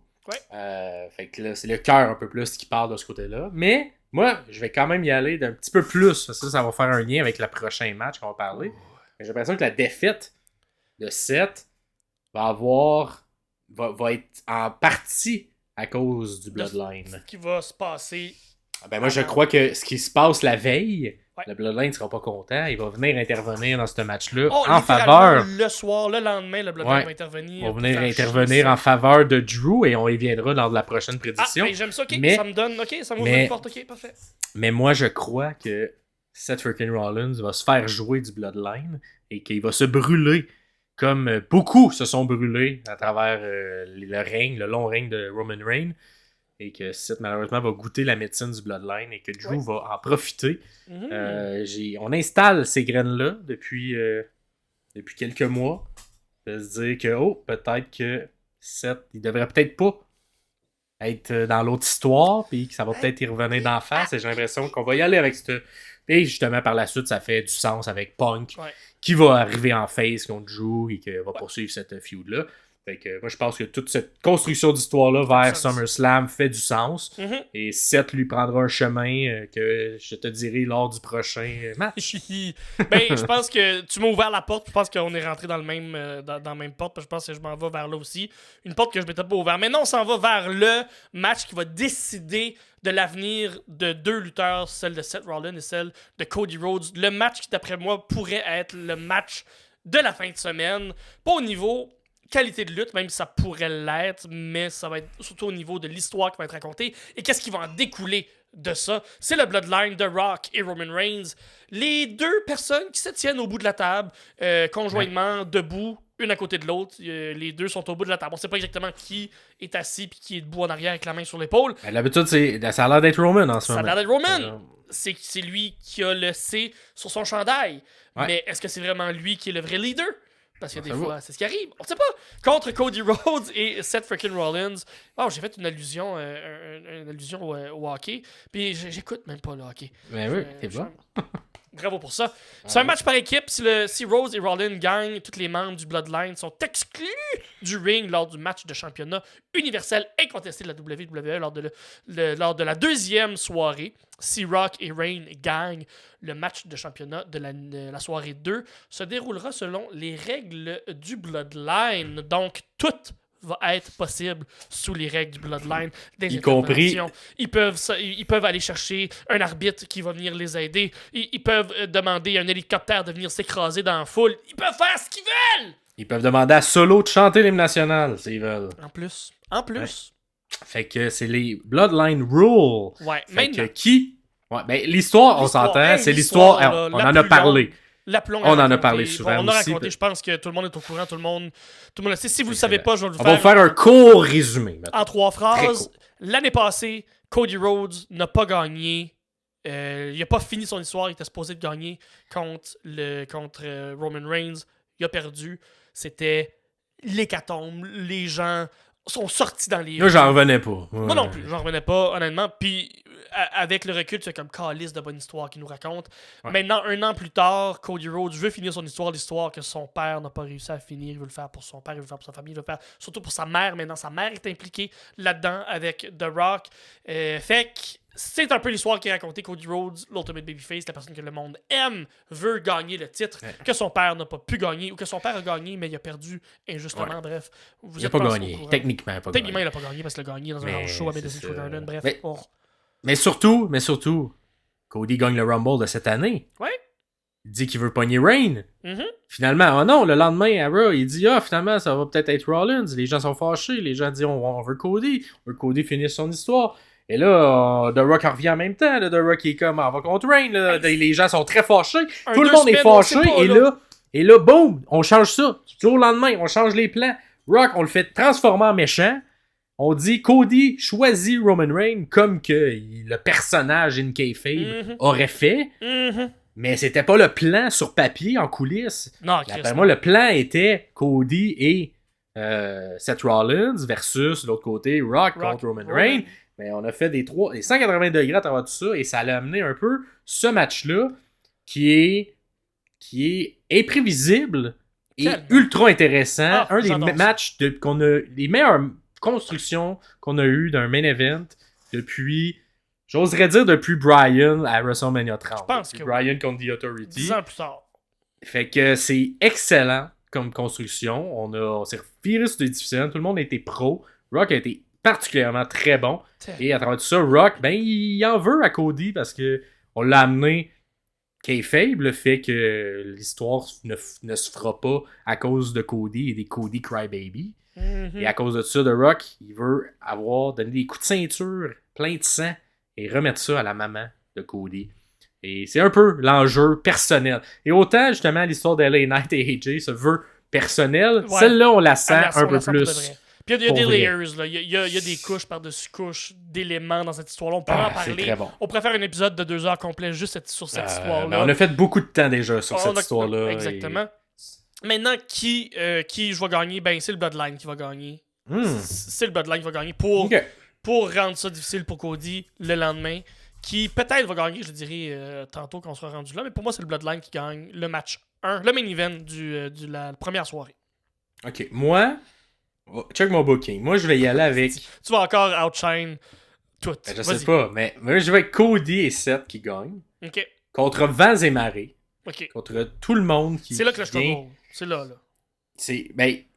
Fait que là, c'est le cœur un peu plus qui parle de ce côté-là. Mais moi, je vais quand même y aller d'un petit peu plus. Ça va faire un lien avec le prochain match qu'on va parler. J'ai l'impression que la défaite de Seth va être en partie à cause du Bloodline. Ce qui va se passer. Moi, je crois que ce qui se passe la veille, le Bloodline ne sera pas content. Il va venir intervenir dans ce match-là en faveur. Le soir, le lendemain, le Bloodline va intervenir. On va venir intervenir en faveur de Drew et on y viendra lors de la prochaine prédiction. J'aime ça, ok. Ça me donne, ok. Ça m'ouvre une porte, ok, parfait. Mais moi, je crois que Seth freaking Rollins va se faire jouer du Bloodline et qu'il va se brûler comme beaucoup se sont brûlés à travers le long règne de Roman Reigns. Et que Seth, malheureusement, va goûter la médecine du Bloodline et que Drew va en profiter. On installe ces graines-là depuis quelques mois. De se dire que, peut-être que Seth, il devrait peut-être pas être dans l'autre histoire, puis que ça va peut-être y revenir d'en face. Et j'ai l'impression qu'on va y aller avec ce... Et justement, par la suite, ça fait du sens avec Punk, qui va arriver en face contre Drew et qui va poursuivre cette feud-là. Fait que moi, je pense que toute cette construction d'histoire-là vers SummerSlam fait du sens. Et Seth lui prendra un chemin que je te dirai lors du prochain match. Je pense que tu m'as ouvert la porte. Je pense qu'on est rentré dans le même dans la même porte. Je pense que je m'en vais vers là aussi. Une porte que je m'étais pas ouverte. Mais non, on s'en va vers le match qui va décider de l'avenir de deux lutteurs, celle de Seth Rollins et celle de Cody Rhodes. Le match qui, d'après moi, pourrait être le match de la fin de semaine. Pas au niveau qualité de lutte, même si ça pourrait l'être, mais ça va être surtout au niveau de l'histoire qui va être racontée et qu'est-ce qui va en découler de ça. C'est le Bloodline de Rock et Roman Reigns. Les deux personnes qui se tiennent au bout de la table, conjointement, debout, une à côté de l'autre. Les deux sont au bout de la table. On sait pas exactement qui est assis puis qui est debout en arrière avec la main sur l'épaule. L'habitude, ça a l'air d'être Roman en ce moment. Ça a l'air d'être Roman. C'est lui qui a le C sur son chandail. Mais est-ce que c'est vraiment lui qui est le vrai leader? Parce que des fois, c'est ce qui arrive. On sait pas. Contre Cody Rhodes et Seth freaking Rollins. J'ai fait une allusion, au hockey. Puis j'écoute même pas le hockey. Mais oui, t'es bon. Bravo pour ça. C'est un match par équipe. Si Rhodes et Rollins gagnent, tous les membres du Bloodline sont exclus du ring lors du match de championnat universel incontesté de la WWE lors de la deuxième soirée. Si Rock et Reigns gagnent, le match de championnat de la soirée 2 se déroulera selon les règles du Bloodline. Donc, tout va être possible sous les règles du Bloodline. Y compris... Ils peuvent aller chercher un arbitre qui va venir les aider. Ils peuvent demander à un hélicoptère de venir s'écraser dans la foule. Ils peuvent faire ce qu'ils veulent! Ils peuvent demander à Solo de chanter l'hymne national, s'ils veulent. En plus. Ouais. Fait que c'est les Bloodline Rules. Fait que qui... l'histoire, on s'entend, c'est l'histoire... On en a parlé. On en a parlé souvent on a raconté, je pense que tout le monde est au courant, tout le monde le sait. Si vous ne le savez pas, je vais On va faire un court résumé. Maintenant. En 3 phrases. L'année passée, Cody Rhodes n'a pas gagné. Il n'a pas fini son histoire. Il était supposé de gagner contre Roman Reigns. Il a perdu. C'était l'hécatombe. Les gens sont sortis dans les... Moi, j'en revenais pas. Ouais. Moi non plus, j'en revenais pas, honnêtement. Puis, avec le recul, c'est comme calice de bonne histoire qu'il nous raconte. Ouais. Maintenant, 1 an plus tard, Cody Rhodes veut finir son histoire, l'histoire que son père n'a pas réussi à finir. Il veut le faire pour son père, il veut le faire pour sa famille, il veut le faire surtout pour sa mère. Maintenant, sa mère est impliquée là-dedans avec The Rock. Fait que c'est un peu l'histoire qui est racontée. Cody Rhodes, l'Ultimate Babyface, la personne que le monde aime, veut gagner le titre, que son père n'a pas pu gagner, ou que son père a gagné, mais il a perdu injustement. Ouais. Bref, vous Il a êtes pas pas gagné. Techniquement, pas Techniquement, il gagné. a pas gagné parce qu'il a gagné dans un Mais house show à c'est Madison ça. Square Garden. Bref, Mais surtout, Cody gagne le Rumble de cette année. Ouais. Il dit qu'il veut pogner Reign. Mhm. Finalement, oh non, le lendemain à Raw, il dit finalement, ça va peut-être être Rollins. Les gens sont fâchés. Les gens disent on veut Cody. On veut Cody finisse son histoire. Et là, The Rock en revient en même temps. Là, The Rock est comme on va contre Reign. Là. Les gens sont très fâchés. Tout le monde est fâché. Et là, boum, on change ça. Du jour au lendemain, on change les plans. Rock, on le fait transformer en méchant. On dit Cody choisit Roman Reigns comme que le personnage in kayfabe aurait fait. Mais c'était pas le plan sur papier, en coulisses. Non, D'après moi, le plan était Cody et Seth Rollins versus, de l'autre côté, Rock contre Roman Reigns. Mais on a fait des 180 degrés à travers tout ça et ça a amené un peu ce match-là qui est imprévisible et ultra intéressant. Un des matchs les meilleures constructions qu'on a eu d'un main event depuis, j'oserais dire depuis Bryan à WrestleMania 30. Je pense que Bryan contre The Authority. 10 ans plus tard. Fait que c'est excellent comme construction. On s'est reviré sur des difficiles. Tout le monde a été pro. Rock a été particulièrement très bon. Et à travers tout ça, Rock, ben, il en veut à Cody parce que on l'a amené kayfabe, le fait que l'histoire ne se fera pas à cause de Cody et des Cody Crybaby. Et à cause de ça, The Rock, il veut donner des coups de ceinture plein de sang et remettre ça à la maman de Cody. Et c'est un peu l'enjeu personnel. Et autant, justement, l'histoire d'LA Knight et AJ se veut personnelle, celle-là, on la sent un peu plus. Puis il y a des layers, là. Il y a des couches par-dessus couches d'éléments dans cette histoire-là. On pourrait en parler. C'est très bon. On pourrait faire un épisode de 2 heures complet juste sur cette histoire-là. On a fait beaucoup de temps déjà sur cette histoire-là. Exactement. Maintenant, qui je vais gagner? Ben, c'est le Bloodline qui va gagner. C'est le Bloodline qui va gagner pour rendre ça difficile pour Cody le lendemain. Qui peut-être va gagner, je dirais, tantôt quand on sera rendu là. Mais pour moi, c'est le Bloodline qui gagne le match 1, le main event de la première soirée. Ok, moi, check mon booking. Moi, je vais y aller avec... Tu vas encore outshine tout. Je sais pas, mais je vais avec Cody et Seth qui gagnent. Ok. Contre Vans et Marée. Ok. Contre tout le monde qui... C'est là que le struggle. C'est là.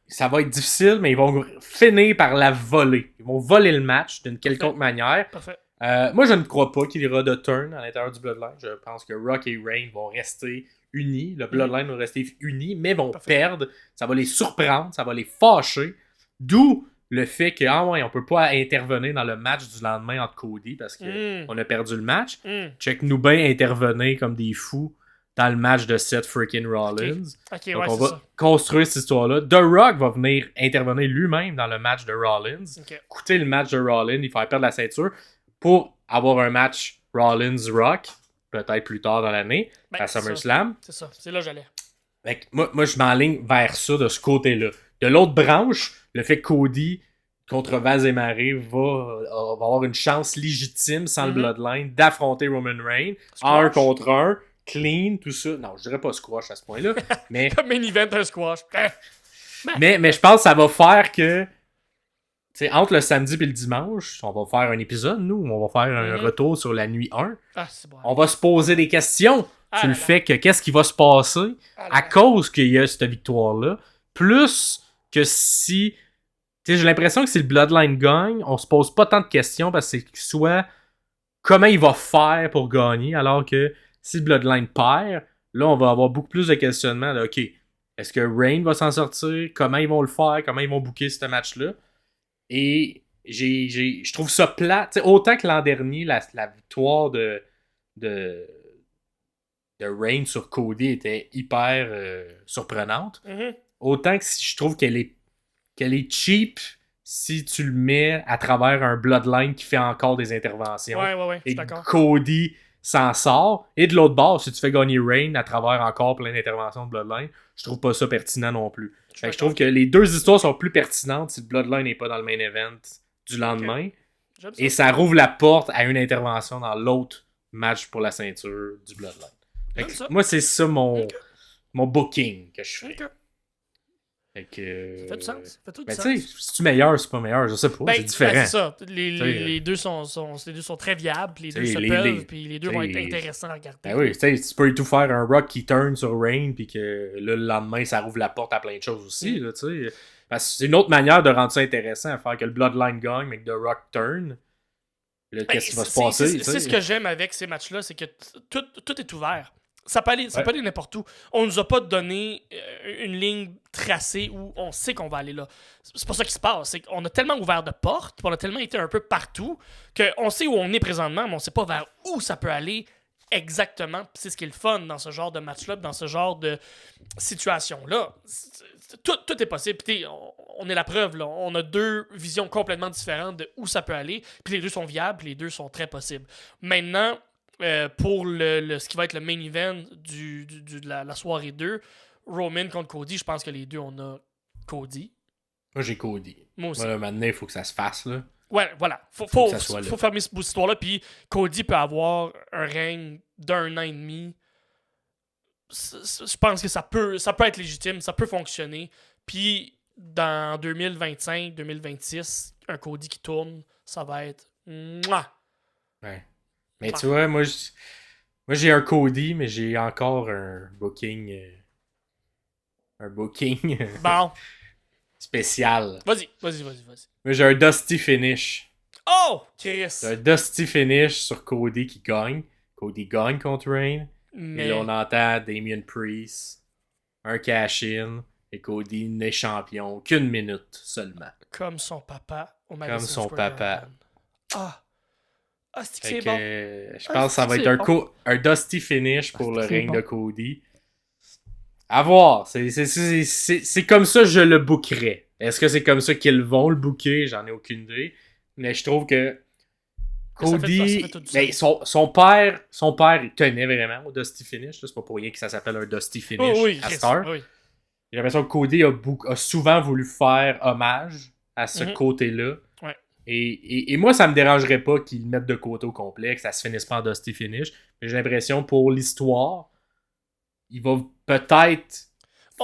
Ça va être difficile, mais ils vont finir par la voler. Ils vont voler le match d'une quelconque manière. Parfait. Moi, je ne crois pas qu'il y aura de turn à l'intérieur du Bloodline. Je pense que Rock et Reign vont rester unis. Le Bloodline va rester unis, mais vont perdre. Ça va les surprendre, ça va les fâcher. D'où le fait que on peut pas intervenir dans le match du lendemain entre Cody parce qu'on a perdu le match. Check-nous bien intervenir comme des fous dans le match de Seth freaking Rollins. Donc on va construire cette histoire-là. The Rock va venir intervenir lui-même dans le match de Rollins. Écouter le match de Rollins, il faire perdre la ceinture pour avoir un match Rollins-Rock, peut-être plus tard dans l'année, à SummerSlam. C'est ça, c'est là que j'allais. Moi, je m'enligne vers ça de ce côté-là. De l'autre branche, le fait que Cody, contre Vaz et Marée, va avoir une chance légitime sans le Bloodline d'affronter Roman Reigns, 1 contre 1, clean, tout ça. Non, je dirais pas squash à ce point-là, mais... Comme main event, un squash. mais je pense que ça va faire que... T'sais, entre le samedi et le dimanche, on va faire un épisode, nous. On va faire un retour sur la nuit 1. C'est bon. On va se poser des questions sur le fait que qu'est-ce qui va se passer à cause qu'il y a cette victoire-là. Plus que si... j'ai l'impression que si le Bloodline gagne, on se pose pas tant de questions parce que c'est soit comment il va faire pour gagner, alors que si le Bloodline perd, là, on va avoir beaucoup plus de questionnements. Là, OK, est-ce que Reign va s'en sortir? Comment ils vont le faire? Comment ils vont booker ce match-là? Et je trouve ça plat. T'sais, autant que l'an dernier, la victoire de Reign sur Cody était hyper surprenante. Autant que je trouve qu'elle est cheap si tu le mets à travers un Bloodline qui fait encore des interventions. Ouais, je suis et d'accord. Cody s'en sort. Et de l'autre bord, si tu fais gagner Reign à travers encore plein d'interventions de Bloodline, je trouve pas ça pertinent non plus. Fait que je trouve que les deux histoires sont plus pertinentes si le Bloodline n'est pas dans le main event du lendemain. Okay. Et ça rouvre la porte à une intervention dans l'autre match pour la ceinture du Bloodline. Fait que moi, c'est ça mon booking que je fais. Okay. Fait que, ça fait du sens. Ça fait tout du ben, sens. tu sais, c'est-tu meilleur, c'est pas meilleur, je sais pas, c'est différent. Ben, c'est ça. Les deux sont très viables, les deux se peuvent, puis les deux vont être intéressants à regarder. Ben oui, tu peux tout faire un Rock qui turn sur Reign, puis que là, le lendemain, ça rouvre la porte à plein de choses aussi, là, tu sais. Parce que c'est une autre manière de rendre ça intéressant, à faire que le Bloodline gagne, mais que The Rock turn. Là, qu'est-ce qui va se passer? C'est ce que j'aime avec ces matchs-là, c'est que tout est ouvert. Ça peut aller n'importe où. On nous a pas donné une ligne tracée où on sait qu'on va aller là. C'est pas ça qui se passe. C'est qu'on a tellement ouvert de portes, on a tellement été un peu partout, qu'on sait où on est présentement, mais on sait pas vers où ça peut aller exactement. Puis c'est ce qui est le fun dans ce genre de match-là, dans ce genre de situation-là. Tout est possible. Puis on est la preuve, là. On a deux visions complètement différentes de où ça peut aller. Puis les deux sont viables, puis les deux sont très possibles. Maintenant, pour ce qui va être le main event de la soirée 2, Roman contre Cody, je pense que les deux, on a Cody. Moi, j'ai Cody. Moi aussi. Voilà, maintenant, il faut que ça se fasse, là. Ouais, voilà. Faut fermer cette histoire-là. Puis Cody peut avoir un règne d'1 an et demi. Je pense que ça peut être légitime, ça peut fonctionner. Puis dans 2025-2026, un Cody qui tourne, ça va être... Mouah! Ouais. Mais tu vois, moi j'ai un Cody, mais j'ai encore un booking... Bon. spécial. Vas-y. Moi, j'ai un Dusty Finish. Oh! Chris! J'ai un Dusty Finish sur Cody qui gagne. Cody gagne contre Reign. Mais... Et là, on entend Damien Priest, un cash-in, et Cody n'est champion qu'une minute seulement. Comme son papa au Comme son papa. C'est bon. Je pense que ça va être un Dusty Finish pour le règne de Cody. À voir. C'est comme ça que je le bookerais. Est-ce que c'est comme ça qu'ils vont le booker? J'en ai aucune idée. Mais je trouve que Cody, son père, il tenait vraiment au Dusty Finish. C'est pas pour rien que ça s'appelle un Dusty Finish à cette heure. Oui. J'ai l'impression que Cody a souvent voulu faire hommage à ce côté-là. Ouais. Et moi, ça me dérangerait pas qu'ils le mettent de côté au complet, que ça se finisse pas en Dusty Finish. Mais j'ai l'impression, pour l'histoire, il va peut-être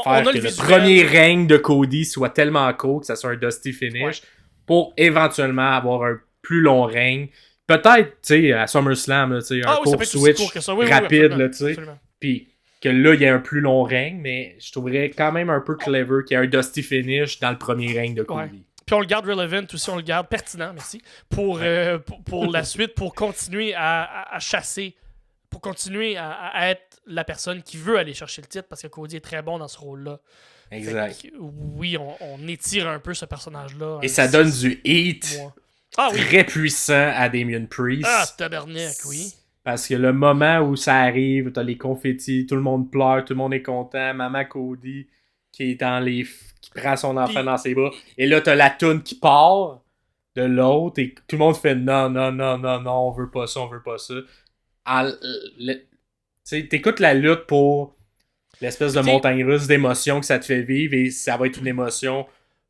faire que le premier règne de Cody soit tellement court que ça soit un Dusty Finish pour éventuellement avoir un plus long règne. Peut-être, tu sais, à SummerSlam, là, un court switch rapide, là, tu sais. Puis que là, il y a un plus long règne, mais je trouverais quand même un peu clever qu'il y ait un Dusty Finish dans le premier règne de Cody. Ouais. Puis on le garde relevant aussi, on le garde pertinent, merci, pour la suite, pour continuer à chasser, pour continuer à être la personne qui veut aller chercher le titre, parce que Cody est très bon dans ce rôle-là. Exact. Oui, on étire un peu ce personnage-là. Et ça donne du heat très puissant à Damien Priest. Ah, tabarnak, oui. Parce que le moment où ça arrive, t'as les confettis, tout le monde pleure, tout le monde est content, maman Cody qui est qui prend son enfant dans ses bras, et là t'as la toune qui part de l'autre, et tout le monde fait non, on veut pas ça. T'écoutes la lutte pour l'espèce de montagne russe d'émotions que ça te fait vivre, et ça va être une émotion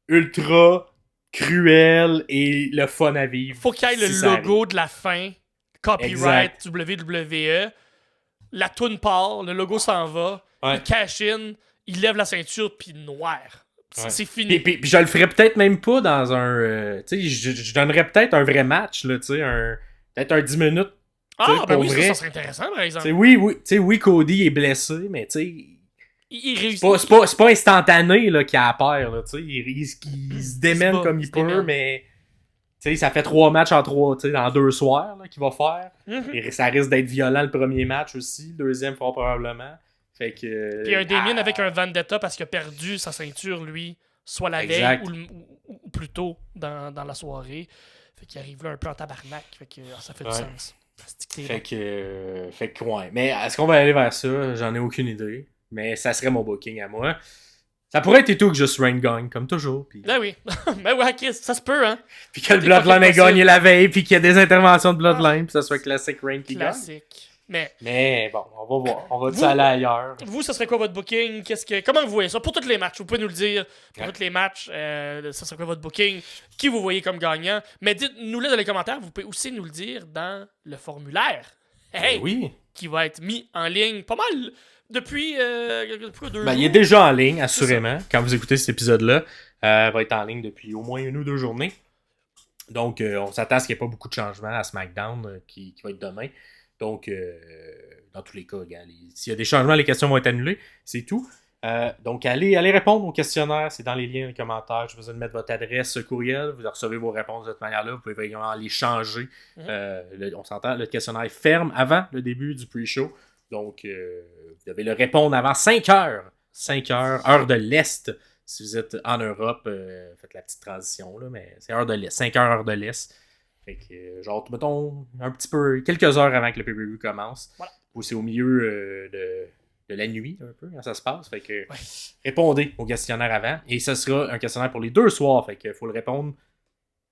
ultra cruelle et le fun à vivre. Faut qu'il y ait le logo de la fin, copyright WWE, la toune part, le logo s'en va, il cash in, il lève la ceinture, puis noir. C'est fini. Puis je le ferais peut-être même pas dans un... tu sais, je donnerais peut-être un vrai match, là, tu sais, peut-être un 10 minutes. Ben oui, ça serait intéressant, par exemple. Oui, Cody est blessé, mais tu sais... Il réussit. C'est pas instantané là, qu'il a à perdre, là, tu sais. Il se démène comme il peut, mais... Tu sais, ça fait 3 matchs en 2 soirs là, qu'il va faire. Et ça risque d'être violent le premier match aussi. Le deuxième, fort probablement. Fait que... Puis un Damien avec un Vendetta parce qu'il a perdu sa ceinture, lui, soit la veille ou plus tôt dans la soirée. Fait qu'il arrive là un peu en tabarnak. Fait que ça fait du sens. Fait que ouais. Mais est-ce qu'on va aller vers ça? J'en ai aucune idée. Mais ça serait mon booking à moi. Ça pourrait être tout que juste Reign gagne, comme toujours. Pis... Ben oui. Ben ouais, Chris, ça se peut, hein. Puis que le Bloodline ait gagné la veille, puis qu'il y a des interventions de Bloodline, puis ça soit classique Reign qui gagne. Mais bon, on va voir. On va aller ailleurs. Vous, ce serait quoi votre booking? Comment vous voyez ça? Pour tous les matchs, vous pouvez nous le dire. Pour tous les matchs, ça serait quoi votre booking? Qui vous voyez comme gagnant? Mais dites-nous-le dans les commentaires. Vous pouvez aussi nous le dire dans le formulaire. Hey! Oui. Qui va être mis en ligne pas mal depuis 2 jours. Il est déjà en ligne, assurément. Quand vous écoutez cet épisode-là, va être en ligne depuis au moins 1 ou 2 journées. Donc, on s'attend à ce qu'il n'y ait pas beaucoup de changements à SmackDown qui va être demain. Donc, dans tous les cas, s'il y a des changements, les questions vont être annulées. C'est tout. Donc, allez répondre aux questionnaires. C'est dans les liens, les commentaires. Je vous besoin de mettre votre adresse courriel. Vous recevez vos réponses de cette manière-là. Vous pouvez également les changer. On s'entend, le questionnaire est ferme avant le début du pre-show. Donc, vous devez le répondre avant 5 heures. 5 heures, heure de l'Est. Si vous êtes en Europe, faites la petite transition, là, mais c'est heure de l'Est. 5 heures, heure de l'Est. Fait que, genre, mettons, un petit peu, quelques heures avant que le pay-per-view commence. Voilà. Ou c'est au milieu de la nuit, un peu, quand ça se passe. Fait que, répondez au questionnaire avant. Et ce sera un questionnaire pour les 2 soirs. Fait que, faut le répondre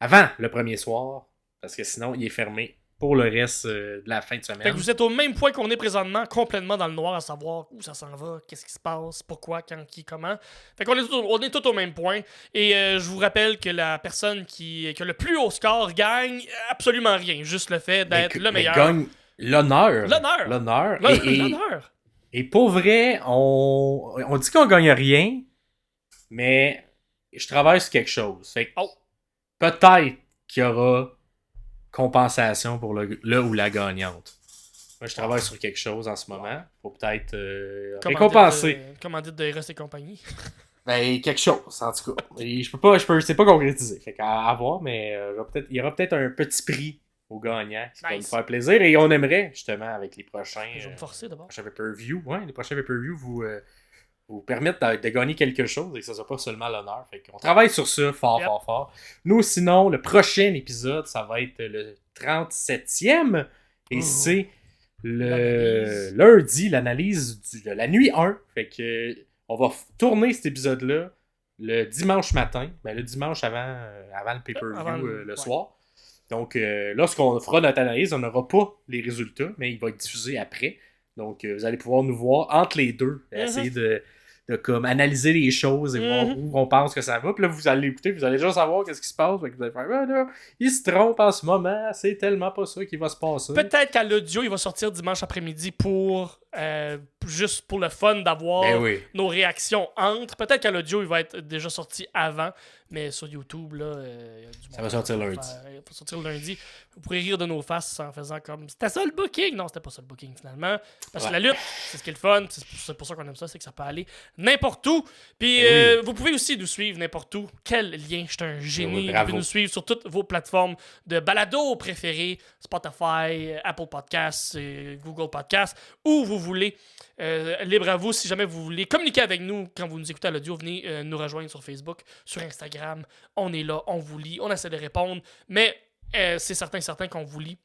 avant le premier soir. Parce que sinon, il est fermé pour le reste de la fin de semaine. Fait que vous êtes au même point qu'on est présentement, complètement dans le noir, à savoir où ça s'en va, qu'est-ce qui se passe, pourquoi, quand, qui, comment. Fait qu'on est tous au même point. Et je vous rappelle que la personne qui a le plus haut score gagne absolument rien. Juste le fait d'être le meilleur. Gagne l'honneur. L'honneur. Et pour vrai, on dit qu'on gagne rien, mais je travaille sur quelque chose. Fait que peut-être qu'il y aura compensation pour le ou la gagnante. Moi, je travaille sur quelque chose en ce moment pour peut-être récompenser. Commandite de Eros et compagnie. Ben, quelque chose, en tout cas. Et je sais pas concrétiser. Fait qu'à voir, mais il y aura peut-être un petit prix aux gagnants qui va nous faire plaisir. Et on aimerait, justement, avec les prochains pay-per-view, les prochains pay-per-view vous permettre de gagner quelque chose et que ça soit pas seulement l'honneur. Fait qu'on travaille sur ça fort. Nous, sinon, le prochain épisode, ça va être le 37e et c'est le lundi, l'analyse de la nuit 1. Fait que on va tourner cet épisode-là le dimanche matin, le dimanche avant le pay-per-view le soir. Donc, lorsqu'on fera notre analyse, on n'aura pas les résultats, mais il va être diffusé après. Donc, vous allez pouvoir nous voir entre les deux, essayer de comme analyser les choses et voir où on pense que ça va. Puis là, vous allez l'écouter, vous allez déjà savoir qu'est-ce qui se passe. Fait que vous allez faire, là, il se trompe en ce moment, c'est tellement pas ça qui va se passer. Peut-être qu'à l'audio, il va sortir dimanche après-midi pour juste pour le fun d'avoir nos réactions entre. Peut-être qu'à l'audio, il va être déjà sorti avant, mais sur YouTube, là, ça va sortir lundi. Il va sortir lundi. Vous pourrez rire de nos faces en faisant comme c'était ça le booking. Non, c'était pas ça le booking finalement. Parce que la lutte, c'est ce qui est le fun. C'est pour ça qu'on aime ça, c'est que ça peut aller n'importe où. Puis vous pouvez aussi nous suivre n'importe où. Quel lien, je suis un génie. Vous pouvez nous suivre sur toutes vos plateformes de balado préférées, Spotify, Apple Podcasts, Google Podcasts, où vous voulez. Libre à vous, si jamais vous voulez communiquer avec nous quand vous nous écoutez à l'audio, venez nous rejoindre sur Facebook, sur Instagram. On est là, on vous lit, on essaie de répondre, mais c'est certain qu'on vous lit.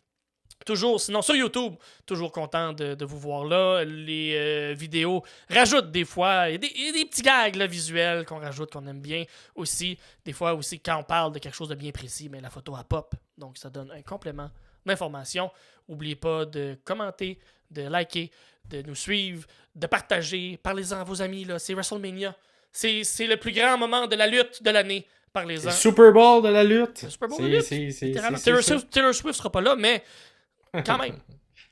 Toujours, sinon sur YouTube, toujours content de vous voir là. Les vidéos rajoutent des fois, il y a des petits gags là, visuels qu'on rajoute, qu'on aime bien aussi. Des fois aussi, quand on parle de quelque chose de bien précis, mais la photo à pop, donc ça donne un complément d'information. N'oubliez pas de commenter, de liker, de nous suivre, de partager. Parlez-en à vos amis, là. C'est WrestleMania. C'est le plus grand moment de la lutte de l'année. Parlez-en. Le Super Bowl de la lutte. Le Super Bowl de la lutte. Taylor Swift sera pas là, mais quand même.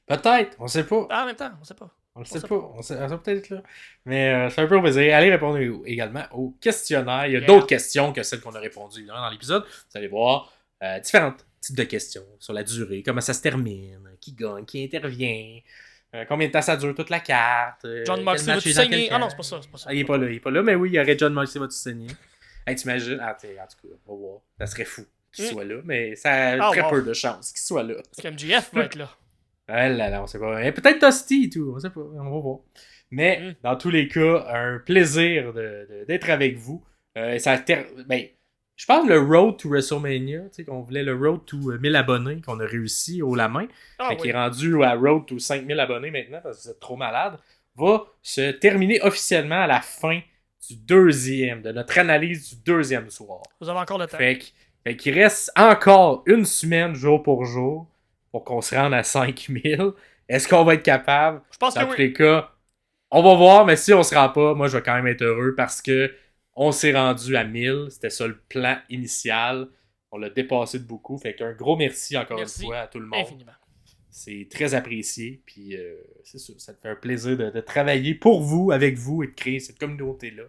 Peut-être, on sait pas. En même temps, on sait pas. On le sait pas. On sait peut-être là. Mais c'est un peu au plaisir. Allez répondre également au questionnaire. Il y a d'autres questions que celles qu'on a répondues dans l'épisode. Vous allez voir différentes types de questions sur la durée, comment ça se termine, qui gagne, qui intervient. Combien de temps ça dure toute la carte? John Moxley va-tu saigner? Ah non, c'est pas ça. Il est pas là, mais oui, il y aurait John Moxley va-tu saigner. Hey, t'imagines? En tout cas, on va voir. Ça serait fou qu'il soit là, mais ça a très peu de chance qu'il soit là. Parce qu'MJF va être là. Ah là, on sait pas. Mais peut-être Dusty et tout, on sait pas, on va voir. Mais dans tous les cas, un plaisir d'être avec vous. Je pense le Road to WrestleMania, tu sais, qu'on voulait le Road to 1000 abonnés, qu'on a réussi haut la main, qui est rendu à Road to 5000 abonnés maintenant, parce que vous êtes trop malade, va se terminer officiellement à la fin de notre analyse du deuxième soir. Vous avez encore le temps. Fait qu'il reste encore une semaine, jour pour jour, pour qu'on se rende à 5000. Est-ce qu'on va être capable? Je pense Dans que tous oui. les cas, on va voir, mais si on se rend pas, moi je vais quand même être heureux parce que on s'est rendu à 1000. C'était ça le plan initial. On l'a dépassé de beaucoup. Fait qu'un gros merci encore une fois à tout le monde. Infiniment. C'est très apprécié. Puis c'est sûr, ça te fait un plaisir de travailler pour vous, avec vous et de créer cette communauté-là.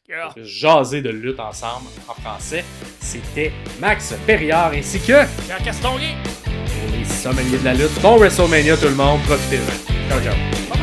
Yeah. Jaser de lutte ensemble en français. C'était Max Perriard ainsi que Jean Castonguay. pour les sommeliers de la lutte. Bon WrestleMania tout le monde. Profitez-en. Ciao, ciao. Bye.